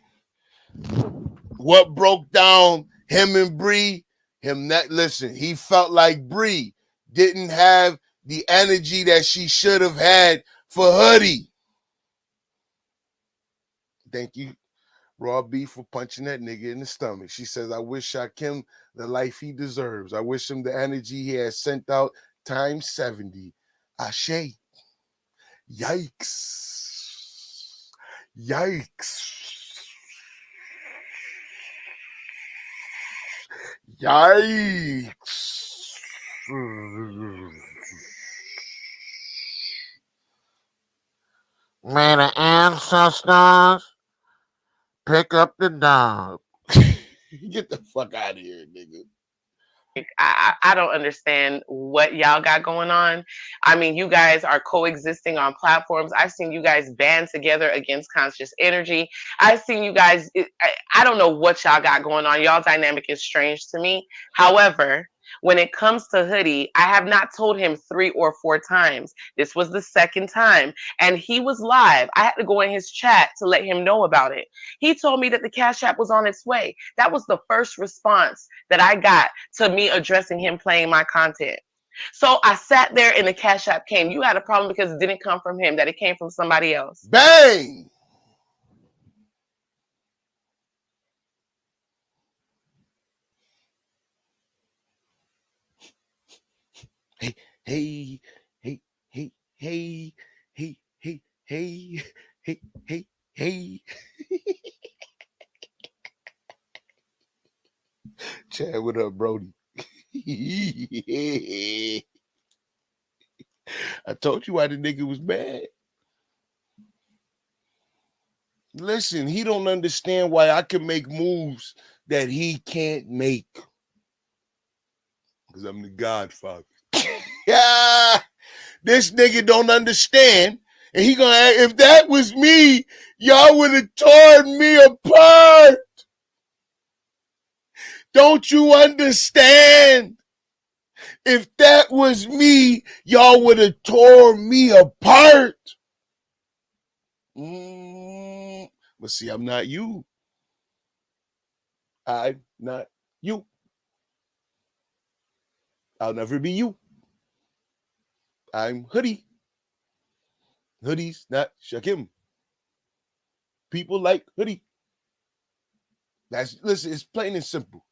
What broke down him and Bree? Listen, he felt like Bree didn't have the energy that she should have had for Hoodie. Thank you, Raw Beef, for punching that nigga in the stomach. She says, I wish Shakim the life he deserves. I wish him the energy he has sent out times 70. Ashe. Yikes. Yikes. Yikes. May the ancestors pick up the dog. Get the fuck out of here, nigga. I don't understand what y'all got going on. I mean, you guys are coexisting on platforms. I've seen you guys band together against conscious energy. I've seen you guys, I don't know what y'all got going on. Y'all dynamic is strange to me. However, when it comes to Hoodie, I have not told him 3 or 4 times. This was the second time, and he was live. I had to go in his chat to let him know about it. He told me that the Cash App was on its way. That was the first response that I got to me addressing him playing my content. So I sat there and the Cash App came. You had a problem because it didn't come from him, that it came from somebody else. Bang! Hey. Chad, what up, Brody? I told you why the nigga was mad. Listen, he don't understand why I can make moves that he can't make. Because I'm the Godfather. Yeah, this nigga don't understand. And he gonna ask, if that was me, y'all would have torn me apart. Don't you understand? If that was me, y'all would have torn me apart. But see, I'm not you. I'm not you. I'll never be you. I'm Hoodie. Hoodie's not Shakim. People like Hoodie. Listen, it's plain and simple.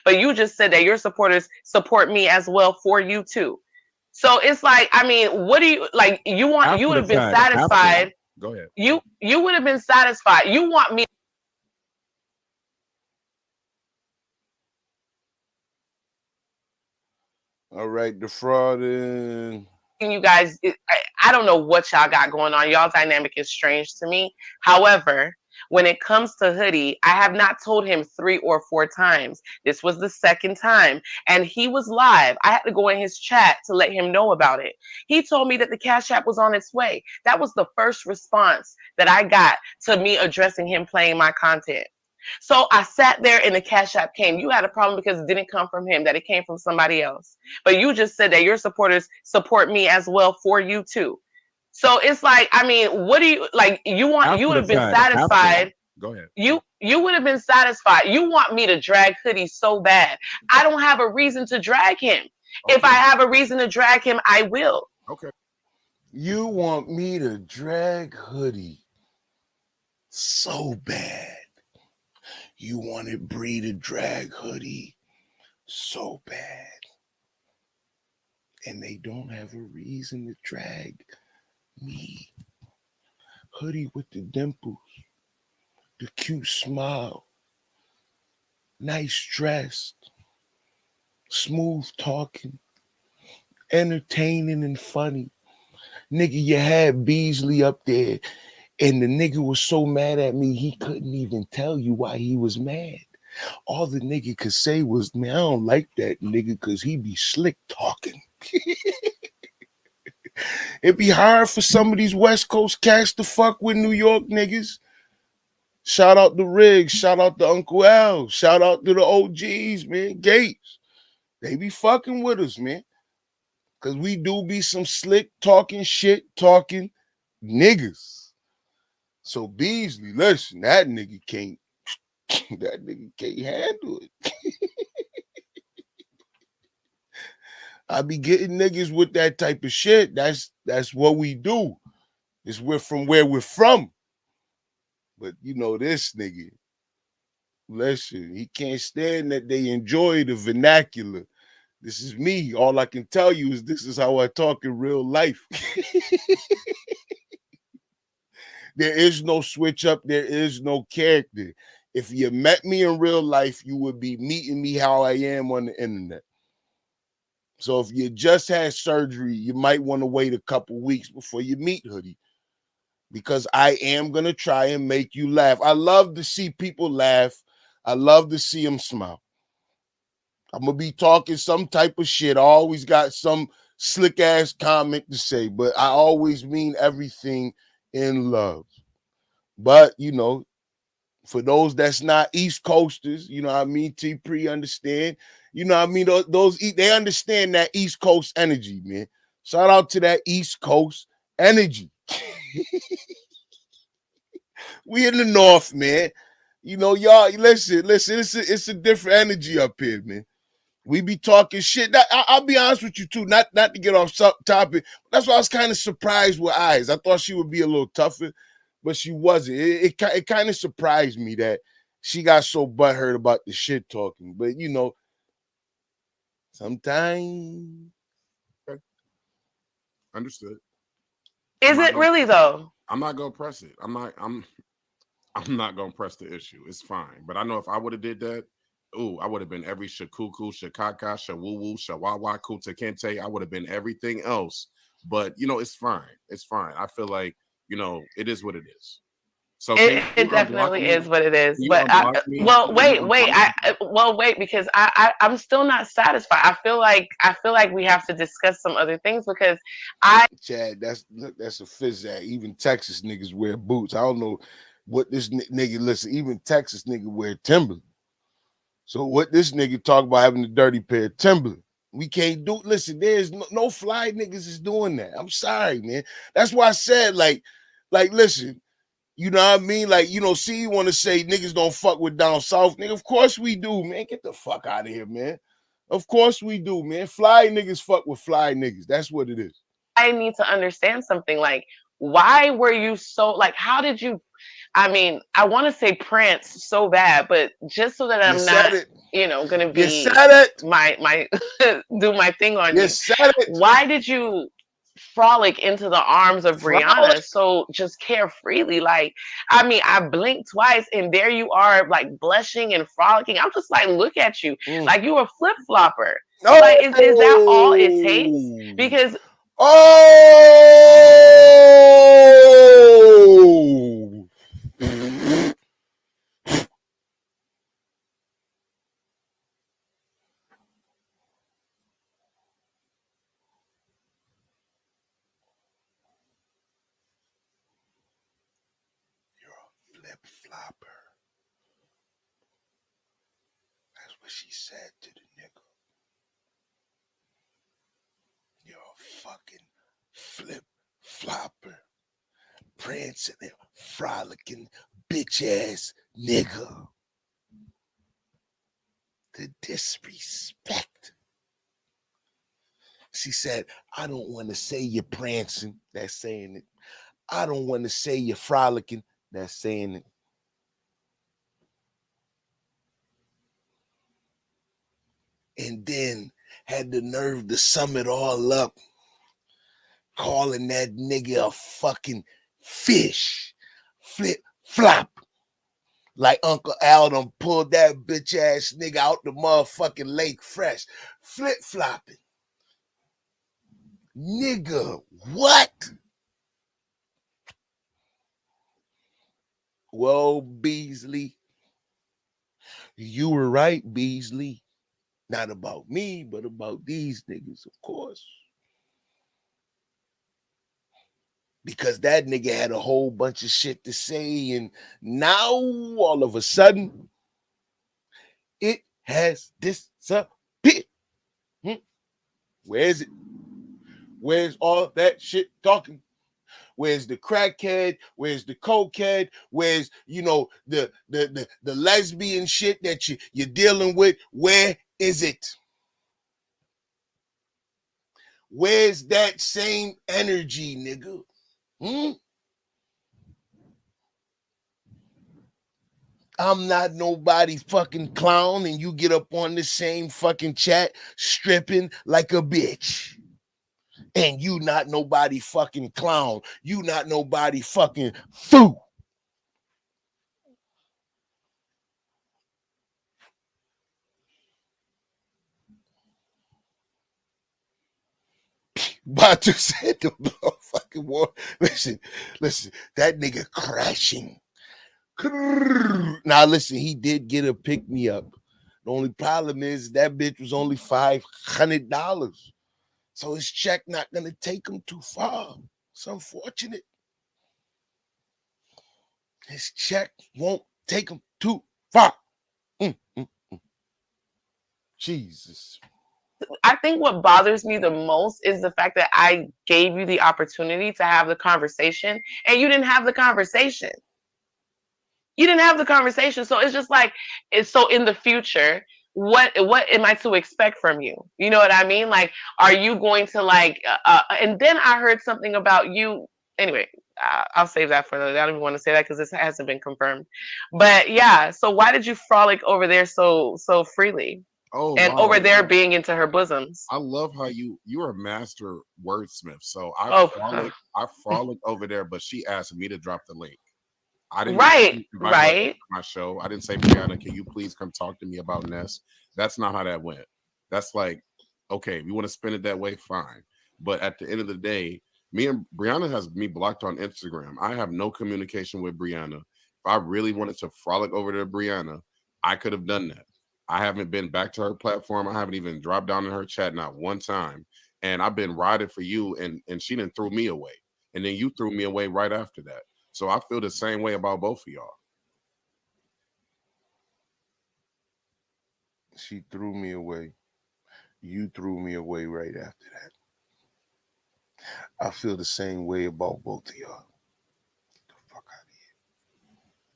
But you just said that your supporters support me as well for you too. So it's like, I mean, what do you like? You would have been satisfied. Go ahead. You would have been satisfied. You want me. All right, defrauding. You guys, I don't know what y'all got going on. Y'all dynamic is strange to me. However, when it comes to Hoodie, I have not told him 3 or 4 times. This was the second time, and he was live. I had to go in his chat to let him know about it. He told me that the Cash App was on its way. That was the first response that I got to me addressing him playing my content. So I sat there and the Cash App came. You had a problem because it didn't come from him, that it came from somebody else. But you just said that your supporters support me as well for you too. So it's like, I mean, what do you like? You would have been satisfied. Go ahead. You would have been satisfied. You want me to drag Hoodie so bad. I don't have a reason to drag him. Okay. If I have a reason to drag him, I will. Okay. You want me to drag Hoodie so bad. You wanted Bree to drag Hoodie so bad. And they don't have a reason to drag me. Hoodie with the dimples, the cute smile, nice dress, smooth talking, entertaining and funny. Nigga, you had Beasley up there, and the nigga was so mad at me, he couldn't even tell you why he was mad. All the nigga could say was, man, I don't like that nigga because he be slick talking. It'd be hard for some of these West Coast cats to fuck with New York niggas. Shout out to Riggs, shout out to Uncle Al, shout out to the OGs, man, Gates. They be fucking with us, man. Because we do be some slick talking, shit talking niggas. So Beasley, listen, that nigga can't handle it. I be getting niggas with that type of shit. That's what we do. We're from where we're from. But you know, this nigga, listen, he can't stand that they enjoy the vernacular. This is me. All I can tell you is this is how I talk in real life. There is no switch up. There is no character. If you met me in real life, you would be meeting me how I am on the internet. So if you just had surgery, you might want to wait a couple weeks before you meet Hoodie. Because I am going to try and make you laugh. I love to see people laugh. I love to see them smile. I'm going to be talking some type of shit. I always got some slick ass comment to say, but I always mean everything in love. But, you know, for those that's not East Coasters, you know what I mean? T-Pre understand. You know what I mean? Those they understand that East Coast energy, man. Shout out to that East Coast energy. We in the North, man. You know, y'all, listen, it's a different energy up here, man. We be talking shit. I'll be honest with you, too, not to get off topic. That's why I was kind of surprised with Eyes. I thought she would be a little tougher, but she wasn't. It kind of surprised me that she got so butthurt about the shit talking. But, you know, sometimes. Okay. Understood. Is it really, though? I'm not going to press it. I'm not going to press the issue. It's fine. But I know if I would have did that, I would have been every shakuku, shakaka, shawuwu, shawawa, kuta kente. I would have been everything else. But, you know, it's fine. It's fine. I feel like, you know, it is what it is. So it definitely is what it is. But wait, because I'm still not satisfied. I feel like we have to discuss some other things because Chad, that's a fizz. Even Texas niggas wear boots. I don't know what this nigga, listen, even Texas nigga wear Timberland. So what this nigga talk about having a dirty pair of Timberland? We can't do. Listen, there's no fly niggas is doing that. I'm sorry, man. That's why I said like, listen, you know what I mean? Like, you know, see, you want to say niggas don't fuck with down south, nigga. Of course we do, man. Get the fuck out of here, man. Of course we do, man. Fly niggas fuck with fly niggas. That's what it is. I need to understand something. Like, why were you so like? How did you? I mean, I want to say prance so bad, but just so that I'm not, you know, gonna be my do my thing on you. Why did you frolic into the arms of Brianna so just carefreely? Like, I mean, I blinked twice and there you are, like blushing and frolicking. I'm just like, look at you, like you a flip flopper. Like, is that all it takes? Because flip flopper. That's what she said to the nigga. You're a fucking flip flopper. Prancing and frolicking bitch ass nigga. The disrespect. She said, I don't want to say you're prancing. That's saying it. I don't want to say you're frolicking. That's saying it. And then had the nerve to sum it all up, calling that nigga a fucking fish. Flip flop. Like Uncle Al done pulled that bitch ass nigga out the motherfucking lake fresh. Flip flopping. Nigga, what? Well, Beasley, you were right, Beasley. Not about me, but about these niggas, of course. Because that nigga had a whole bunch of shit to say, and now all of a sudden, it has disappeared. Where is it? Where's all that shit talking? Where's the crackhead? Where's the cokehead? Where's, you know, the lesbian shit that you're dealing with? Where is it? Where's that same energy, nigga? I'm not nobody fucking clown, and you get up on the same fucking chat stripping like a bitch. And you not nobody fucking clown. You not nobody fucking fool. Batu said the fucking war. Listen, that nigga crashing. Now listen, he did get a pick me up. The only problem is that bitch was only $500. So his check not gonna take him too far. It's unfortunate. His check won't take him too far. Jesus. I think what bothers me the most is the fact that I gave you the opportunity to have the conversation and you didn't have the conversation. You didn't have the conversation. So it's just like, so in the future, what am I to expect from you? You know what I mean? Like, are you going to like, and then I heard something about you. Anyway, I'll save that for another. I don't even want to say that because this hasn't been confirmed. But yeah, so why did you frolic over there so freely? Oh, and wow. over there being into her bosoms. I love how you're a master wordsmith. So Oh, I frolic over there, but she asked me to drop the link. I didn't right, invite her right. to my show. I didn't say, Brianna, can you please come talk to me about Ness? That's not how that went. That's like, okay, if you want to spin it that way, fine. But at the end of the day, me and Brianna has me blocked on Instagram. I have no communication with Brianna. If I really wanted to frolic over to Brianna, I could have done that. I haven't been back to her platform. I haven't even dropped down in her chat not one time. And I've been riding for you, and she didn't threw me away. And then you threw me away right after that. So I feel the same way about both of y'all. She threw me away. You threw me away right after that. I feel the same way about both of y'all. Get the fuck out of here.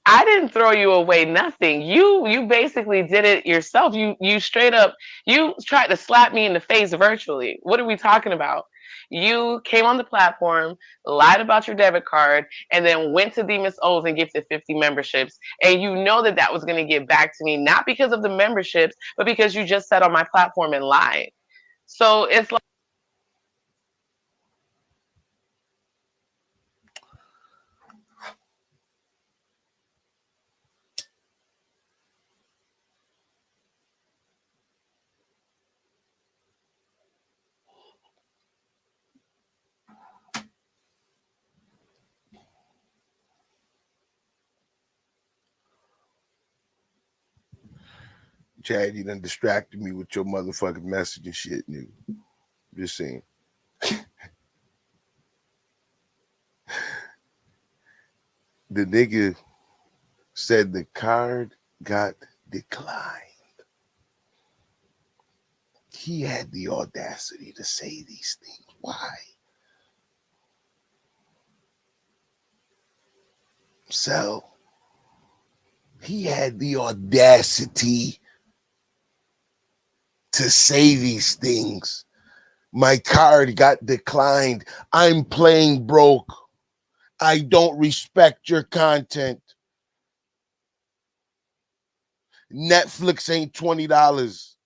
I didn't throw you away, nothing. You basically did it yourself. You straight up, you tried to slap me in the face virtually. What are we talking about? You came on the platform, lied about your debit card, and then went to Demon's O's and gifted 50 memberships. And you know that that was going to get back to me, not because of the memberships, but because you just sat on my platform and lied. So it's like, Chad, you done distracted me with your motherfucking message and shit, nigga. Just saying. The nigga said the card got declined. He had the audacity to say these things. Why? So, he had the audacity to say these things. My card got declined. I'm playing broke. I don't respect your content. Netflix ain't $20.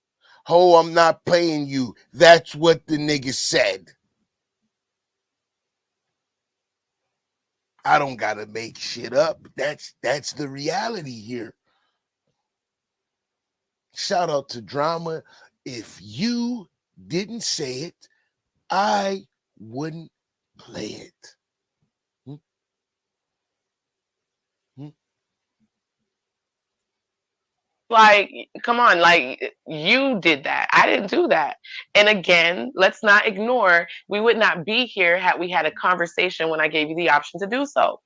Ho, I'm not paying you. That's what the nigga said. I don't gotta make shit up. That's the reality here. Shout out to Drama. If you didn't say it, I wouldn't play it. Hmm? Hmm? Like, come on, like you did that. I didn't do that. And again, let's not ignore, we would not be here had we had a conversation when I gave you the option to do so.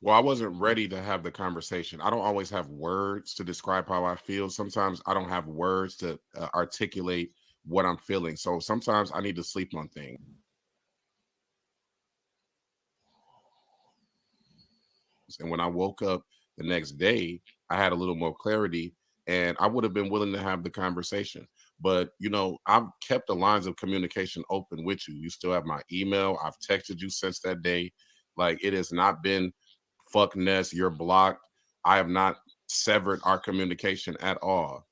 Well, I wasn't ready to have the conversation. I don't always have words to describe how I feel. Sometimes I don't have words to articulate what I'm feeling. So sometimes I need to sleep on things. And when I woke up the next day, I had a little more clarity and I would have been willing to have the conversation. But, you know, I've kept the lines of communication open with you. You still have my email. I've texted you since that day. Like, it has not been fuck Ness, you're blocked. I have not severed our communication at all.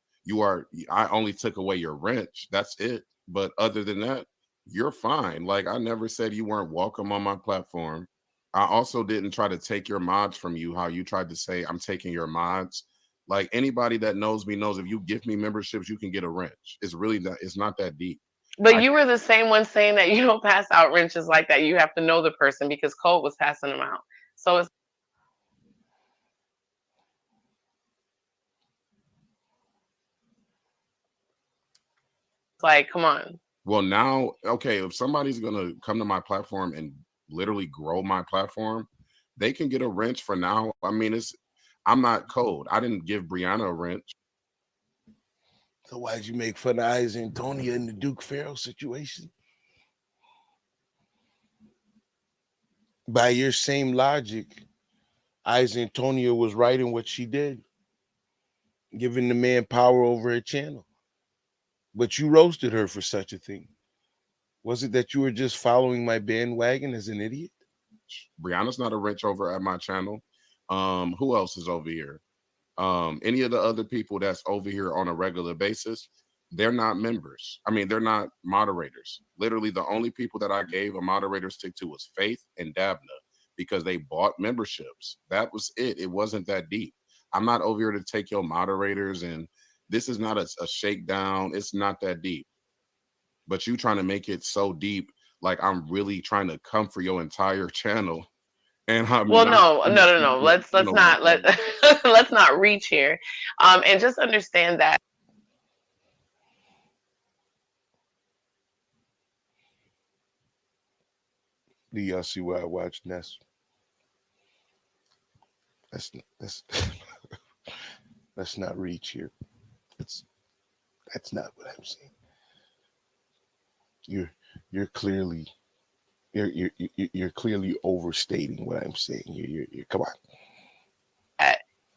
I only took away your wrench. That's it. But other than that, you're fine. Like, I never said you weren't welcome on my platform. I also didn't try to take your mods from you, how you tried to say I'm taking your mods. Like, anybody that knows me knows if you give me memberships, you can get a wrench. It's not that deep. But I you were the same one saying that you don't pass out wrenches like that. You have to know the person because Cole was passing them out. So it's like, come on. Well, now, okay, if somebody's gonna come to my platform and literally grow my platform, they can get a wrench for now. I mean, I'm not cold. I didn't give Brianna a wrench. So why'd you make fun of Eyes Antonia in the Duke Farrell situation? By your same logic, Eyes Antonia was right in what she did, giving the man power over her channel. But you roasted her for such a thing. Was it that you were just following my bandwagon as an idiot? Brianna's not a wrench over at my channel. Who else is over here? Any of the other people that's over here on a regular basis, they're not members. I mean, they're not moderators. Literally, the only people that I gave a moderator stick to was Faith and Dabna because they bought memberships. That was it. It wasn't that deep. I'm not over here to take your moderators, and this is not a shakedown. It's not that deep. But you trying to make it so deep, like I'm really trying to come for your entire channel. And I'm Well, not. no. Let's not let's not reach here, and just understand that. Do y'all see why I watch Ness? That's let's not reach here. That's not what I'm saying. You're clearly you're clearly overstating what I'm saying. You're come on.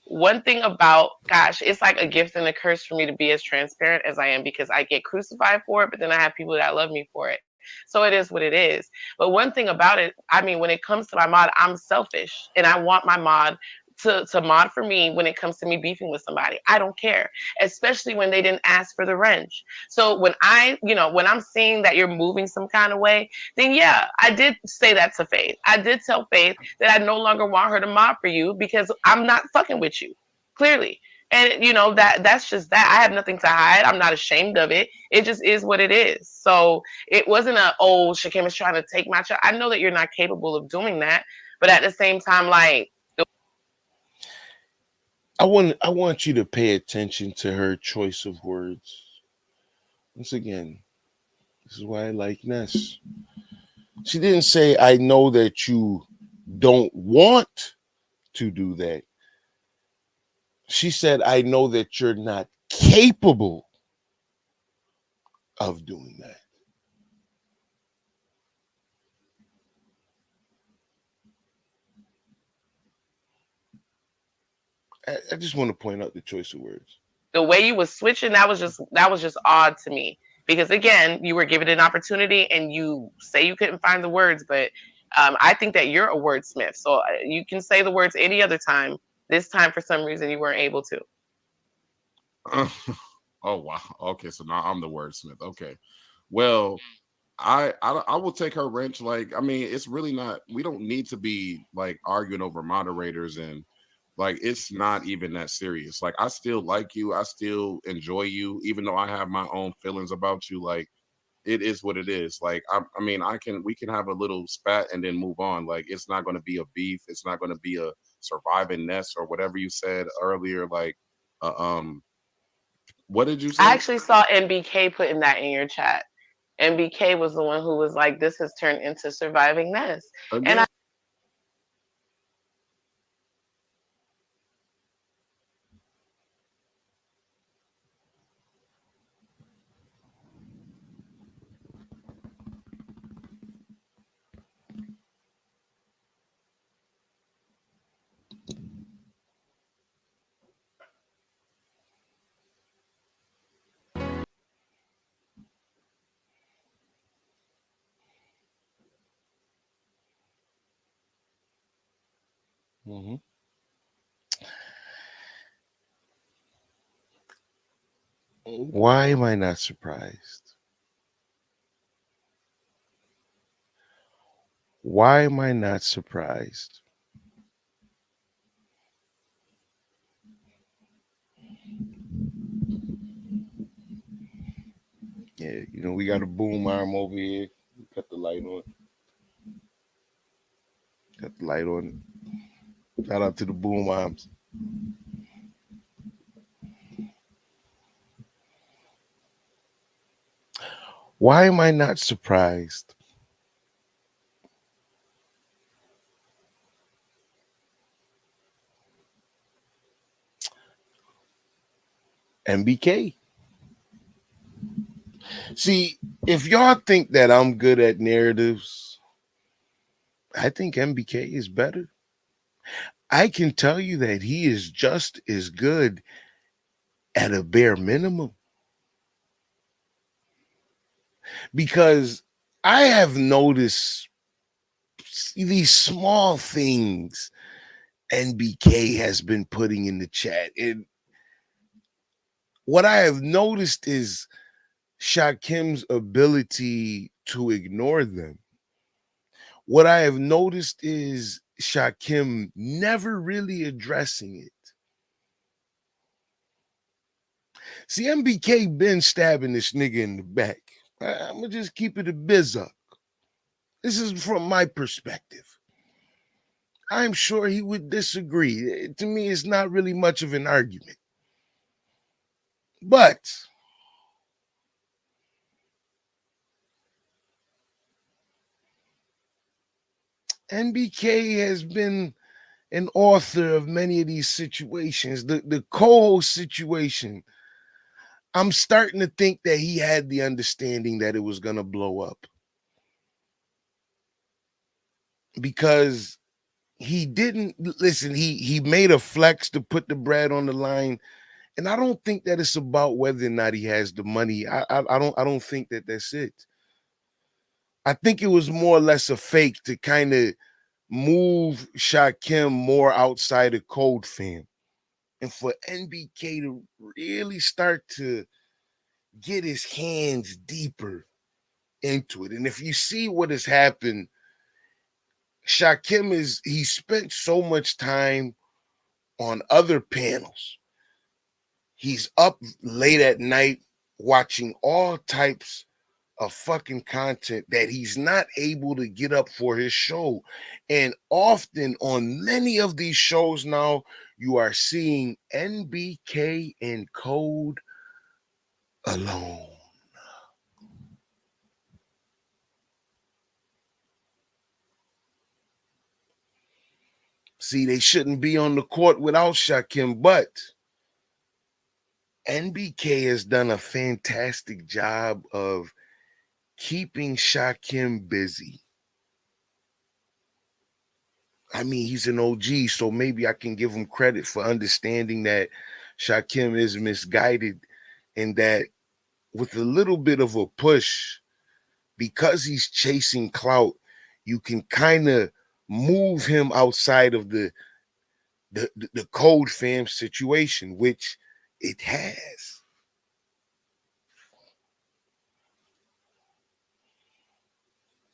One thing about, gosh, it's like a gift and a curse for me to be as transparent as I am because I get crucified for it, but then I have people that love me for it. So it is what it is. But one thing about it, I mean, when it comes to my mod, I'm selfish and I want my mod to mod for me when it comes to me beefing with somebody. I don't care, especially when they didn't ask for the wrench. So when when I'm seeing that you're moving some kind of way, then yeah, I did say that to Faith. I did tell Faith that I no longer want her to mod for you because I'm not fucking with you, clearly. And that's just that. I have nothing to hide. I'm not ashamed of it. It just is what it is. So it wasn't Shakim is trying to take my child. I know that you're not capable of doing that, but at the same time, like, I want you to pay attention to her choice of words. Once again, this is why I like Ness. She didn't say, I know that you don't want to do that. She said, I know that you're not capable of doing that. I just want to point out the choice of words. the way you was switching, that was just odd to me. Because again, you were given an opportunity and you say you couldn't find the words, but I think that you're a wordsmith. So you can say the words any other time. This time, for some reason, you weren't able to. Oh wow. Okay, so now I'm the wordsmith. Okay. Well, I will take her wrench. Like, I mean, it's really not. We don't need to be like arguing over moderators, and like it's not even that serious. Like, I still like you. I still enjoy you, even though I have my own feelings about you. Like, it is what it is. Like, I mean, we can have a little spat and then move on. Like, it's not going to be a beef. It's not going to be a surviving Ness or whatever you said earlier. Like, uh, um, what did you I say actually saw MBK putting that in your chat. MBK was the one who was like, "This has turned into surviving Ness," and again? Mhm. Why am I not surprised? Why am I not surprised? Yeah, we got a boom arm over here. Cut the light on. Cut the light on. Shout out to the boom arms. Why am I not surprised? MBK. See, if y'all think that I'm good at narratives, I think MBK is better. I can tell you that he is just as good at a bare minimum because I have noticed these small things NBK has been putting in the chat. And what I have noticed is Shakim's ability to ignore them. What I have noticed is Shakim never really addressing it. See, MBK been stabbing this nigga in the back. I'm gonna just keep it a biz up. This is from my perspective. I'm sure he would disagree. To me, it's not really much of an argument. But NBK has been an author of many of these situations. The co-host situation, I'm starting to think that he had the understanding that it was gonna blow up. Because he didn't listen, he made a flex to put the bread on the line. And I don't think that it's about whether or not he has the money. I don't think that that's it. I think it was more or less a fake to kind of move Shakim more outside of Code Fam. And for NBK to really start to get his hands deeper into it. And if you see what has happened, Shakim he spent so much time on other panels. He's up late at night watching all types of fucking content that he's not able to get up for his show. And often on many of these shows now, you are seeing NBK and Code alone. See, they shouldn't be on the court without Shakim, but NBK has done a fantastic job of keeping Shakim busy. I mean, he's an OG, so maybe I can give him credit for understanding that Shakim is misguided and that with a little bit of a push, because he's chasing clout, you can kind of move him outside of the code fam situation, which it has.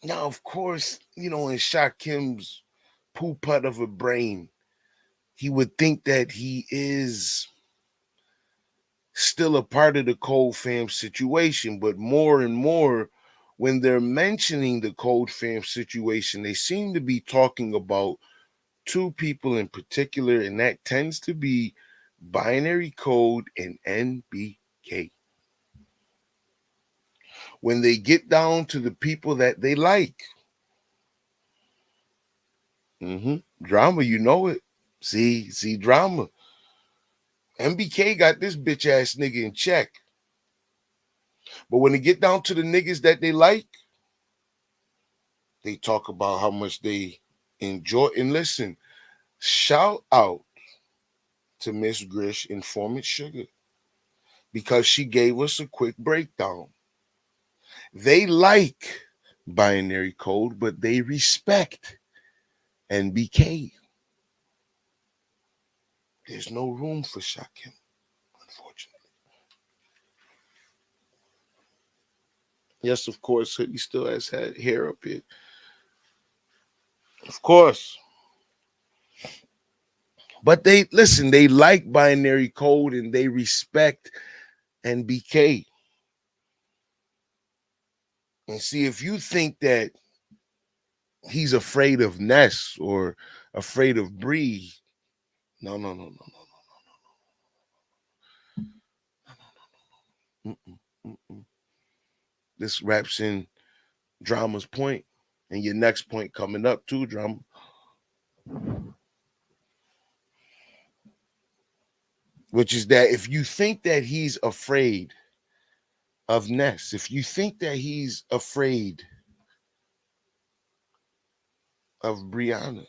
Now, of course, in Shakim's poo putt of a brain, he would think that he is still a part of the Code Fam situation, but more and more, when they're mentioning the Code Fam situation, they seem to be talking about two people in particular, and that tends to be Binary Code and NBK. When they get down to the people that they like, drama, you know it. See, drama. MBK got this bitch ass nigga in check. But when they get down to the niggas that they like, they talk about how much they enjoy. And listen, shout out to Miss Grish, Informant Sugar, because she gave us a quick breakdown. They like Binary Code, but they respect NBK. There's no room for Shakim, unfortunately. Yes, of course, he still has had hair up here. Of course. But they like Binary Code and they respect NBK. And see, if you think that he's afraid of Ness or afraid of Bree, no. This wraps in Drama's point, and your next point coming up too, Drama. Which is that if you think that he's afraid of Ness, if you think that he's afraid of Brianna,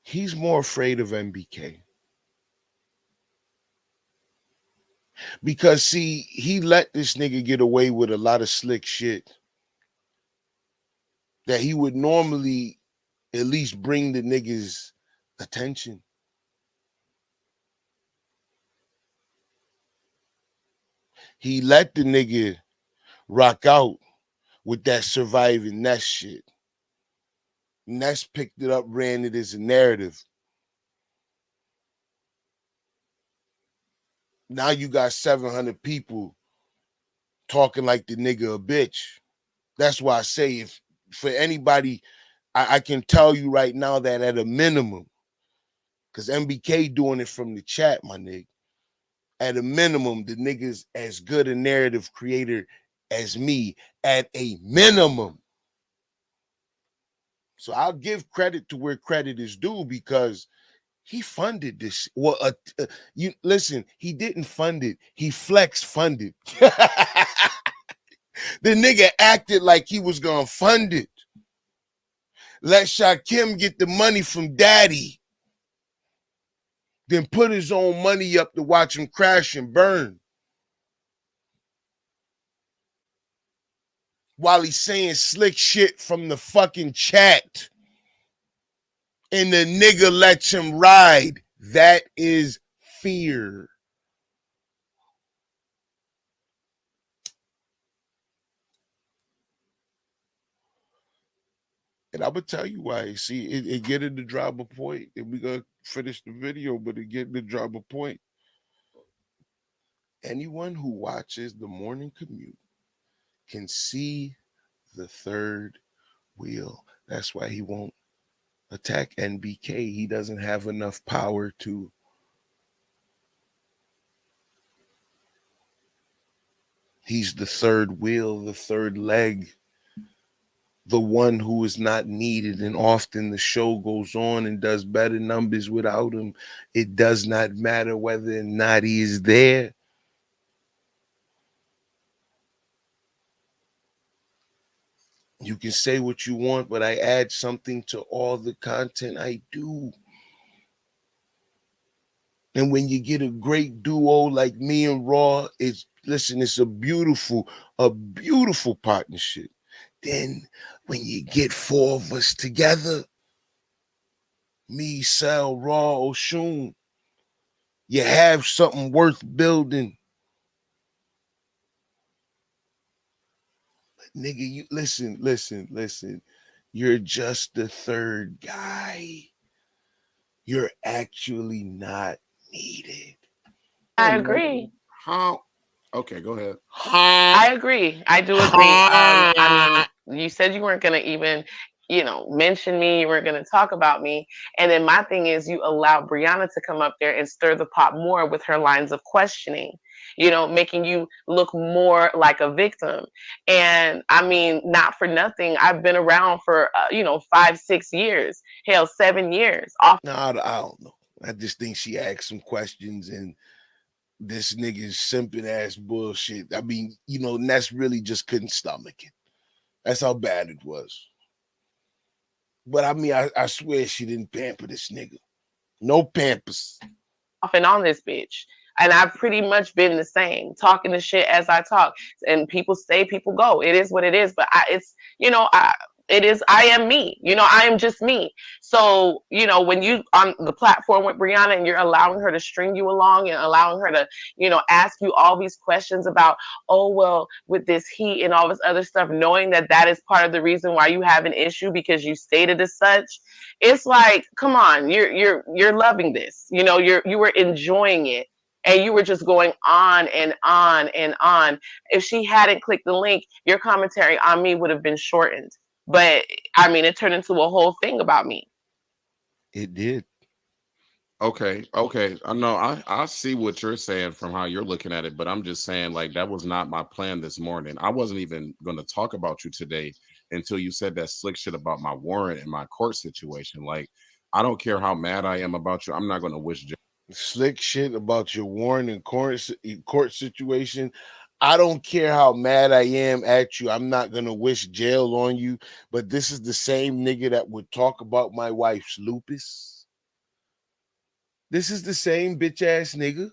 he's more afraid of MBK. Because see, he let this nigga get away with a lot of slick shit that he would normally at least bring the niggas attention. He let the nigga rock out with that surviving Ness shit. Ness picked it up, ran it as a narrative. Now you got 700 people talking like the nigga a bitch. That's why I say, if for anybody, I can tell you right now that at a minimum, because MBK doing it from the chat, my nigga, at a minimum, the nigga's as good a narrative creator as me, at a minimum. So I'll give credit to where credit is due, because he funded this. Well, you listen, he didn't fund it. He flex funded. The nigga acted like he was gonna fund it. Let Shakim get the money from daddy, then put his own money up to watch him crash and burn. While he's saying slick shit from the fucking chat. And the nigga lets him ride. That is fear. And I'm gonna tell you why. See, it getting to drop a point. And we gonna finish the video, but it getting to drop a point. Anyone who watches the morning commute can see the third wheel. That's why he won't attack NBK. He doesn't have enough power to. He's the third wheel, the third leg, the one who is not needed. And often the show goes on and does better numbers without him. It does not matter whether or not he is there. You can say what you want, but I add something to all the content I do. And when you get a great duo like me and Raw, it's a beautiful partnership. Then when you get four of us together, me, Sal, Raw, Oshun, you have something worth building. Nigga, you listen. You're just the third guy. You're actually not needed. I agree. How? Okay, go ahead. I agree. I do agree. I mean, you said you weren't going to even, mention me. You weren't going to talk about me. And then my thing is, you allow Brianna to come up there and stir the pot more with her lines of questioning, making you look more like a victim. And I mean, not for nothing. I've been around for, 5, 6 years, hell, 7 years. No, I don't know. I just think she asked some questions and this nigga's simping ass bullshit. I mean, Ness really just couldn't stomach it. That's how bad it was. But I mean, I swear she didn't pamper this nigga. No pampers. Off and on this bitch. And I've pretty much been the same, talking the shit as I talk. And people stay, people go. It is what it is. But I am me. I am just me. So, when you on the platform with Brianna and you're allowing her to string you along and allowing her to, ask you all these questions about, oh, well, with this heat and all this other stuff, knowing that that is part of the reason why you have an issue because you stated as such, it's like, come on, you're loving this. You were enjoying it. And you were just going on and on and on. If she hadn't clicked the link, your commentary on me would have been shortened. But I mean, it turned into a whole thing about me. It did. Okay. I know I see what you're saying from how you're looking at it, but I'm just saying like that was not my plan this morning. I wasn't even going to talk about you today until you said that slick shit about my warrant and my court situation. Like, I don't care how mad I am about you. I'm not going to wish slick shit about your Warren and court situation. I don't care how mad I am at you. I'm not gonna wish jail on you. But this is the same nigga that would talk about my wife's lupus. This is the same bitch ass nigga.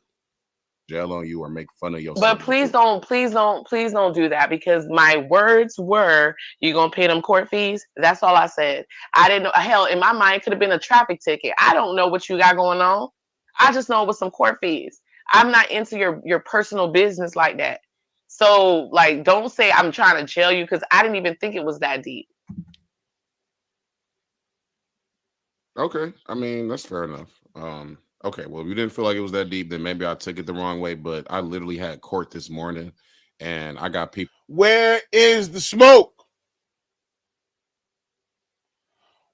jail on you or make fun of yourself. But please don't do that because my words were, you gonna pay them court fees. That's all I said. I didn't know. Hell, in my mind, it could have been a traffic ticket. I don't know what you got going on. I just know it was some court fees. I'm not into your personal business like that. So like, don't say I'm trying to jail you because I didn't even think it was that deep. Okay, I mean that's fair enough. Okay, well, if you didn't feel like it was that deep, then maybe I took it the wrong way. But I literally had court this morning, and I got people. Where is the smoke?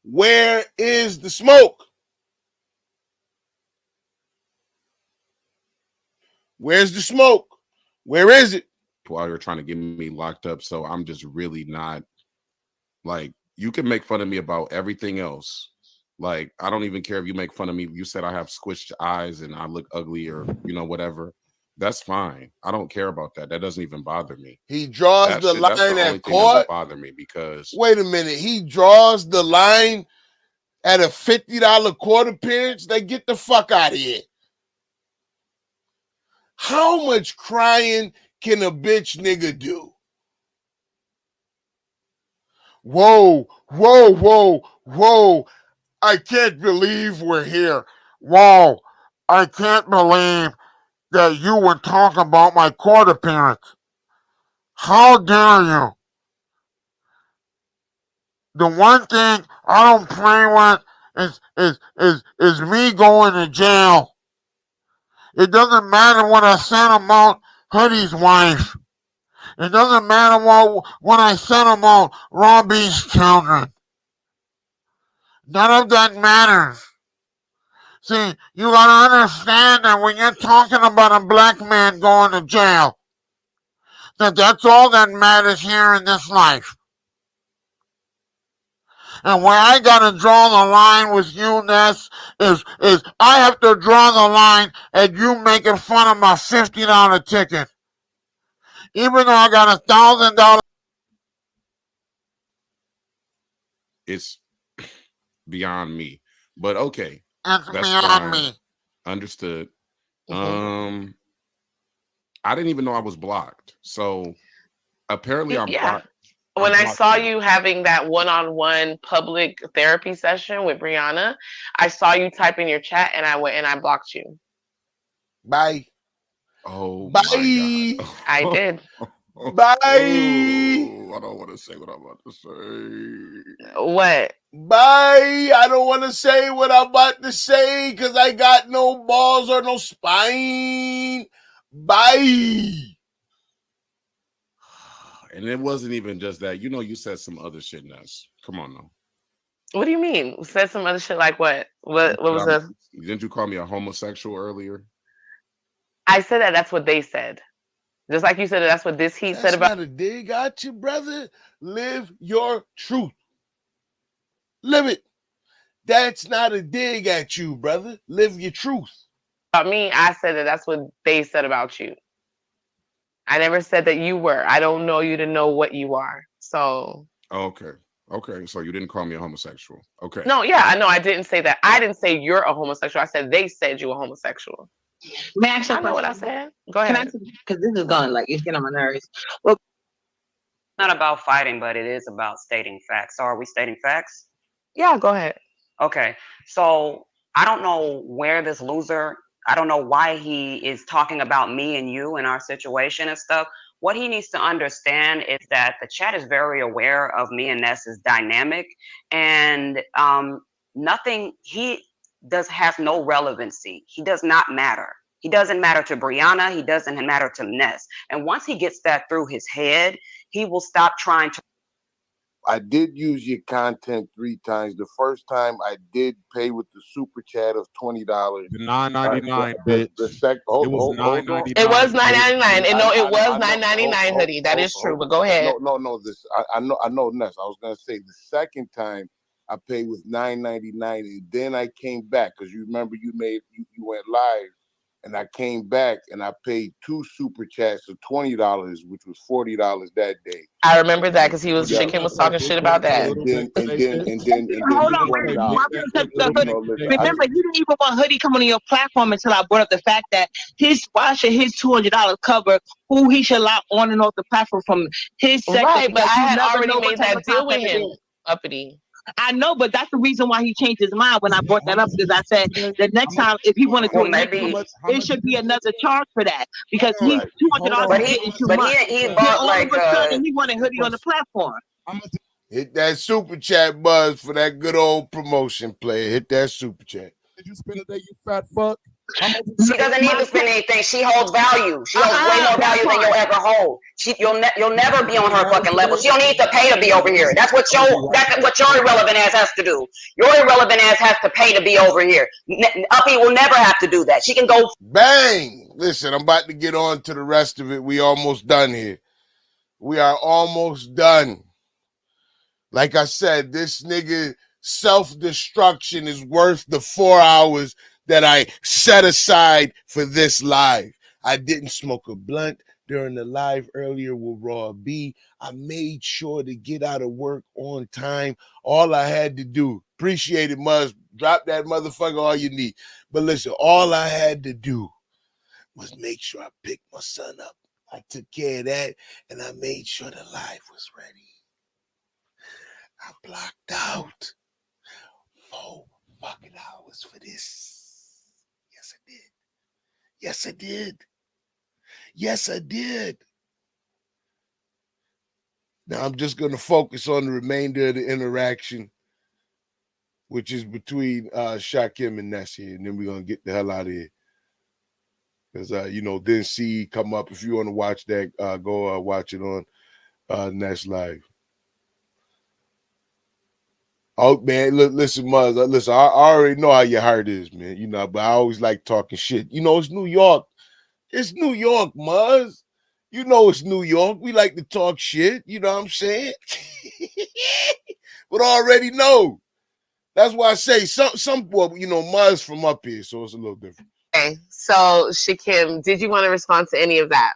Where is the smoke? Where's the smoke? Where is it? While you're trying to get me locked up, so I'm just really not like you can make fun of me about everything else. Like, I don't even care if you make fun of me. You said I have squished eyes and I look ugly or, whatever. That's fine. I don't care about that. That doesn't even bother me. He draws That the shit, that's line the only at thing that court. would bother me because Wait a minute. He draws the line at a $50 court appearance. They get the fuck out of here. How much crying can a bitch nigga do? Whoa, whoa, whoa, whoa. I can't believe we're here. Whoa, I can't believe that you were talking about my court appearance. How dare you? The one thing I don't play with is me going to jail. It doesn't matter what I said about Hoodie's wife. It doesn't matter what I said about Robbie's children. None of that matters. See, you gotta understand that when you're talking about a black man going to jail, that's all that matters here in this life. And where I gotta draw the line with you, Ness, is I have to draw the line at you making fun of my $50 ticket. Even though I got $1,000. it's beyond me. But okay, It's that's beyond fine. me. Understood. I didn't even know I was blocked. So apparently I'm blocked. When I saw you having that one-on-one public therapy session with Brianna, I saw you type in your chat and I went and I blocked you. Bye. Oh, bye. My God. I did. Bye. Oh, I don't want to say what I'm about to say. What? Bye. I don't want to say what I'm about to say because I got no balls or no spine. Bye. And it wasn't even just that. You know, you said some other shit, Ness. Come on now. What do you mean? Said some other shit like what? What was the? Didn't you call me a homosexual earlier? I said that. That's what they said. Just like you said, that's what this heat said about. That's not a dig at you, brother. Live your truth. Live it. That's not a dig at you, brother. Live your truth. About me, I said that that's what they said about you. I never said that you were. I don't know you to know what you are. So. Okay. So you didn't call me a homosexual. Okay. No, yeah, I know. I didn't say that. I didn't say you're a homosexual. I said they said you were homosexual. May I ask you a I know question? what I said. Go ahead. Because this is going like it's getting on my nerves. Well, not about fighting, but it is about stating facts. So are we stating facts? Yeah, go ahead. Okay. So I don't know where this loser, I don't know why he is talking about me and you and our situation and stuff. What he needs to understand is that the chat is very aware of me and Ness's dynamic, and nothing, he has no relevancy. He does not matter. He doesn't matter to Brianna. He doesn't matter to Ness. And once he gets that through his head, he will stop trying to. I did use your content 3 times. The first time I did pay with the super chat of $20. $9.99, bitch. The second, it was $9.99. It was $9.99. And no, it was $9.99, hoodie. That is true. But go ahead. No. This I know, Ness. I was gonna say the second time I paid with $9.99, and then I came back because you remember you went live. And I came back and I paid 2 super chats of $20, which was $40 that day. I remember that because Shakim was talking shit about that. And then hold on, remember, you didn't even want Hoodie coming on your platform until I brought up the fact that why should his $200 cover who he should allow on and off the platform from his sector? Right, but I had already made that deal with him, uppity. I know, but that's the reason why he changed his mind when I brought that up, because I said the next time if he wanted to, there should be another charge for that because he's $200 getting too much. He bought like he wanted Hoodie on the platform. Hit that super chat buzz for that good old promotion player. Hit that super chat. Did you spend a day, you fat fuck? She doesn't need to spend anything. She holds value. She holds way more value than you'll ever hold. You'll never be on her fucking level. She don't need to pay to be over here. That's what your irrelevant ass has to do. Your irrelevant ass has to pay to be over here. Uppy will never have to do that. She can go. Bang! Listen, I'm about to get on to the rest of it. We almost done here. We are almost done. Like I said, this nigga self-destruction is worth the 4 hours that I set aside for this live. I didn't smoke a blunt during the live earlier with Raw B. I made sure to get out of work on time. All I had to do, appreciate it, Muzz, drop that motherfucker all you need. But listen, all I had to do was make sure I picked my son up. I took care of that, and I made sure the live was ready. I blocked out 4 fucking hours for this. Yes, I did. Now I'm just going to focus on the remainder of the interaction, which is between Shakim and Ness here, and then we're going to get the hell out of here. Because, then see come up. If you want to watch that, go watch it on Ness Live. Oh, man, listen, Muzz. Listen, I already know how your heart is, man. But I always like talking shit. It's New York. It's New York, Muzz. It's New York. We like to talk shit. You know what I'm saying? But I already know. That's why I say some Muzz from up here, so it's a little different. Okay, so Shakim, did you want to respond to any of that?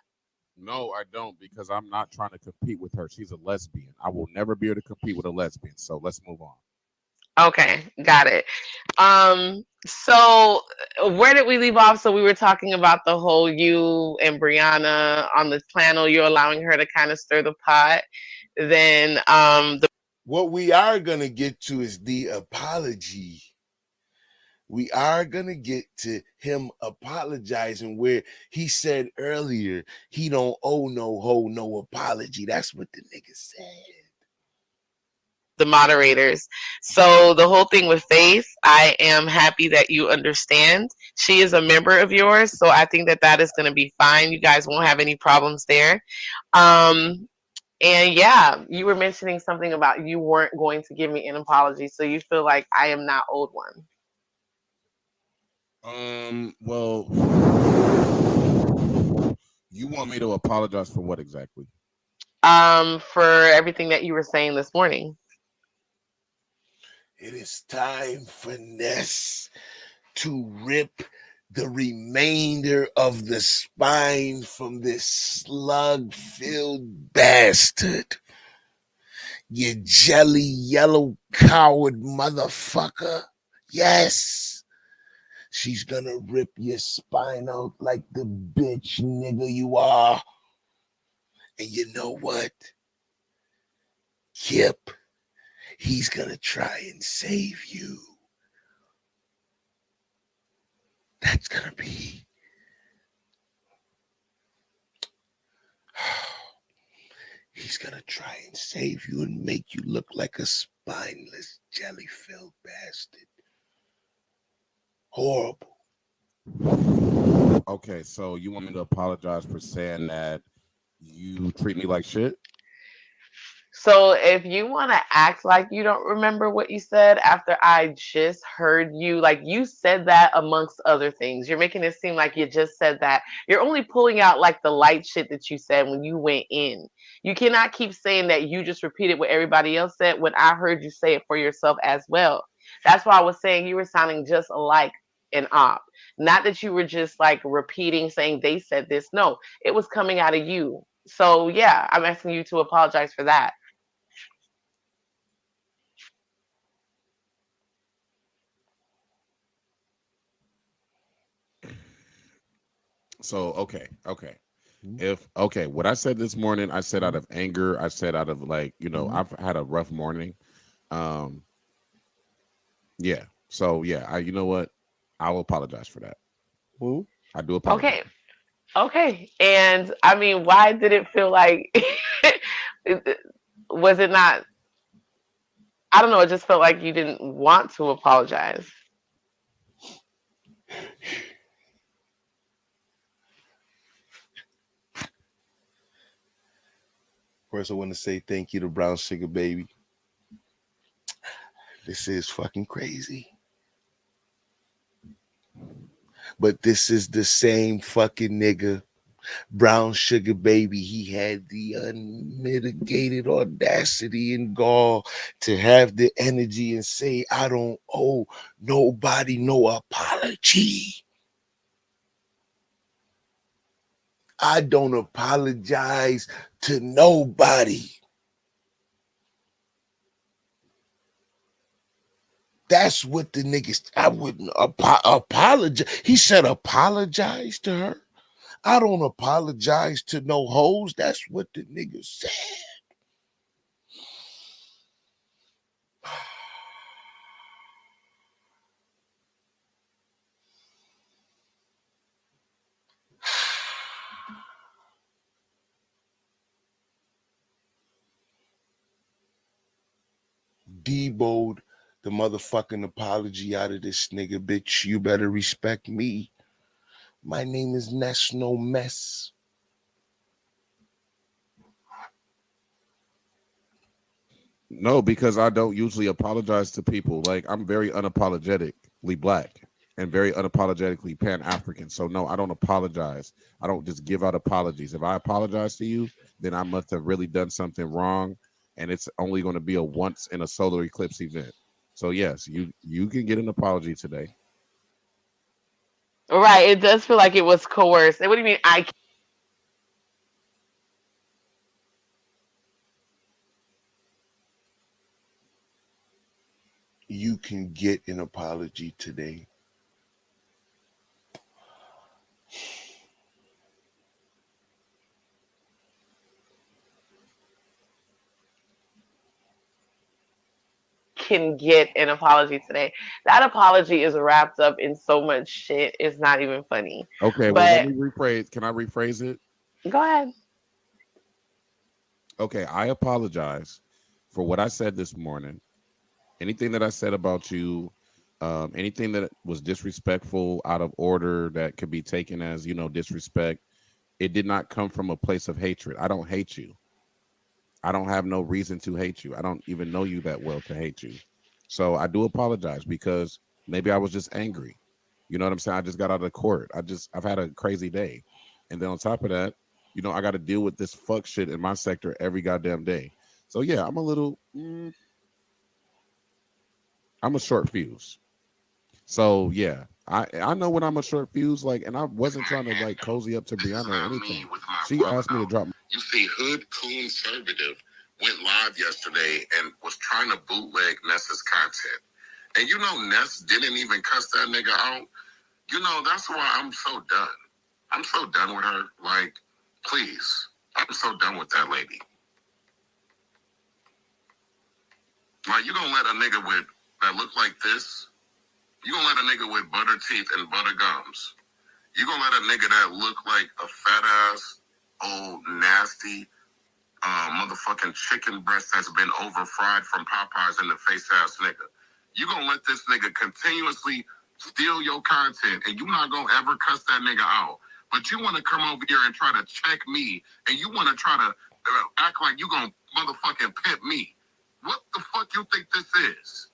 No, I don't, because I'm not trying to compete with her. She's a lesbian. I will never be able to compete with a lesbian. So let's move on. Okay, got it. So where did we leave off? So we were talking about the whole you and Brianna on the panel. You're allowing her to kind of stir the pot. Then what we are gonna get to is the apology. We are gonna get to him apologizing where he said earlier he don't owe no hoe no apology. That's what the nigga said. the moderators. So the whole thing with Faith, I am happy that you understand. She is a member of yours, so I think that that is going to be fine. You guys won't have any problems there. And yeah, you were mentioning something about you weren't going to give me an apology, so you feel like I am not owed one. Well, you want me to apologize for what exactly? For everything that you were saying this morning. It is time for Ness to rip the remainder of the spine from this slug-filled bastard. You jelly yellow coward motherfucker. Yes. She's gonna rip your spine out like the bitch nigga you are. And you know what? KIP, he's gonna try and save you. That's gonna be he's gonna try and save you and make you look like a spineless jelly-filled bastard. Horrible. Okay, so you want me to apologize for saying that you treat me like shit? So if you want to act like you don't remember what you said after I just heard you, like you said that amongst other things, you're making it seem like you just said that. You're only pulling out like the light shit that you said when you went in. You cannot keep saying that you just repeated what everybody else said when I heard you say it for yourself as well. That's why I was saying you were sounding just like an op. Not that you were just like repeating saying they said this. No, it was coming out of you. So yeah, I'm asking you to apologize for that. So okay. If what I said this morning, I said out of anger. I said out of like, I've had a rough morning. Um, yeah. So yeah, you know what? I'll apologize for that. I do apologize. Okay. Okay. And I mean, why did it feel like was it not I don't know, it just felt like you didn't want to apologize. First, I want to say thank you to Brown Sugar Baby. This is fucking crazy. But this is the same fucking nigga, Brown Sugar Baby. He had the unmitigated audacity and gall to have the energy and say, I don't owe nobody no apology. I don't apologize to nobody. That's what the niggas, I wouldn't apologize. He said apologize to her. I don't apologize to no hoes. That's what the nigga said. Deboed the motherfucking apology out of this nigga, bitch. You better respect me. My name is Ness No Mess. No, because I don't usually apologize to people. Like I'm very unapologetically black and very unapologetically Pan-African. So no, I don't apologize. I don't just give out apologies. If I apologize to you, then I must have really done something wrong, and it's only going to be a once in a solar eclipse event. So yes, you can get an apology today. Right. It does feel like it was coerced. And what do you mean I you can get an apology today. Can get an apology today. That apology is wrapped up in so much shit. It's not even funny. Okay, well, let But me rephrase. Can I rephrase it? go ahead. Okay, I apologize for what I said this morning. Anything that I said about you, anything that was disrespectful, out of order, that could be taken as, disrespect, it did not come from a place of hatred. I don't hate you. I don't have no reason to hate you. I don't even know you that well to hate you. So I do apologize because maybe I was just angry. You know what I'm saying? I just got out of court. I've had a crazy day. And then on top of that, I got to deal with this fuck shit in my sector every goddamn day. So yeah, I'm a little, I'm a short fuse. So yeah, I know when I'm a short fuse, and I wasn't trying to cozy up to Brianna or anything. She asked me to drop. You see, HOODCONSERVATIve went live yesterday and was trying to bootleg Ness's content. And Ness didn't even cuss that nigga out. That's why I'm so done. I'm so done with her. Please. I'm so done with that lady. You gonna let a nigga that look like this? You gonna let a nigga with butter teeth and butter gums? You gonna let a nigga that look like a fat ass, old, nasty, motherfucking chicken breast that's been over fried from Popeyes in the face ass nigga? You gonna let this nigga continuously steal your content and you not gonna ever cuss that nigga out? But you wanna come over here and try to check me and you wanna try to act like you gonna motherfucking pimp me. What the fuck you think this is?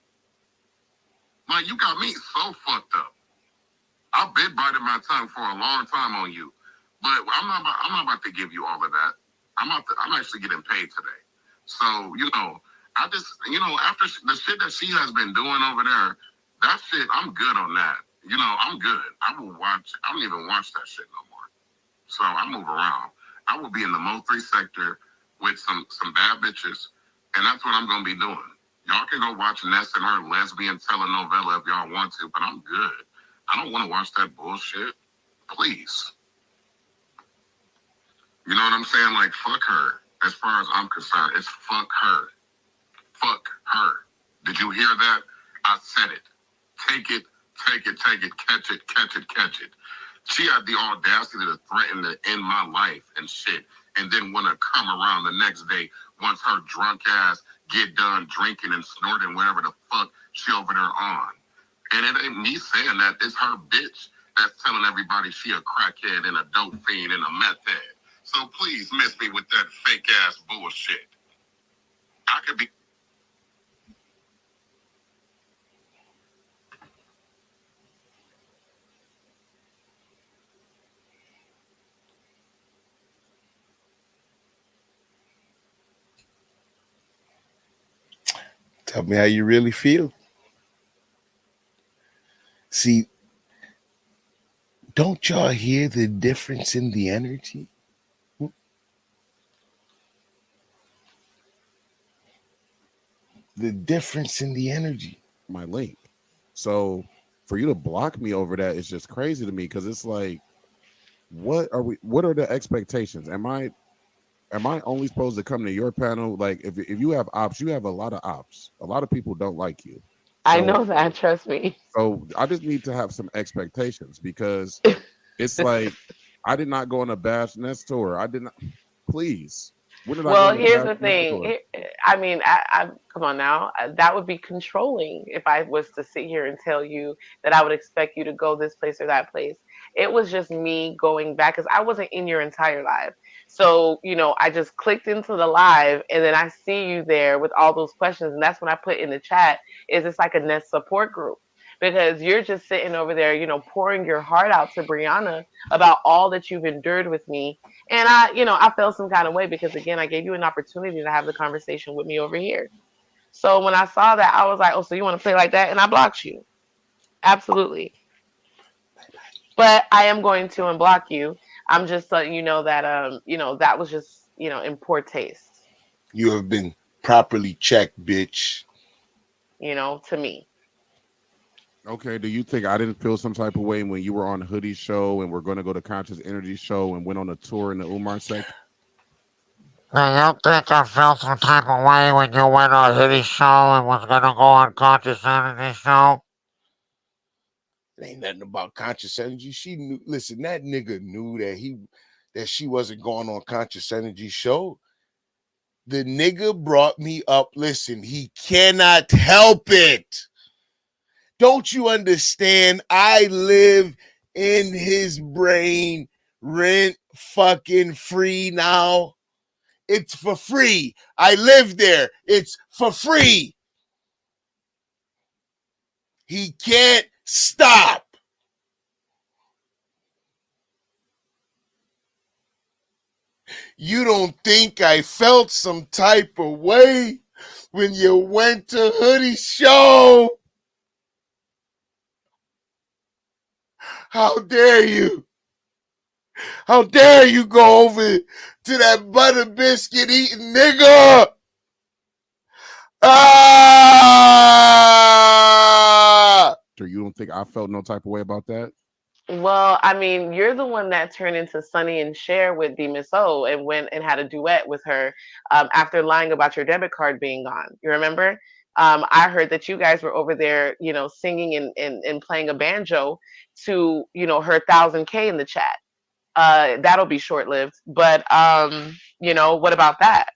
You got me so fucked up. I've been biting my tongue for a long time on you, but I'm not about to give you all of that. I'm actually getting paid today. So, I just, after the shit that she has been doing over there, that shit, I'm good on that. I'm good. I don't even watch that shit no more. So I move around. I will be in the Mo3 sector with some bad bitches, and that's what I'm going to be doing. Y'all can go watch Ness and her lesbian telenovela if y'all want to, but I'm good. I don't want to watch that bullshit. Please. You know what I'm saying? Fuck her. As far as I'm concerned, it's fuck her. Fuck her. Did you hear that? I said it. Take it, take it, take it, catch it, catch it, catch it. She had the audacity to threaten to end my life and shit, and then want to come around the next day once her drunk ass get done drinking and snorting whatever the fuck she over there on. And it ain't me saying that. It's her bitch that's telling everybody she a crackhead and a dope fiend and a meth head. So please miss me with that fake ass bullshit. I could be. Tell me how you really feel. See, don't y'all hear the difference in the energy? The difference in the energy. My link. So for you to block me over that is just crazy to me because it's what are the expectations? Am I only supposed to come to your panel? If you have ops, you have a lot of ops. A lot of people don't like you. So, I know that, trust me. So I just need to have some expectations because it's I did not go on a bash Ness tour. I did not. Please. Well, here's the thing. I come on now. That would be controlling if I was to sit here and tell you that I would expect you to go this place or that place. It was just me going back because I wasn't in your entire live. So, I just clicked into the live and then I see you there with all those questions. And that's when I put in the chat is it's like a Ness support group. Because you're just sitting over there, pouring your heart out to Brianna about all that you've endured with me. And I felt some kind of way because, again, I gave you an opportunity to have the conversation with me over here. So when I saw that, I was like, oh, so you want to play like that? And I blocked you. Absolutely. But I am going to unblock you. I'm just letting you know that, that was just, in poor taste. You have been properly checked, bitch. To me. Okay, do you think I didn't feel some type of way when you were on Hoodie's show and we're going to go to Conscious Energy show and went on a tour in the Umar sector? Do you think I felt some type of way when you went on Hitty's show and was gonna go on Conscious Energy show? It ain't nothing about conscious energy. She knew. Listen, that nigga knew that she wasn't going on conscious energy show. The nigga brought me up. Listen, he cannot help it. Don't you understand? I live in his brain rent fucking free now. It's for free. I live there. It's for free. He can't stop. You don't think I felt some type of way when you went to Hoodie's show? How dare you? How dare you go over to that butter biscuit eating nigga? Ah! You don't think I felt no type of way about that? Well, I mean, you're the one that turned into Sonny and Cher with D Miss O and went and had a duet with her after lying about your debit card being gone. You remember? I heard that you guys were over there, singing and playing a banjo to, her 1,000K in the chat. That'll be short lived. But, what about that?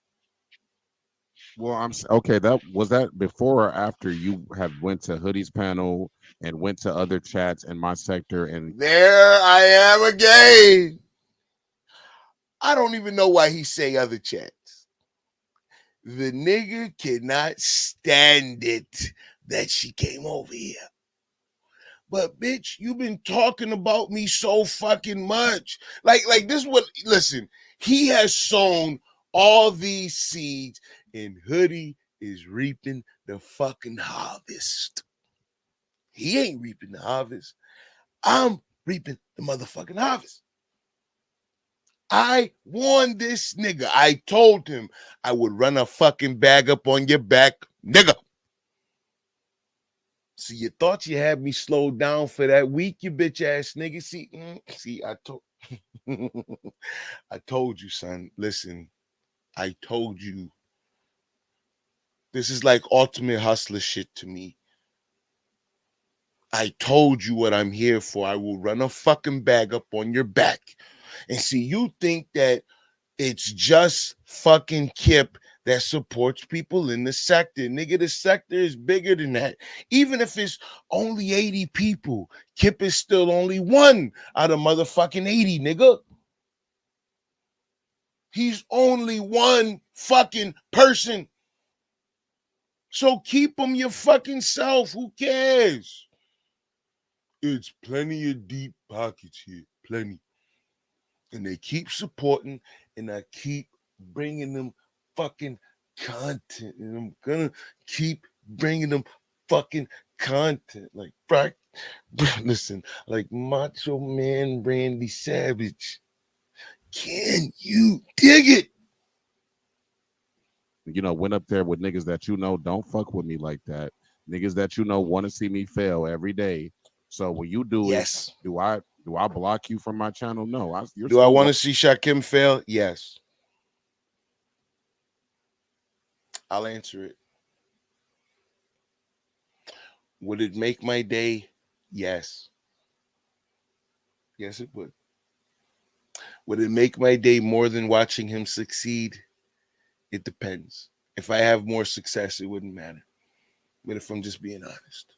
Well, okay. That before or after you have went to Hoodie's panel and went to other chats in my sector, and there I am again. I don't even know why he say other chats. The nigga cannot stand it that she came over here. But bitch, you've been talking about me so fucking much. Like this is what, listen, he has sown all these seeds and Hoodie is reaping the fucking harvest. He ain't reaping the harvest. I'm reaping the motherfucking harvest. I warned this nigga. I told him I would run a fucking bag up on your back, nigga. So you thought you had me slowed down for that week, you bitch ass nigga. See, I told you, son. Listen, I told you. This is like ultimate hustler shit to me. I told you what I'm here for. I will run a fucking bag up on your back. And see, you think that it's just fucking KIP that supports people in the sector. Nigga, the sector is bigger than that. Even if it's only 80 people, KIP is still only one out of motherfucking 80, nigga. He's only one fucking person. So keep him your fucking self. Who cares? It's plenty of deep pockets here. Plenty. And they keep supporting, and I keep bringing them fucking content, and I'm gonna keep bringing them fucking content. Like, listen, like Macho Man Randy Savage. Can you dig it? Went up there with niggas that don't fuck with me like that. Niggas that want to see me fail every day. So when you do yes. it, do I block you from my channel? No. Do I want to see Shakim fail? Yes. I'll answer it. Would it make my day? Yes. Yes, it would. Would it make my day more than watching him succeed? It depends. If I have more success, it wouldn't matter. But if I'm just being honest.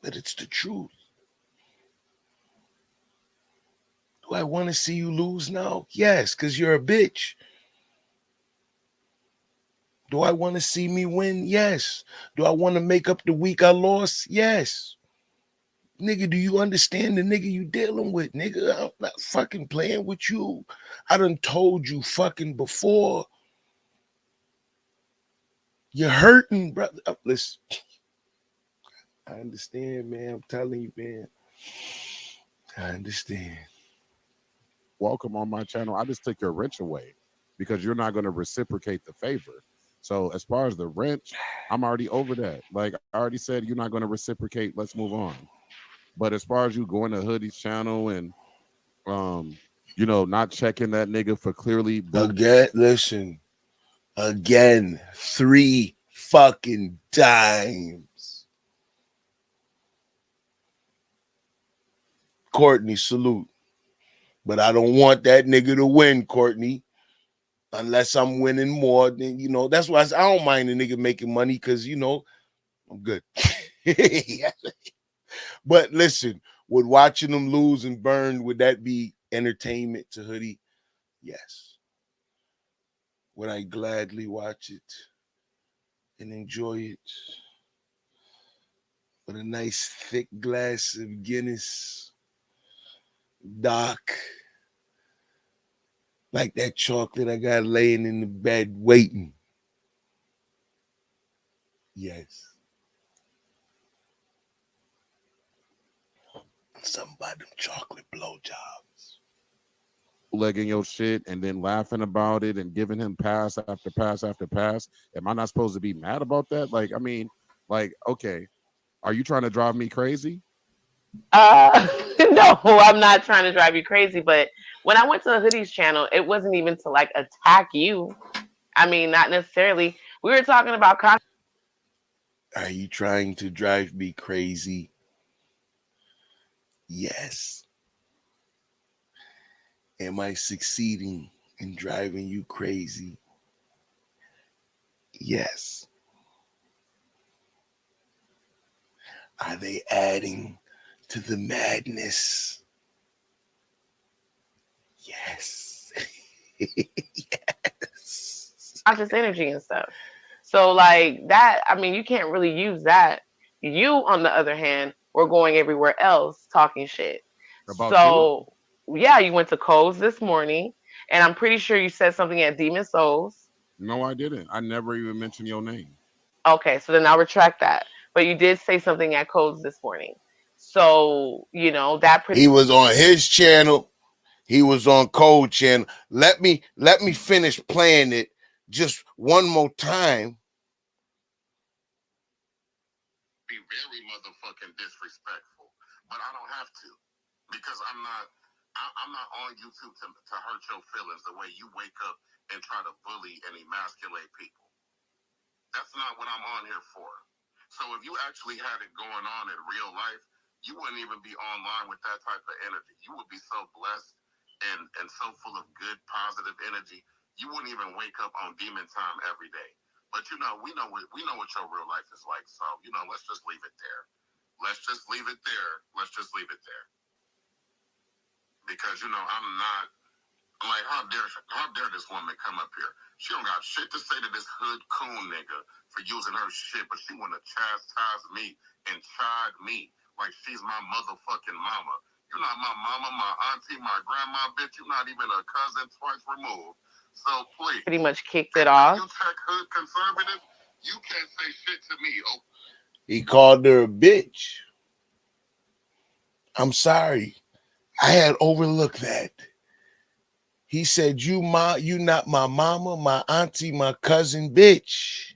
But it's the truth. Do I want to see you lose now? Yes, because you're a bitch. Do I want to see me win? Yes. Do I want to make up the week I lost? Yes. Nigga, do you understand the nigga you dealing with? Nigga, I'm not fucking playing with you. I done told you fucking before. You're hurting, brother. Listen, I understand, man. I'm telling you, man. I understand. Welcome on my channel. I just took your wrench away because you're not going to reciprocate the favor. So as far as the wrench, I'm already over that. Like I already said, you're not going to reciprocate. Let's move on. But as far as you going to Hoodie's channel and not checking that nigga for clearly again, listen, again, 3 fucking times. Courtney, salute. But I don't want that nigga to win, Courtney. Unless I'm winning more, then that's why I don't mind a nigga making money because I'm good. But listen, would watching them lose and burn, would that be entertainment to Hoodie? Yes. Would I gladly watch it and enjoy it with a nice thick glass of Guinness, dark, like that chocolate I got laying in the bed waiting? Yes. Something about them chocolate blowjobs. legging your shit and then laughing about it and giving him pass after pass after pass. Am I not supposed to be mad about that? Like, I mean, like, okay, are you trying to drive me crazy? No, I'm not trying to drive you crazy, but when I went to the Hoodie's channel, it wasn't even to like attack you. I mean, not necessarily. We were talking about Are you trying to drive me crazy? Yes. Am I succeeding in driving you crazy? Yes. Are they adding to the madness? Yes. Yes. conscious energy and stuff. So like that, I mean, you can't really use that. You, on the other hand, were going everywhere else talking shit. About So yeah, you went to Coles this morning, and I'm pretty sure you said something at Demon Souls. No, I didn't. I never even mentioned your name. Okay, so then I'll retract that. But you did say something at Codes this morning. So, that pretty He was on his channel. He was on Code channel. Let me finish playing it just one more time. Be very motherfucking disrespectful, but I don't have to because I'm not on YouTube to hurt your feelings the way you wake up and try to bully and emasculate people. That's not what I'm on here for. So if you actually had it going on in real life, you wouldn't even be online with that type of energy. You would be so blessed and so full of good, positive energy. You wouldn't even wake up on demon time every day. But we know what your real life is like. So let's just leave it there. Let's just leave it there. Let's just leave it there. Because I'm not. I'm like, how dare this woman come up here? She don't got shit to say to this hood coon nigga for using her shit, but she want to chastise me and chide me like she's my motherfucking mama. You're not my mama, my auntie, my grandma, bitch. You're not even a cousin twice removed. So please, pretty much kicked it off. You check hood conservative, you can't say shit to me. Oh. He called her a bitch. I'm sorry. I had overlooked that. He said, you not my mama, my auntie, my cousin, bitch.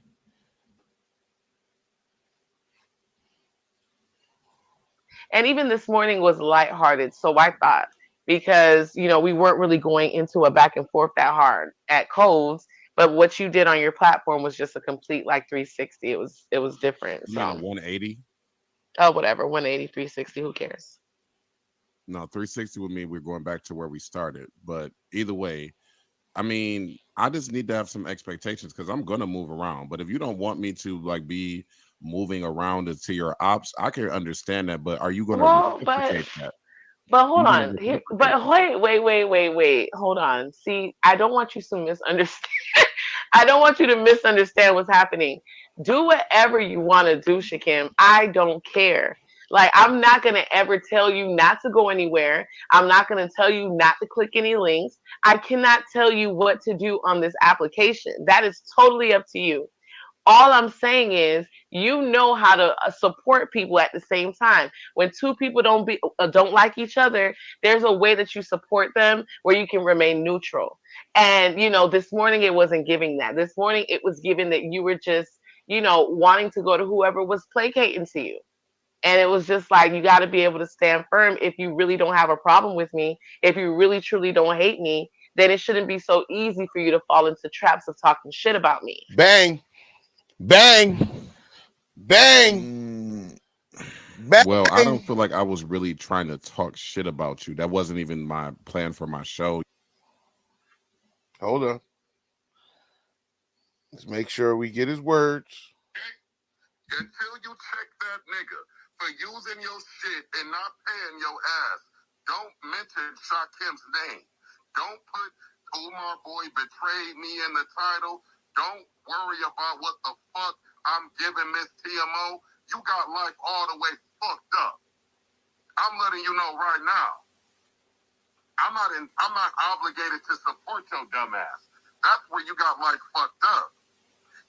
And even this morning was lighthearted, so I thought, because we weren't really going into a back and forth that hard at Codes, but what you did on your platform was just a complete like 360. It was different. You mean a So 180? oh, whatever, 180, 360, who cares? No, 360 would mean we're going back to where we started. But either way, I mean, I just need to have some expectations because I'm gonna move around. But if you don't want me to like be moving around into your ops, I can understand that. But are you gonna reciprocate that? But hold You gonna on. reciprocate But that? wait. Hold on. See, I don't want you to misunderstand. I don't want you to misunderstand what's happening. Do whatever you want to do, Shakim. I don't care. Like, I'm not going to ever tell you not to go anywhere. I'm not going to tell you not to click any links. I cannot tell you what to do on this application. That is totally up to you. All I'm saying is, you know how to support people at the same time. When two people don't like each other, there's a way that you support them where you can remain neutral. And this morning it wasn't giving that. This morning it was given that you were just, wanting to go to whoever was placating to you. And it was just like, you got to be able to stand firm. If you really don't have a problem with me, if you really truly don't hate me, then it shouldn't be so easy for you to fall into traps of talking shit about me. Bang, bang, bang, bang. Well, I don't feel like I was really trying to talk shit about you. That wasn't even my plan for my show. Hold on. Let's make sure we get his words. Until you check that nigga for using your shit and not paying your ass, don't mention Shakim's name. Don't put Umar Boy betrayed me in the title. Don't worry about what the fuck I'm giving Miss TMO. You got life all the way fucked up. I'm letting you know right now. I'm not obligated to support your dumb ass. That's where you got life fucked up.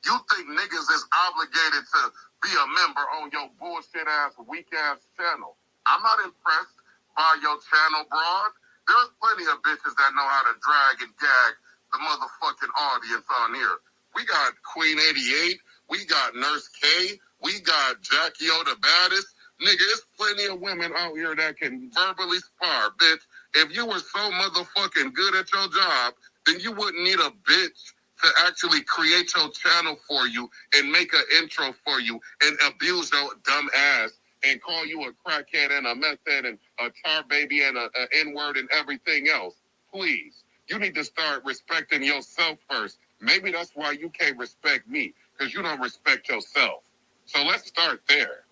You think niggas is obligated to be a member on your bullshit ass, weak ass channel. I'm not impressed by your channel, broad. There's plenty of bitches that know how to drag and gag the motherfucking audience on here. We got Queen 88, we got Nurse K, we got Jackie O the baddest. Nigga, there's plenty of women out here that can verbally spar, bitch. If you were so motherfucking good at your job, then you wouldn't need a bitch to actually create your channel for you and make an intro for you and abuse your dumb ass and call you a crackhead and a meth head and a tar baby and a N-word and everything else. Please, you need to start respecting yourself first. Maybe that's why you can't respect me, because you don't respect yourself. So let's start there.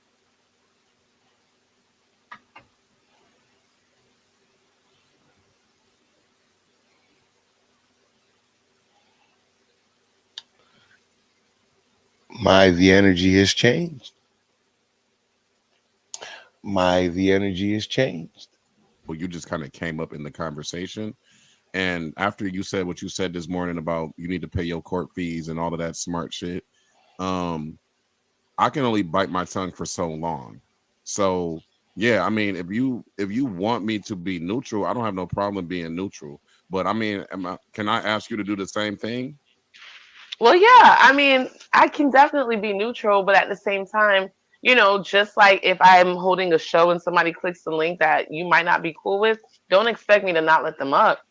The energy has changed. The energy has changed. Well, you just kind of came up in the conversation. And after you said what you said this morning about you need to pay your court fees and all of that smart shit, I can only bite my tongue for so long. So yeah, I mean, if you want me to be neutral, I don't have no problem being neutral. But I mean, can I ask you to do the same thing? Well, yeah, I mean, I can definitely be neutral, but at the same time, just like if I'm holding a show and somebody clicks the link that you might not be cool with, don't expect me to not let them up.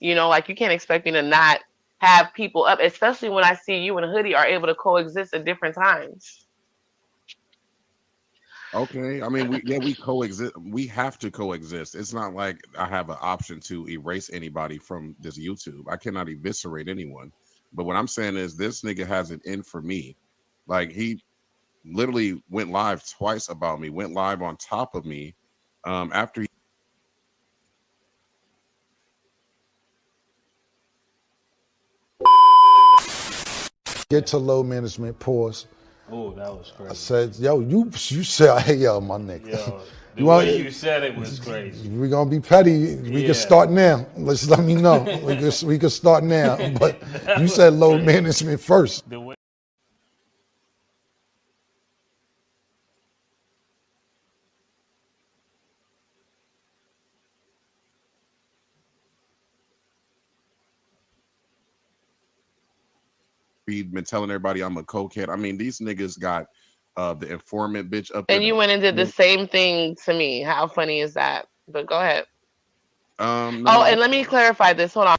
Like you can't expect me to not have people up, especially when I see you and Hoodie are able to coexist at different times. Okay, I mean, we coexist. We have to coexist. It's not like I have an option to erase anybody from this YouTube. I cannot eviscerate anyone. But what I'm saying is this nigga has it in for me. Like he literally went live twice about me, went live on top of me after he Get to low management, pause. Oh, that was crazy. I said, yo, you said, hey, yo, my nigga. Yo, the way you said it was crazy. We're going to be petty. We can start now. Let me know. we can start now. But you said low crazy. Management first. The way been telling everybody I'm a cokehead. I mean, these niggas got the informant bitch up there. And you went and did the same thing to me. How funny is that? But go ahead. No, and let me clarify this. Hold on.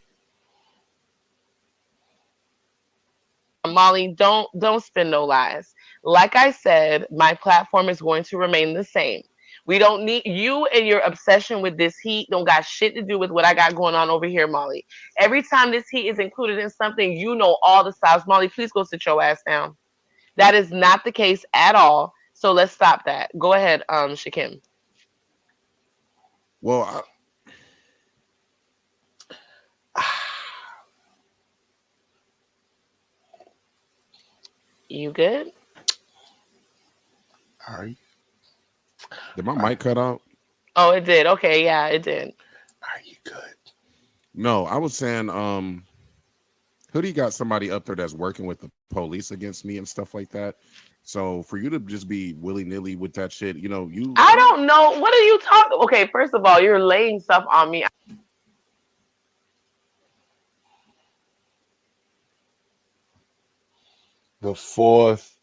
Molly, don't spin no lies. Like I said, my platform is going to remain the same. We don't need you, and your obsession with this heat don't got shit to do with what I got going on over here, Molly. Every time this heat is included in something, you know all the styles. Molly, please go sit your ass down. That is not the case at all. So let's stop that. Go ahead, Shakim. Well, You good? All right. Did my mic cut out? Oh, it did. Okay, yeah, it did. Are you good? No, I was saying, Hoodie got somebody up there that's working with the police against me and stuff like that. So for you to just be willy-nilly with that shit, I don't know. What are you talking? Okay, first of all, you're laying stuff on me. The fourth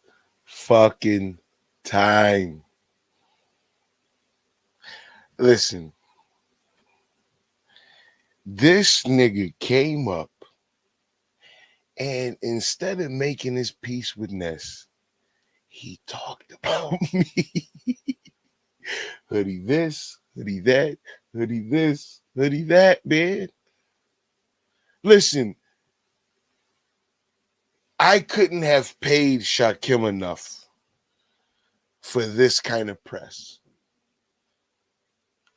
fucking time. Listen, this nigga came up and instead of making his peace with Ness, he talked about me. Hoodie this, hoodie that, hoodie this, hoodie that, man. Listen, I couldn't have paid Shakim enough for this kind of press.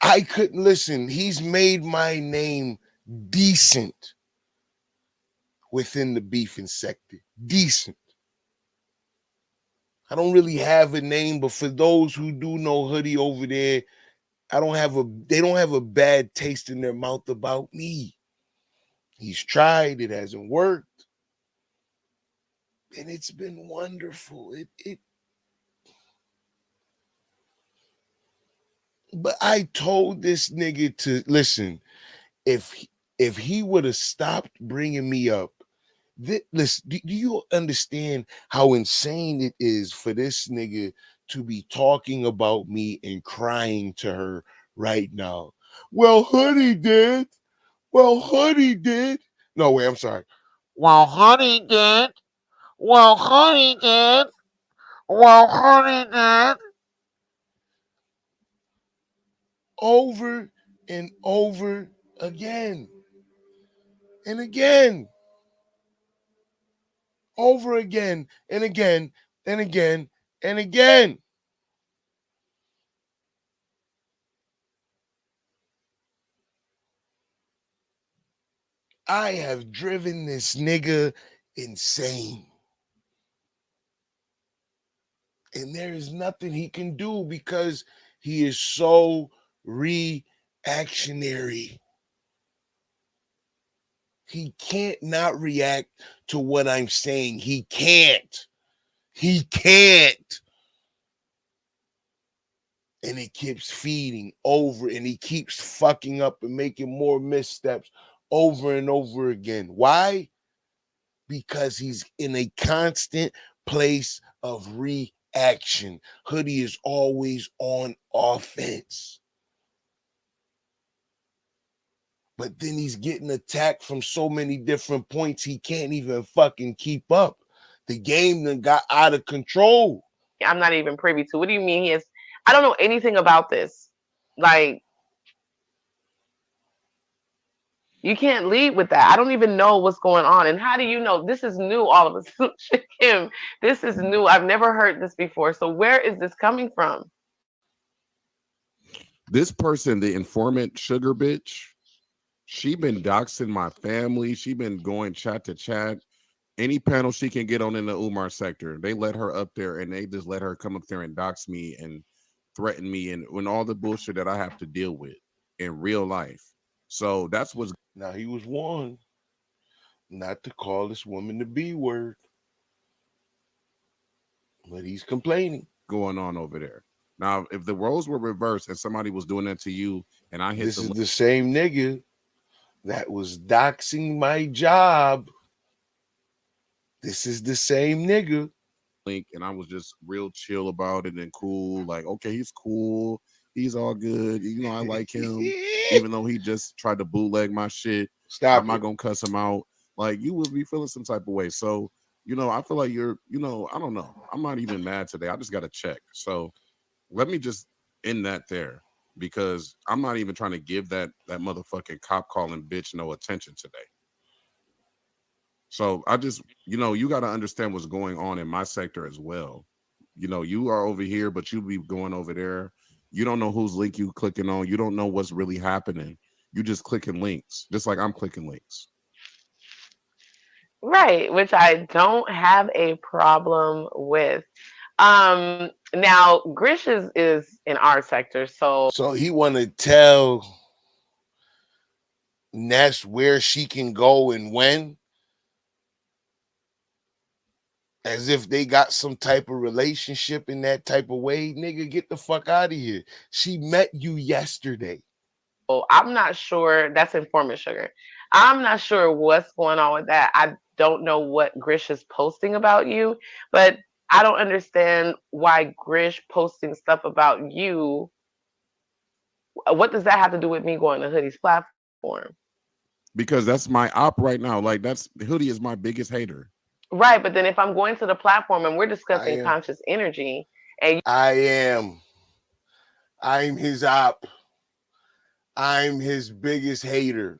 I couldn't listen. He's made my name decent within the beefing sector. Decent. I don't really have a name, but for those who do know Hoodie over there, they don't have a bad taste in their mouth about me. He's tried, it hasn't worked. And it's been wonderful. But I told this nigga to listen, if he would have stopped bringing me up, listen, do you understand how insane it is for this nigga to be talking about me and crying to her right now? Well, Hoodie did. Well, Hoodie did. No, wait, I'm sorry. Well, Hoodie did. Well, Hoodie did. Well, Hoodie did. Over and over again. And again. Over again and again and again and again. I have driven this nigga insane. And there is nothing he can do because he is so reactionary. He can't not react to what I'm saying. He can't. He can't. And it keeps feeding over and he keeps fucking up and making more missteps over and over again. Why? Because he's in a constant place of reaction. Hoodie is always on offense. But then he's getting attacked from so many different points, he can't even fucking keep up. The game then got out of control. I'm not even privy to. What do you mean he is? I don't know anything about this. Like, you can't lead with that. I don't even know what's going on. And how do you know? This is new, all of a sudden. Shakim, this is new. I've never heard this before. So where is this coming from? This person, the informant sugar bitch, she been doxing my family. She been going chat to chat. Any panel she can get on in the Umar sector, they let her up there and they just let her come up there and dox me and threaten me and all the bullshit that I have to deal with in real life. So that's what's now he was warned not to call this woman the B word. But he's complaining. Going on over there. Now, if the roles were reversed and somebody was doing that to you and I hit this is the same nigga that was doxing my job. This is the same nigga. And I was just real chill about it and cool. Like, okay, he's cool. He's all good. I like him. Even though he just tried to bootleg my shit. I'm not going to cuss him out. Like, you would be feeling some type of way. So, I feel like you're, I don't know. I'm not even mad today. I just got to check. So let me just end that there because I'm not even trying to give that motherfucking cop calling bitch no attention today. So I just, you got to understand what's going on in my sector as well. You are over here, but you be going over there. You don't know whose link you clicking on. You don't know what's really happening. You just clicking links, just like I'm clicking links. Right, which I don't have a problem with. Now Grish is in our sector, so he want to tell Ness where she can go and when. as if they got some type of relationship in that type of way. Nigga, get the fuck out of here. She met you yesterday. Oh, I'm not sure. That's informant sugar. I'm not sure what's going on with that. I don't know what Grish is posting about you, but I don't understand why Grish posting stuff about you. What does that have to do with me going to Hoodie's platform? Because that's my op right now. Like that's Hoodie is my biggest hater. Right, but then if I'm going to the platform and we're discussing conscious energy, and I'm his op. I'm his biggest hater.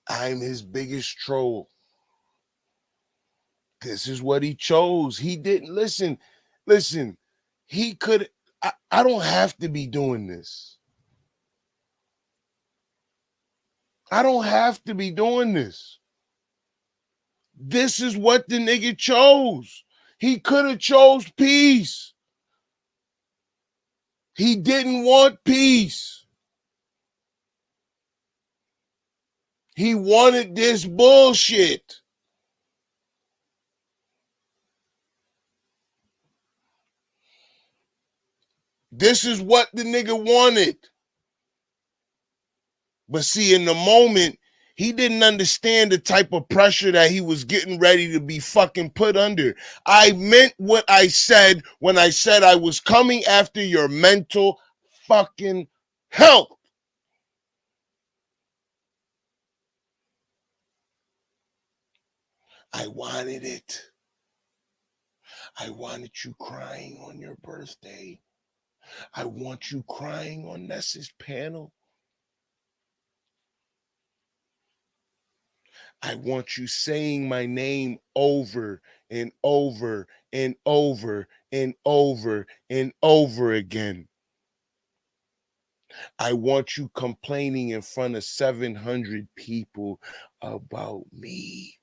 I'm his biggest troll. This is what he chose. He didn't listen. He could. I don't have to be doing this. I don't have to be doing this. This is what the nigga chose. He could have chose peace. He didn't want peace. He wanted this bullshit. This is what the nigga wanted. But see, in the moment, he didn't understand the type of pressure that he was getting ready to be fucking put under. I meant what I said when I said I was coming after your mental fucking health. I wanted it. I wanted you crying on your birthday. I want you crying on Ness's panel. I want you saying my name over and over and over and over and over again. I want you complaining in front of 700 people about me.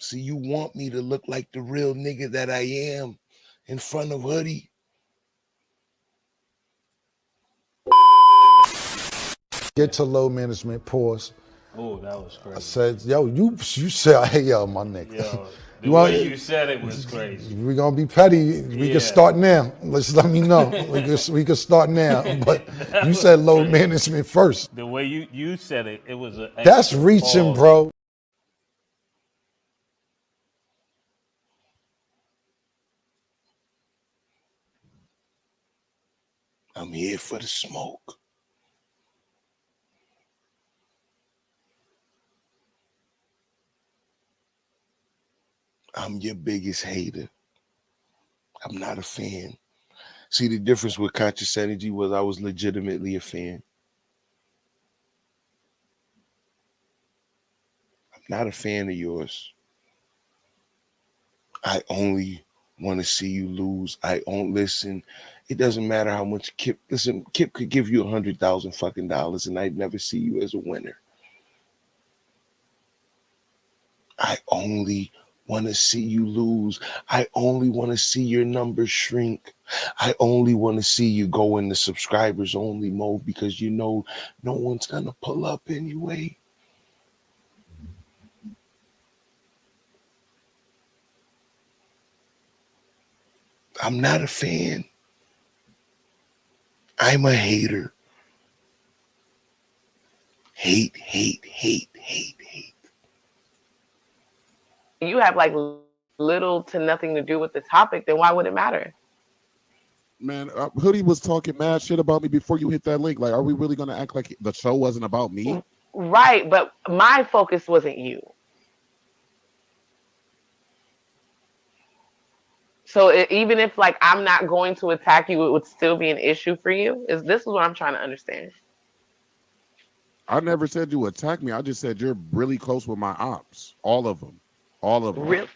See, you want me to look like the real nigga that I am in front of Hoodie. Get to low management, pause. Oh, that was crazy. I said, yo, you said, hey, yo, my nigga. Yo, the way you said it was crazy. We're going to be petty. We can start now. Let me know. we can start now. But you said low management first. The way you said it, it was a that's reaching, pause. Bro. I'm here for the smoke. I'm your biggest hater. I'm not a fan. See, the difference with conscious energy was I was legitimately a fan. I'm not a fan of yours. I only want to see you lose. I don't listen. It doesn't matter how much KIP. Listen, KIP could give you $100,000 fucking dollars, and I'd never see you as a winner. I only want to see you lose. I only want to see your numbers shrink. I only want to see you go in the subscribers only mode because you know no one's going to pull up anyway. I'm not a fan. I'm a hater. Hate, hate, hate, hate, hate. you have like little to nothing to do with the topic, then why would it matter? Man, Hoodie was talking mad shit about me before you hit that link. Like, are we really going to act like the show wasn't about me? Right, but my focus wasn't you. So even if like I'm not going to attack you, it would still be an issue for you. This is what I'm trying to understand. I never said you attack me. I just said you're really close with my ops. All of them. All of them.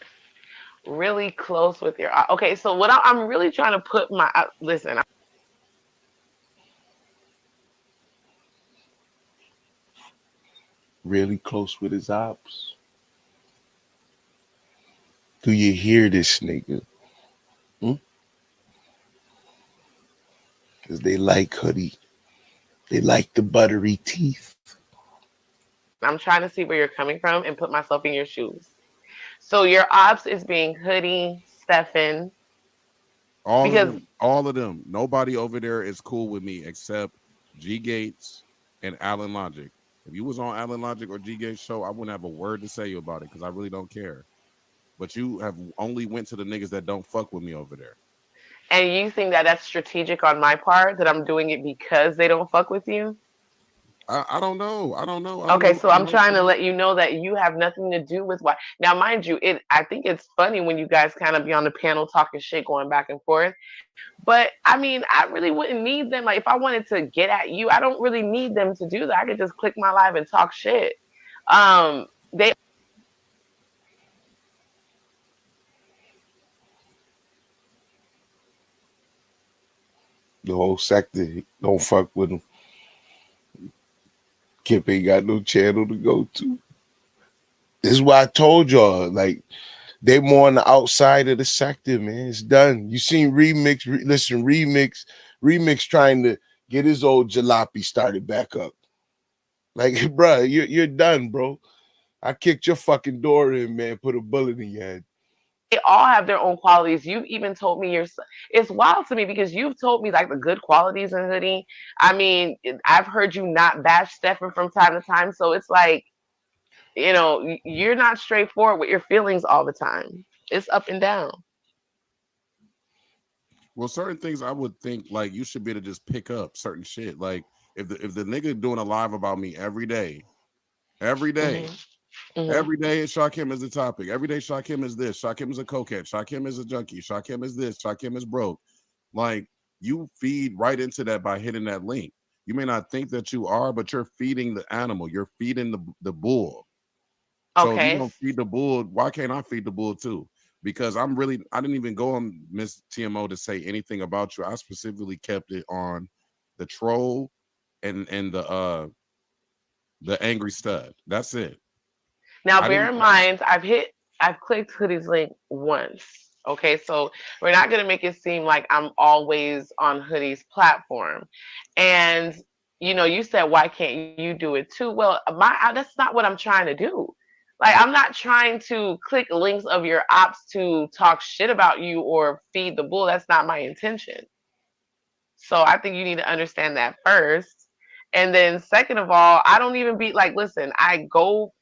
Really close with your. Okay, so what I'm really trying to put my listen. Really close with his ops. Do you hear this nigga? Because they like Hoodie. They like the buttery teeth. I'm trying to see where you're coming from and put myself in your shoes. So your ops is being Hoodie, Stefan, All of because them, all of them. Nobody over there is cool with me except G Gates and Alan Logic. If you was on Alan Logic or G Gates show, I wouldn't have a word to say about it because I really don't care. But you have only went to the niggas that don't fuck with me over there. and you think that that's strategic on my part that I'm doing it because they don't fuck with you? I don't know. I don't know. I don't know Okay, what so the I'm hell. trying to let you know that you have nothing to do with why. Now, mind you, it I think it's funny when you guys kind of be on the panel talking shit, going back and forth. But I mean, I really wouldn't need them. Like, if I wanted to get at you, I don't really need them to do that. I could just click my live and talk shit. They The whole sector don't fuck with him. KIP ain't got no channel to go to. This is why I told y'all, like, they more on the outside of the sector, man. It's done. You seen Remix trying to get his old jalopy started back up. Like, bruh, you're done, bro. I kicked your fucking door in, man. Put a bullet in your head. all have their own qualities. You've even told me it's wild to me because you've told me like the good qualities in Hoodie. I mean, I've heard you not bash Stefan from time to time. So it's like, you're not straightforward with your feelings all the time. It's up and down. Well, certain things I would think like you should be able to just pick up certain shit. Like if the nigga doing a live about me every day, Mm-hmm. every day Shakim is the topic. Every day Shakim is this. Shakim is a cokehead. Shakim is a junkie. Shakim is this. Shakim is broke. Like you feed right into that by hitting that link. You may not think that you are, but you're feeding the animal. You're feeding the bull. So if you Okay. don't feed the bull, why can't I feed the bull too? Because I didn't even go on Miss TMO to say anything about you. I specifically kept it on the troll and the angry stud. That's it. Now, I bear didn't in mind, I've clicked Hoodie's link once. Okay, so we're not gonna make it seem like I'm always on Hoodie's platform. And you said, why can't you do it too? Well, that's not what I'm trying to do. Like, I'm not trying to click links of your ops to talk shit about you or feed the bull. That's not my intention. So I think you need to understand that first. And then second of all, I don't even be like, listen, I go,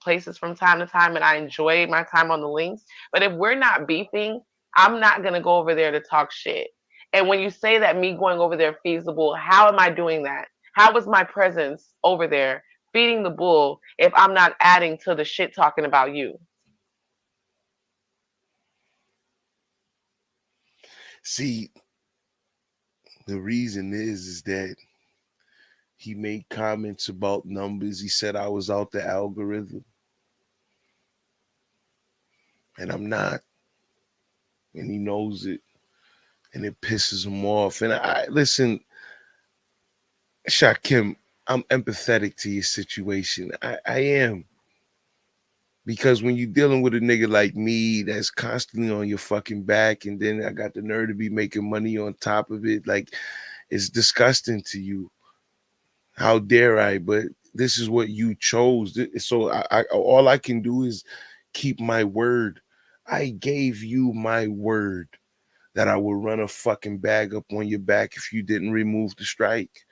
places from time to time and I enjoy my time on the links. But if we're not beefing, I'm not gonna go over there to talk shit. And when you say that me going over there feasible, how am I doing that? How is my presence over there feeding the bull if I'm not adding to the shit talking about you? See, the reason is that he made comments about numbers. He said I was out the algorithm, and I'm not, and he knows it, and it pisses him off. And I listen, Shakim, I'm empathetic to your situation. I am. Because when you're dealing with a nigga like me that's constantly on your fucking back, and then I got the nerve to be making money on top of it, like it's disgusting to you. How dare I? But this is what you chose. So I all I can do is keep my word. I gave you my word that I would run a fucking bag up on your back if you didn't remove the strike.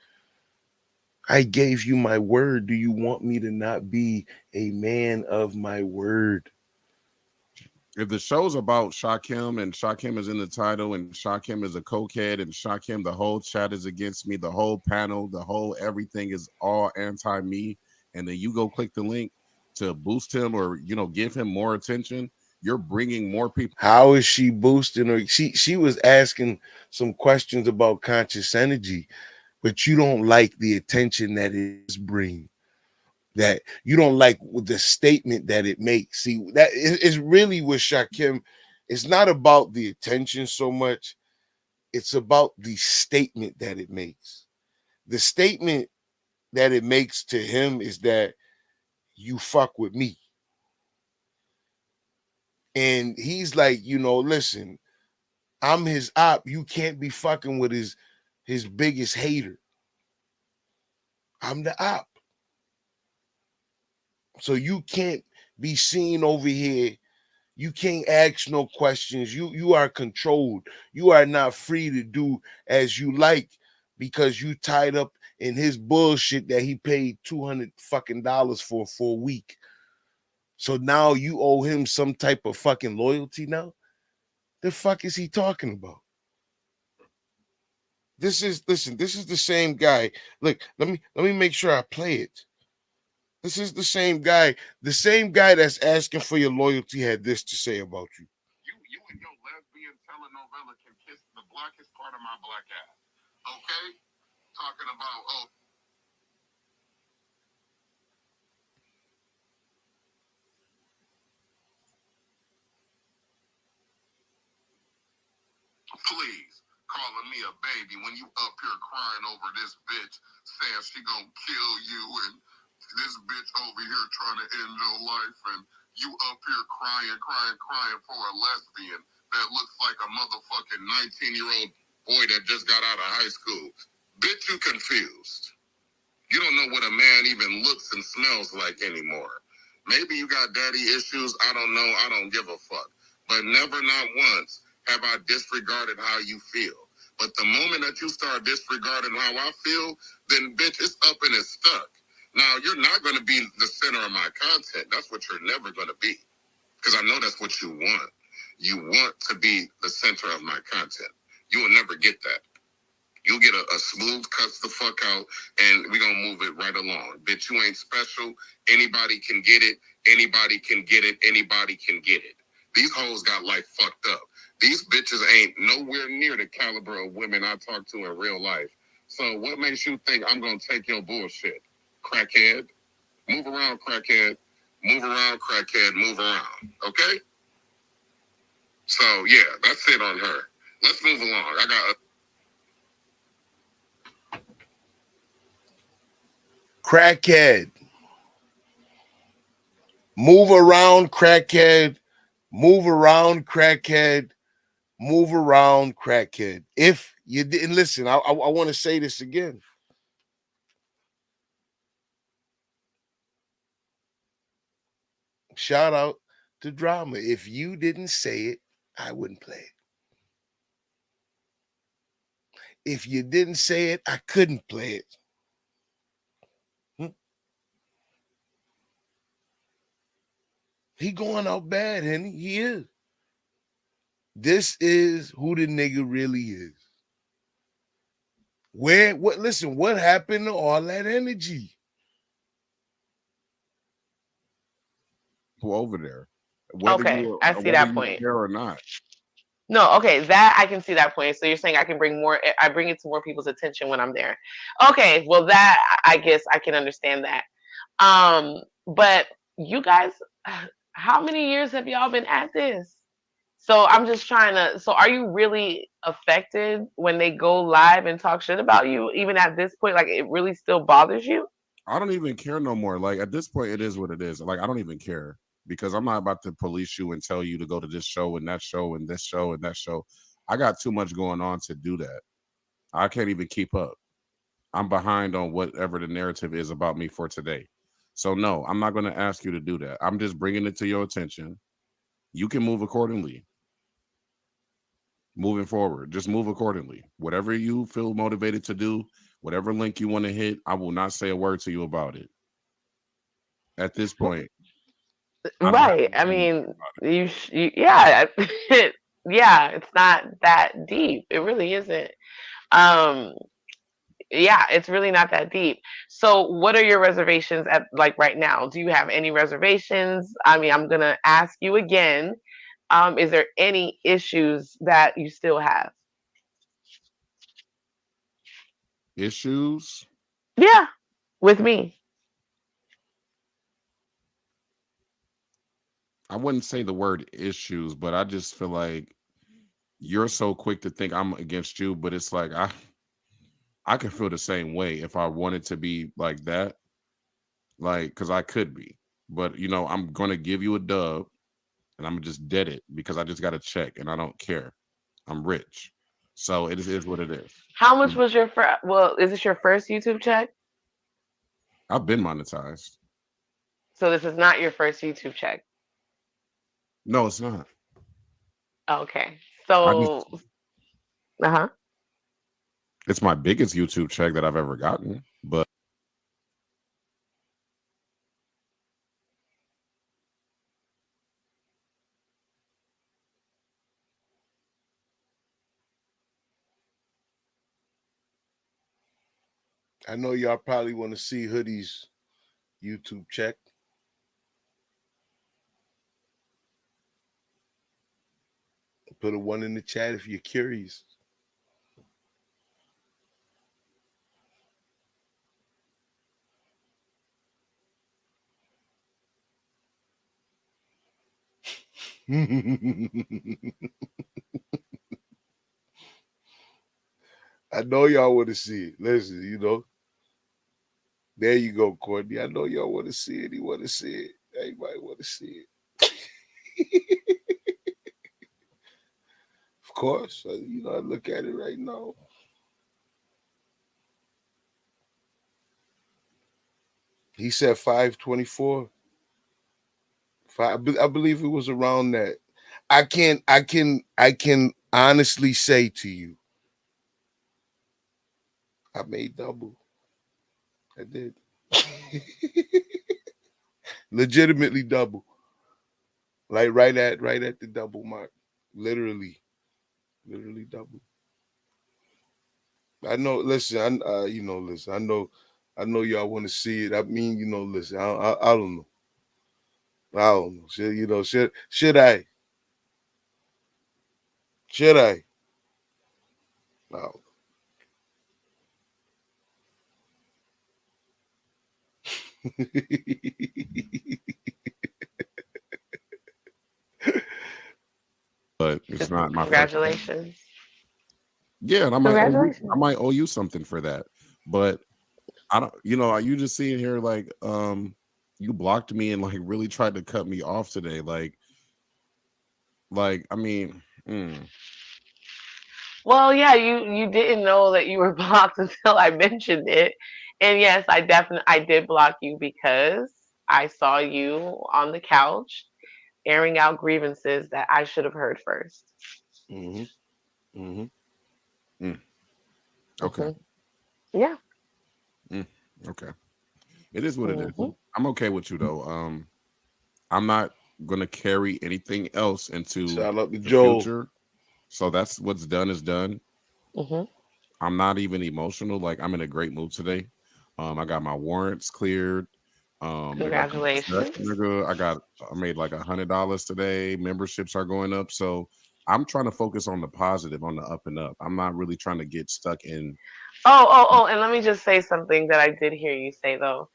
I gave you my word. Do you want me to not be a man of my word? if the show's about Shakim and Shakim is in the title and Shakim is a cokehead and Shakim, the whole chat is against me, the whole panel, the whole everything is all anti-me, and then you go click the link to boost him or give him more attention, you're bringing more people. How is she boosting her? She was asking some questions about conscious energy, but you don't like the attention that it is bring. That you don't like the statement that it makes. See, that is really with Shakim. It's not about the attention so much. It's about the statement that it makes. The statement that it makes to him is that you fuck with me. And he's like, listen, I'm his op. You can't be fucking with his biggest hater. I'm the op. So you can't be seen over here. You can't ask no questions. You are controlled. You are not free to do as you like because you tied up in his bullshit that he paid $200 for a week. So now you owe him some type of fucking loyalty now? The fuck is he talking about? This is the same guy. Look, let me make sure I play it. This is the same guy that's asking for your loyalty had this to say about you. You and your lesbian telenovela can kiss the blackest part of my black ass. Okay? Talking about, oh, please, calling me a baby when you up here crying over this bitch saying she gonna kill you and this bitch over here trying to end your life and you up here crying for a lesbian that looks like a motherfucking 19-year-old boy that just got out of high school. Bitch, you confused. You don't know what a man even looks and smells like anymore. Maybe you got daddy issues. I don't know. I don't give a fuck. But never, not once, have I disregarded how you feel. But the moment that you start disregarding how I feel, then bitch, it's up and it's stuck. Now, you're not going to be the center of my content. That's what you're never going to be. Because I know that's what you want. You want to be the center of my content. You will never get that. You'll get a smooth cuts the fuck out, and we're going to move it right along. Bitch, you ain't special. Anybody can get it. Anybody can get it. Anybody can get it. These hoes got life fucked up. These bitches ain't nowhere near the caliber of women I talk to in real life. So what makes you think I'm going to take your bullshit? Crackhead. Move around, crackhead. Move around, crackhead. Move around. Okay? So, yeah, that's it on her. Let's move along. I got Crackhead. Move around, crackhead. Move around, crackhead. Move around, crackhead. If you didn't listen, I want to say this again. Shout out to Drama. If you didn't say it, I wouldn't play it. If you didn't say it, I couldn't play it. He going out bad, Henny. He is. This is who the nigga really is. What happened to all that energy? Who over there? Okay, I see that point. There or not. No, okay, that I can see that point. So you're saying I bring it to more people's attention when I'm there. Okay, well that I guess I can understand that. But you guys, how many years have y'all been at this? So I'm just trying to. So are you really affected when they go live and talk shit about you? Even at this point, like it really still bothers you? I don't even care no more. Like at this point, it is what it is. Like I don't even care because I'm not about to police you and tell you to go to this show and that show and this show and that show. I got too much going on to do that. I can't even keep up. I'm behind on whatever the narrative is about me for today. So no, I'm not going to ask you to do that. I'm just bringing it to your attention. You can move accordingly. Moving forward, just move accordingly. Whatever you feel motivated to do, whatever link you want to hit, I will not say a word to you about it. At this point. Right. I mean, yeah, yeah, it's not that deep. It really isn't. Yeah, it's really not that deep. So what are your reservations at like right now? Do you have any reservations? I mean, I'm gonna ask you again. Is there any issues that you still have? Issues? Yeah, with me. I wouldn't say the word issues, but I just feel like you're so quick to think I'm against you, but it's like I could feel the same way if I wanted to be like that. Like, because I could be. But you know, I'm gonna give you a dub and I'm just dead it because I just got a check and I don't care. I'm rich. So it is what it is. How much was your first? Well, is this your first YouTube check? I've been monetized. So this is not your first YouTube check. No, it's not. Okay. I So, just, it's my biggest YouTube check that I've ever gotten, but I know y'all probably want to see Hoodie's YouTube check. Put a 1 in the chat if you're curious. I know y'all want to see it. Listen, you know. There you go, Courtney. I know y'all want to see it. You want to see it. Everybody want to see it. Of course. You know, I look at it right now. He said 524. I believe it was around that. I can honestly say to you, I made double. I did. Legitimately double. Like right at the double mark. Literally double. I know. Listen, listen. I know y'all want to see it. I mean, you know, listen. I don't know. I don't know. Should I? Should I? No. but it's not my first. Congratulations. Yeah, and I might owe you something for that. But I don't, you know, you just seeing here like you blocked me and like really tried to cut me off today. Like I mean, Well, yeah, you didn't know that you were blocked until I mentioned it. And yes, I did block you because I saw you on the couch airing out grievances that I should have heard first. Okay. Yeah. Okay. It is what it is. I'm okay with you though. I'm not gonna carry anything else into the future. So that's what's done is done. I'm not even emotional. Like I'm in a great mood today. I got my warrants cleared. Congratulations. I made like $100 today. Memberships are going up. So I'm trying to focus on the positive, on the up and up. I'm not really trying to get stuck in. Oh, and let me just say something that I did hear you say though.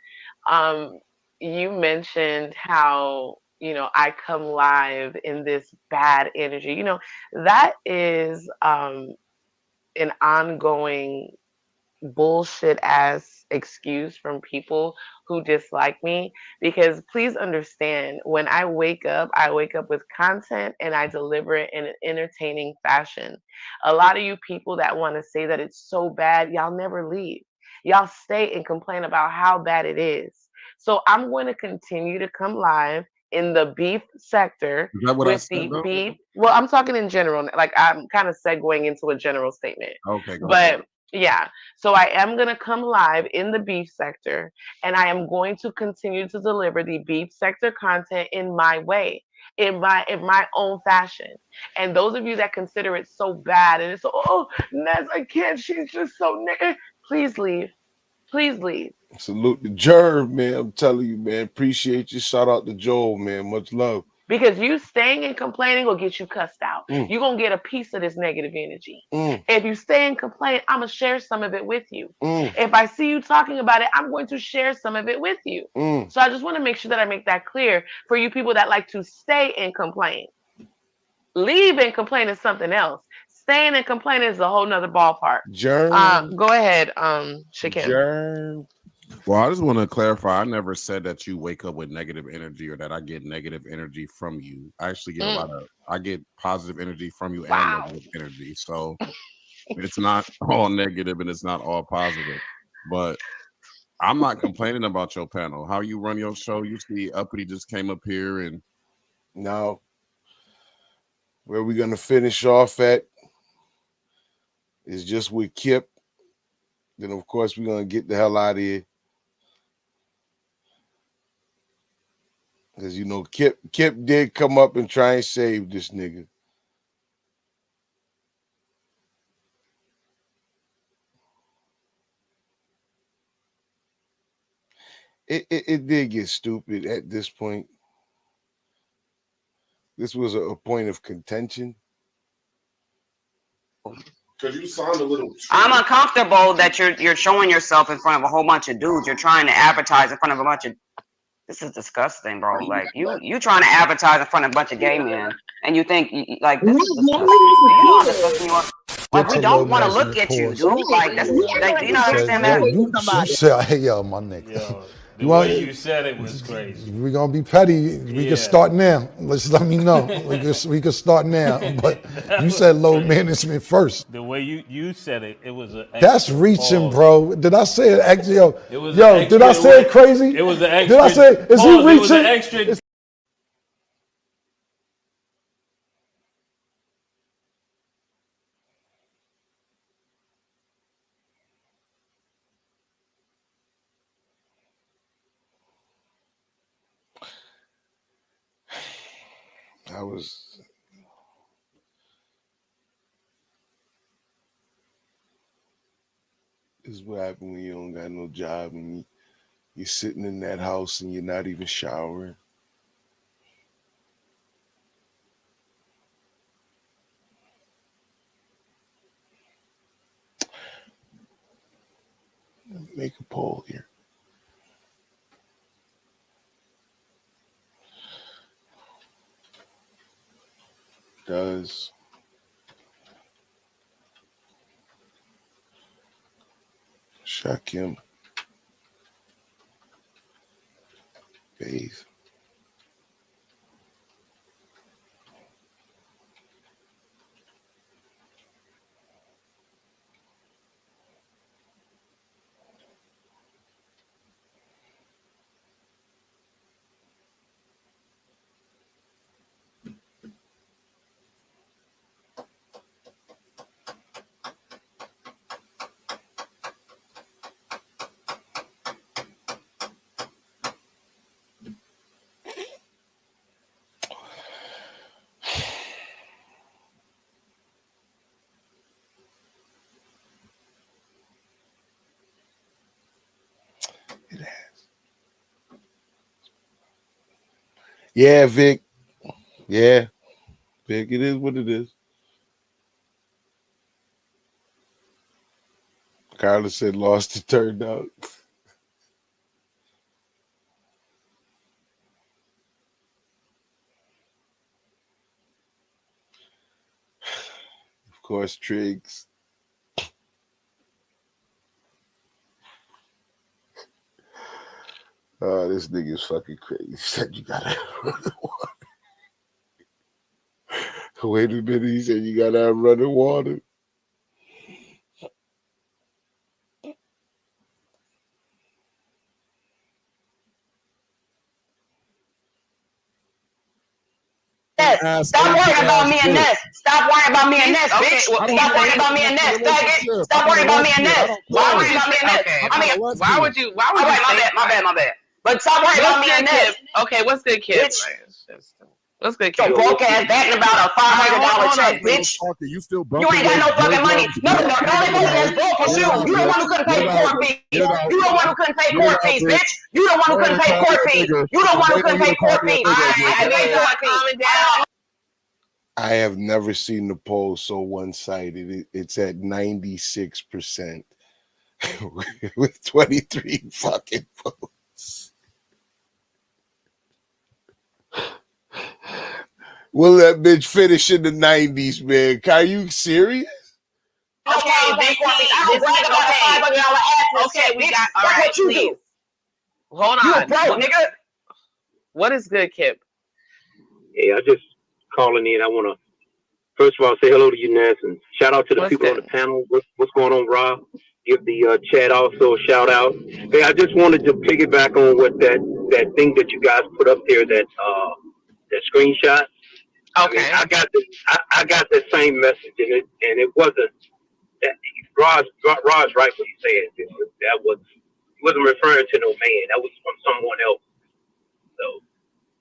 You mentioned how, you know, I come live in this bad energy. You know, that is an ongoing bullshit ass excuse from people who dislike me, because please understand, when I wake up with content and I deliver it in an entertaining fashion. A lot of you people that want to say that it's so bad, y'all never leave. Y'all stay and complain about how bad it is. So I'm going to continue to come live in the beef sector with the beef. Well, I'm talking in general. Like I'm kind of segueing into a general statement. Okay, but yeah, so I am going to come live in the beef sector, and I am going to continue to deliver the beef sector content in my way, in my own fashion. And those of you that consider it so bad and it's Ness, I can't, she's just so please leave. Please leave. Salute the Jerv, man. I'm telling you, man. Appreciate you. Shout out to Joel, man. Much love. Because you staying and complaining will get you cussed out. You're going to get a piece of this negative energy. If you stay and complain, I'm going to share some of it with you. If I see you talking about it, I'm going to share some of it with you. So I just want to make sure that I make that clear for you people that like to stay and complain. Leave and complain is something else. Staying and complaining is a whole nother ballpark. Go ahead, Shakim. Well, I just want to clarify. I never said that you wake up with negative energy or that I get negative energy from you. I actually get I get positive energy from you and negative energy. So it's not all negative and it's not all positive. But I'm not complaining about your panel. How you run your show? You see, Uppity just came up here and now where we're gonna finish off at is just with KIP. Then of course we're gonna get the hell out of here. Because you know Kip did come up and try and save this nigga. It did get stupid at this point. This was a point of contention. Because you sound a little. I'm uncomfortable that you're showing yourself in front of a whole bunch of dudes. You're trying to advertise in front of a bunch of. This is disgusting, bro. Like you trying to advertise in front of a bunch of gay men, and you think like this is disgusting. You know how disgusting you are. Like we don't want to look at you, dude. Like that's like, do you not understand that? You said, hey, yo, my nigga. Yo, the way you said it was crazy. We're gonna be petty. We can start now. Let me know. we can start now. But you said low management first. The way you said it, it was a. That's reaching, bro. Did I say it? Actually, yo, did I say it crazy? It was an extra. Did I say? Is he reaching? It was an extra. This is what happens when you don't got no job and you're sitting in that house and you're not even showering. Let me make a poll here. Does Shakim bathe? It has. Yeah, Vic. Yeah, Vic, it is what it is. Carla said lost it turned out. Of course, Triggs. Oh, this nigga's fucking crazy. He said you gotta run the water. Wait a minute, he said you gotta have running water. Stop worrying about me and Ness. Stop worrying about me and Ness, bitch. Stop worrying about me and Ness, faggot. Stop worrying about me and Ness. Why worry about me and Ness? I mean, Why would you? my bad. But stop worrying about me and Ness. Okay, what's good, KIP? What's good, KIP? Your broke ass batting about a $500 check, bitch. You still broke. You ain't got no fucking money. No, the only person that's broke was you. You the one who couldn't pay court fees. You the one who couldn't pay court fees, bitch. You the one who couldn't pay court fees. You the one who couldn't pay court fees. I have never seen the poll so one-sided. It's at 96% with 23 fucking votes. Will that bitch finish in the 90s, man? Are you serious? Okay, big I don't brag about the $500 ass. Okay, we got. That's what you do. Hold on. You broke, nigga. What is good, KIP? Hey, I just calling in. I want to first of all say hello to you, Ness, and shout out to the people on the panel. What's going on, Rob? give the chat also a shout out. Hey, I just wanted to piggyback on what that thing that you guys put up there, that screenshot. Okay. I mean, I got the same message, and it wasn't that Roz right when he said that he wasn't referring to no man. That was from someone else. So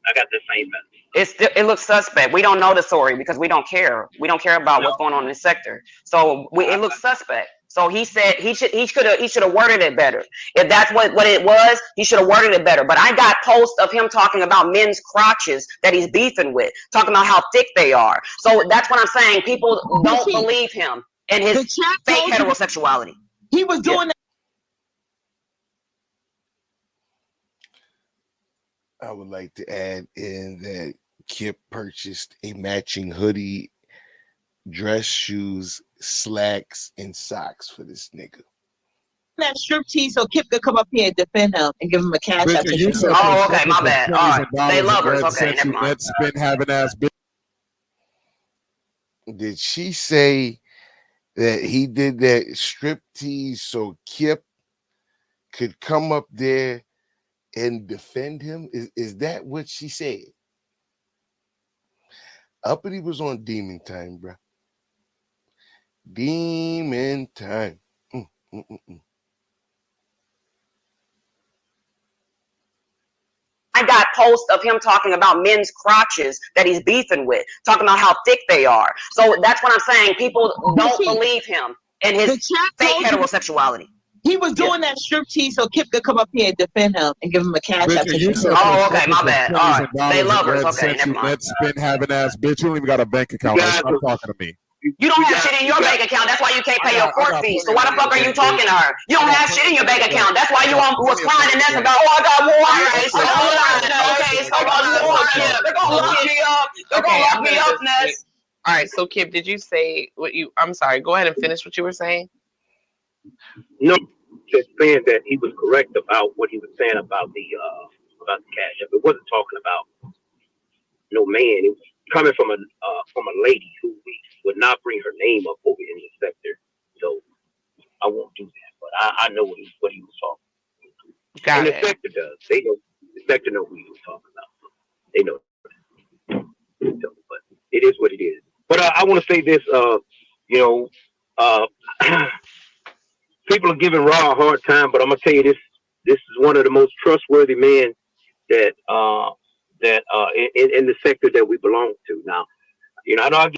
I got the same message. It looks suspect. We don't know the story because we don't care. We don't care about what's going on in the sector. So it looks suspect. So he said he should have worded it better. If that's what it was, he should have worded it better. But I got posts of him talking about men's crotches that he's beefing with, talking about how thick they are. So that's what I'm saying. People don't believe him and his fake heterosexuality. He was doing that. I would like to add in that Kip purchased a matching hoodie, dress shoes, slacks, and socks for this nigga. That striptease so Kip could come up here and defend him and give him a cash app. Oh, okay, my bad. All right, they lovers. Okay, never mind. Let's spin having ass bitch. Did she say that he did that striptease so Kip could come up there and defend him? Is that what she said? Uppity was on Demon Time, bro. Demon Time. I got posts of him talking about men's crotches that he's beefing with, talking about how thick they are. So that's what I'm saying. People don't believe him and his fake heterosexuality. He was doing that striptease so Kip could come up here and defend him and give him a cash app. Oh, okay, my bad. All right, they lovers. Okay, never mind. Let's spin having ass bitch. You don't even got a bank account. Stop talking to me. You don't have shit in your bank account. That's why you can't pay your court fees. So why the fuck are you talking to her? You don't have shit in your bank account. That's why you was crying to Ness about, oh, I got more. Okay, so hold on. They're gonna lock me up. They're gonna lock me up, Ness. All right, so Kip, did you say what you? I'm sorry. Go ahead and finish what you were saying. No, just saying that he was correct about what he was saying about the cash app. It wasn't talking about no man. It was coming from a lady who we would not bring her name up over in the sector. So I won't do that. But I know what he was talking about. And the sector does. They know, the sector know who he was talking about. So they know. So, but it is what it is. But I want to say this, people are giving Raw a hard time, but I'm gonna tell you this is one of the most trustworthy men that in the sector that we belong to. Now, I know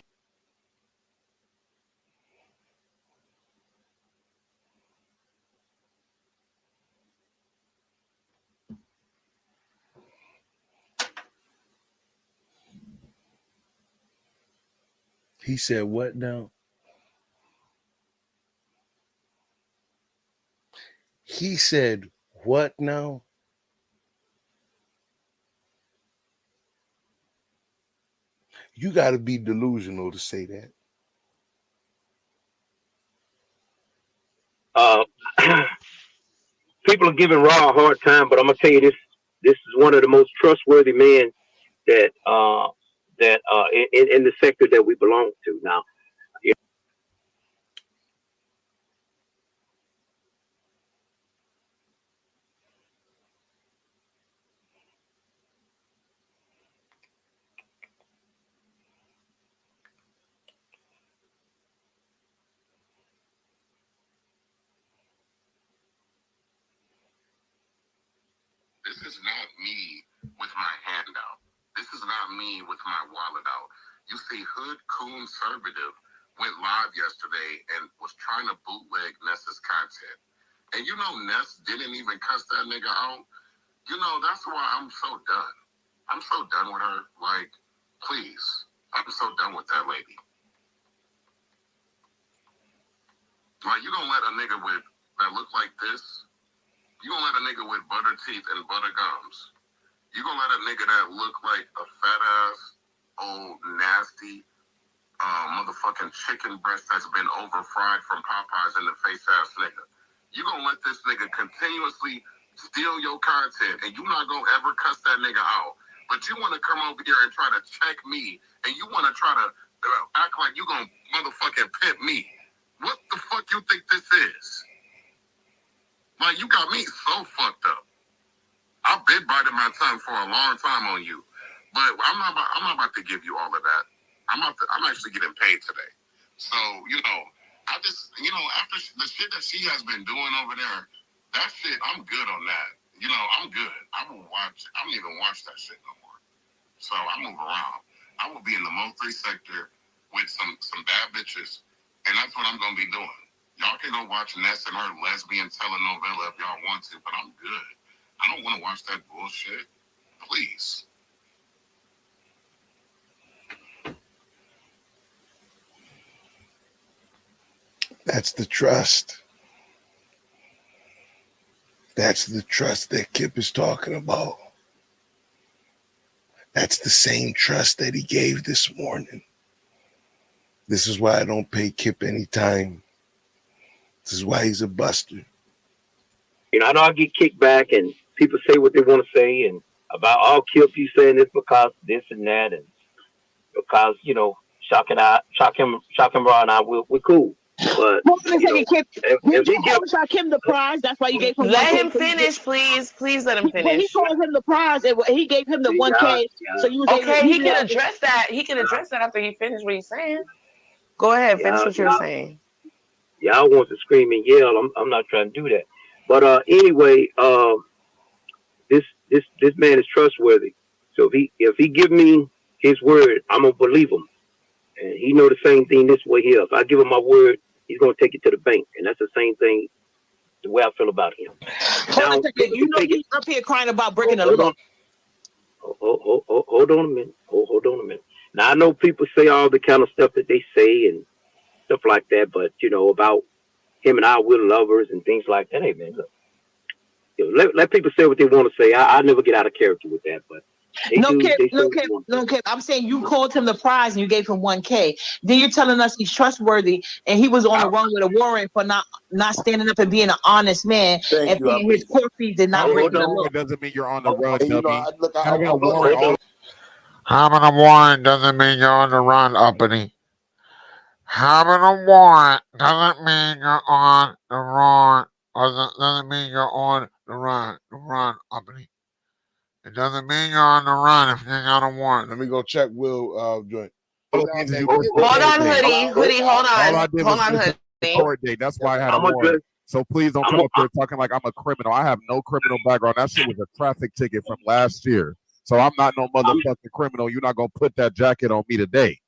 He said what now? He said what now? You got to be delusional to say that. people are giving Raw a hard time, but I'm gonna tell you this is one of the most trustworthy men that in the sector that we belong to. Now, This is not me with my hand out. This is not me with my wallet out. You see, HOODCONSERVATIve went live yesterday and was trying to bootleg Ness's content. And Ness didn't even cuss that nigga out. That's why I'm so done. I'm so done with her. Like, please. I'm so done with that lady. Like, you gonna let a nigga that look like this, you gonna let a nigga with butter teeth and butter gums, you gonna let a nigga that look like a fat ass, old, nasty, motherfucking chicken breast that's been over fried from Popeyes in the face ass nigga. You gonna let this nigga continuously steal your content and you not gonna ever cuss that nigga out. But you wanna come over here and try to check me and you wanna try to act like you gonna motherfucking pimp me. What the fuck you think this is? Like, you got me so fucked up. I've been biting my tongue for a long time on you, but I'm not about to give you all of that. I'm actually getting paid today. So, I just, after the shit that she has been doing over there, that shit, I'm good on that. I'm good. I don't even watch that shit no more. So I move around. I will be in the Mo3 sector with some bad bitches, and that's what I'm gonna be doing. Y'all can go watch Ness and her lesbian telenovela if y'all want to, but I'm good. I don't want to watch that bullshit. Please. That's the trust. That's the trust that Kip is talking about. That's the same trust that he gave this morning. This is why I don't pay Kip any time. This is why he's a buster. I know I get kicked back and people say what they want to say and about all Kip, you saying this because this and that and because, Shakim and I, we're cool. But if he gave Shakim the prize, that's why you gave him. Let him finish, please. Please let him finish. When he called him the prize, he gave him the 1K. So you he can address that. He can address that after he finishes what he's saying. Go ahead, finish what you're saying. Y'all want to scream and yell. I'm not trying to do that. But anyway, this man is trustworthy. So if he give me his word, I'm gonna believe him. And he know the same thing this way here. If I give him my word, he's gonna take it to the bank, and that's the same thing. The way I feel about him. Hold on a second. He's up here crying about breaking the law. Hold on a minute. Hold on a minute. Now I know people say all the kind of stuff that they say and stuff like that, but about him and I, we're lovers and things like that. Hey man, look, let people say what they want to say. I never get out of character with that, but no, Kip. I'm saying you called him the prize and you gave him 1K. Then you're telling us he's trustworthy and he was on the run with a warrant for not standing up and being an honest man and paying his court fees and not breaking the law. It doesn't mean you're on the run, dummy. Having a warrant doesn't mean you're on the run, uppity. Having a warrant doesn't mean you're on the run, or doesn't mean you're on the run, uppity. It doesn't mean you're on the run if you got a warrant. Let me go check Will joint. Hold on, Hoodie. Hold on. All I did was miss the court date. That's why I had a warrant. So please don't come up there talking like I'm a criminal. I have no criminal background. That shit was a traffic ticket from last year. So I'm not no motherfucking criminal. You're not gonna put that jacket on me today.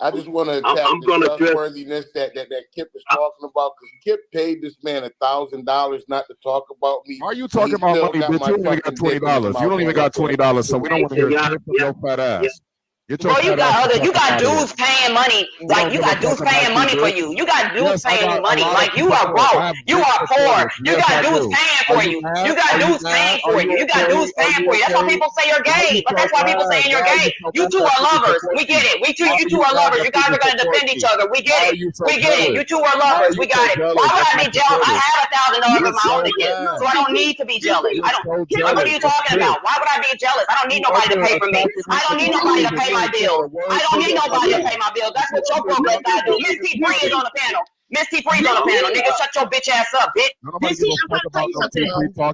I just want to attack the trustworthiness that Kip is talking about, because Kip paid this man $1,000 not to talk about me. Are you talking about money, bitch? You don't even got $20. You don't even got $20, so we don't want to hear shit from your fat ass. Bro, you got dudes paying money. Like, you got dudes paying money for you. You got dudes paying money. Like, you are broke. You are poor. You got dudes paying for you. You got dudes paying for you. You got dudes paying for you. That's why people say you're gay. But that's why people saying you're gay. You two are lovers. We get it. You two are lovers. You guys are going to defend each other. We get it. We get it. You two are lovers. We got it. Why would I be jealous? I have $1,000 of my own to give, so I don't need to be jealous. I don't. What are you talking about? Why would I be jealous? I don't need nobody to pay for me. I don't need nobody to pay my bills. I don't need nobody to pay my bills. That's what your broke ass guy do. Miss T. Bree is on the panel. Miss T. Bree's on the panel. Nigga, shut your bitch ass up, bitch. Miss T, I'm gonna tell you something.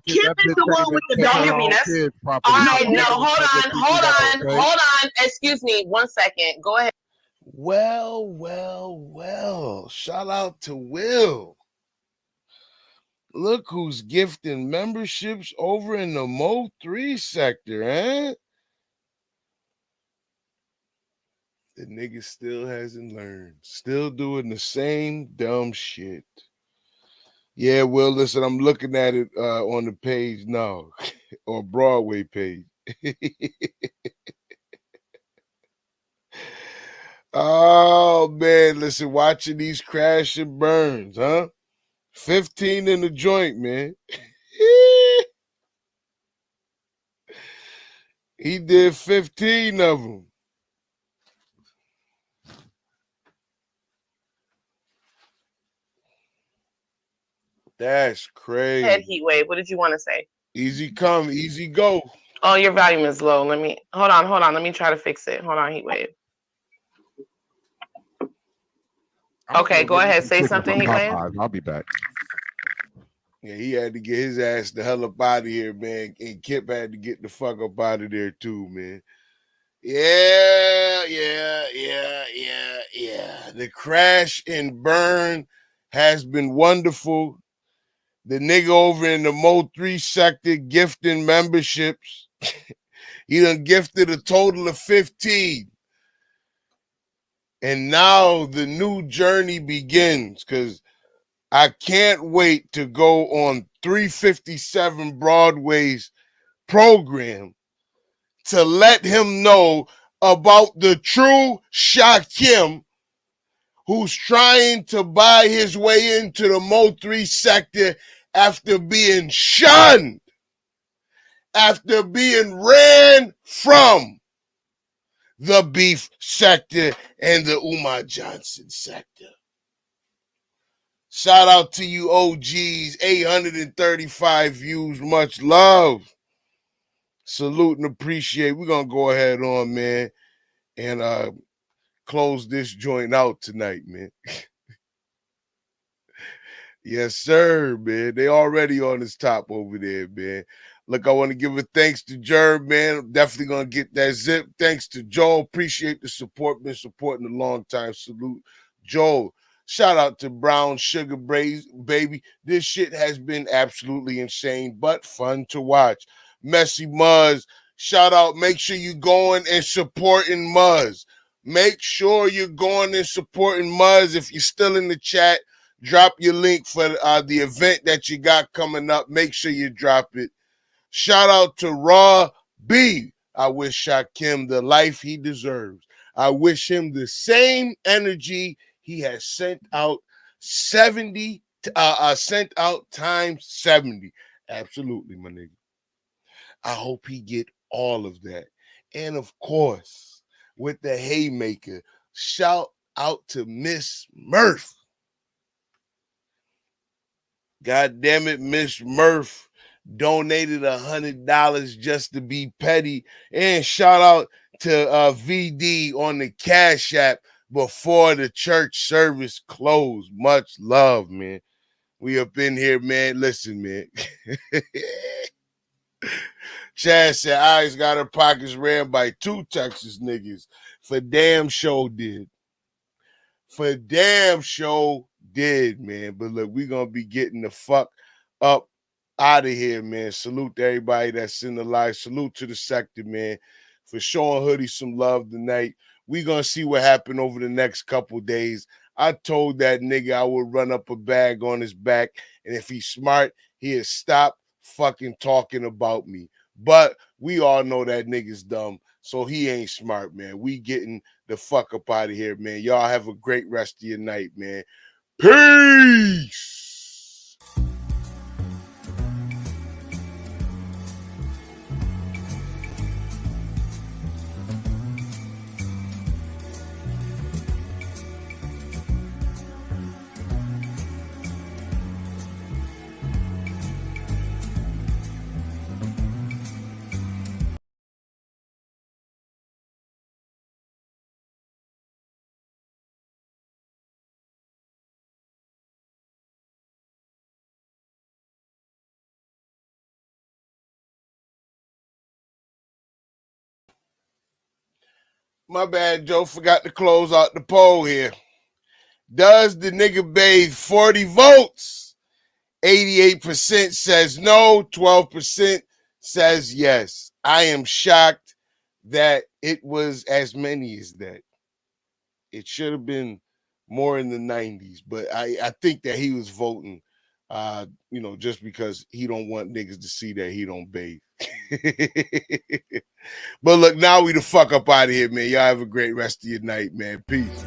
Kip is the one with the Don't mute me, Ness. All right, no, hold on. Excuse me, 1 second. Go ahead. Well. Shout out to Will. Look who's gifting memberships over in the Mo3 sector, eh? The nigga still hasn't learned. Still doing the same dumb shit. Yeah, well, listen, I'm looking at it on the page now, or Broadway page. Oh, man, listen, watching these crash and burns, huh? 15 in the joint, man. He did 15 of them. That's crazy. Head heat wave. What did you want to say? Easy come, easy go. Oh, your volume is low. Let me hold on. Let me try to fix it. Hold on, heat wave. Okay, go ahead. Say something, heat wave. I'll be back. Yeah, he had to get his ass the hell up out of here, man. And Kip had to get the fuck up out of there too, man. Yeah. The crash and burn has been wonderful. The nigga over in the Mo 3 sector gifting memberships. He done gifted a total of 15. And now the new journey begins, because I can't wait to go on 357 Broadway's program to let him know about the true Shakim who's trying to buy his way into the Mo 3 sector after being shunned, after being ran from the beef sector and the Umar Johnson sector. Shout out to you OGs, 835 views, much love. Salute and appreciate. We're going to go ahead on, man, and close this joint out tonight, man. Yes, sir, man. They already on this top over there, man. Look, I want to give a thanks to Jerb, man. I'm definitely going to get that zip. Thanks to Joel. Appreciate the support. Been supporting a long time. Salute, Joel. Shout out to Brown Sugar Baby. This shit has been absolutely insane, but fun to watch. Messy Muzz. Shout out. Make sure you going and supporting Muzz. Make sure you're going and supporting Muzz. If you're still in the chat, drop your link for the event that you got coming up. Make sure you drop it. Shout out to Raw B. I wish Shakim the life he deserves. I wish him the same energy he has sent out sent out times 70. Absolutely, my nigga. I hope he get all of that. And of course, with the haymaker, shout out to Miss Murph. God damn it, Miss Murph donated $100 just to be petty. And shout out to VD on the Cash App before the church service closed. Much love, man. We up in here, man. Listen, man. Chad said, I's got her pockets ran by 2 Texas niggas. For damn sure did. For damn sure did, man. But look, we gonna be getting the fuck up out of here, man. Salute to everybody that's in the live. Salute to the sector, man, for showing Hoodie some love tonight. We gonna see what happened over the next couple days. I told that nigga I would run up a bag on his back, and if he's smart, he'll stop fucking talking about me. But we all know that nigga's dumb, so he ain't smart, man. We getting the fuck up out of here, man. Y'all have a great rest of your night, man. Peace. My bad, Joe. Forgot to close out the poll here. Does the nigga bathe 40 votes? 88% says no. 12% says yes. I am shocked that it was as many as that. It should have been more in the 90s, but I think that he was voting, just because he don't want niggas to see that he don't bathe. But look, now we the fuck up out of here, man. Y'all have a great rest of your night, man. Peace.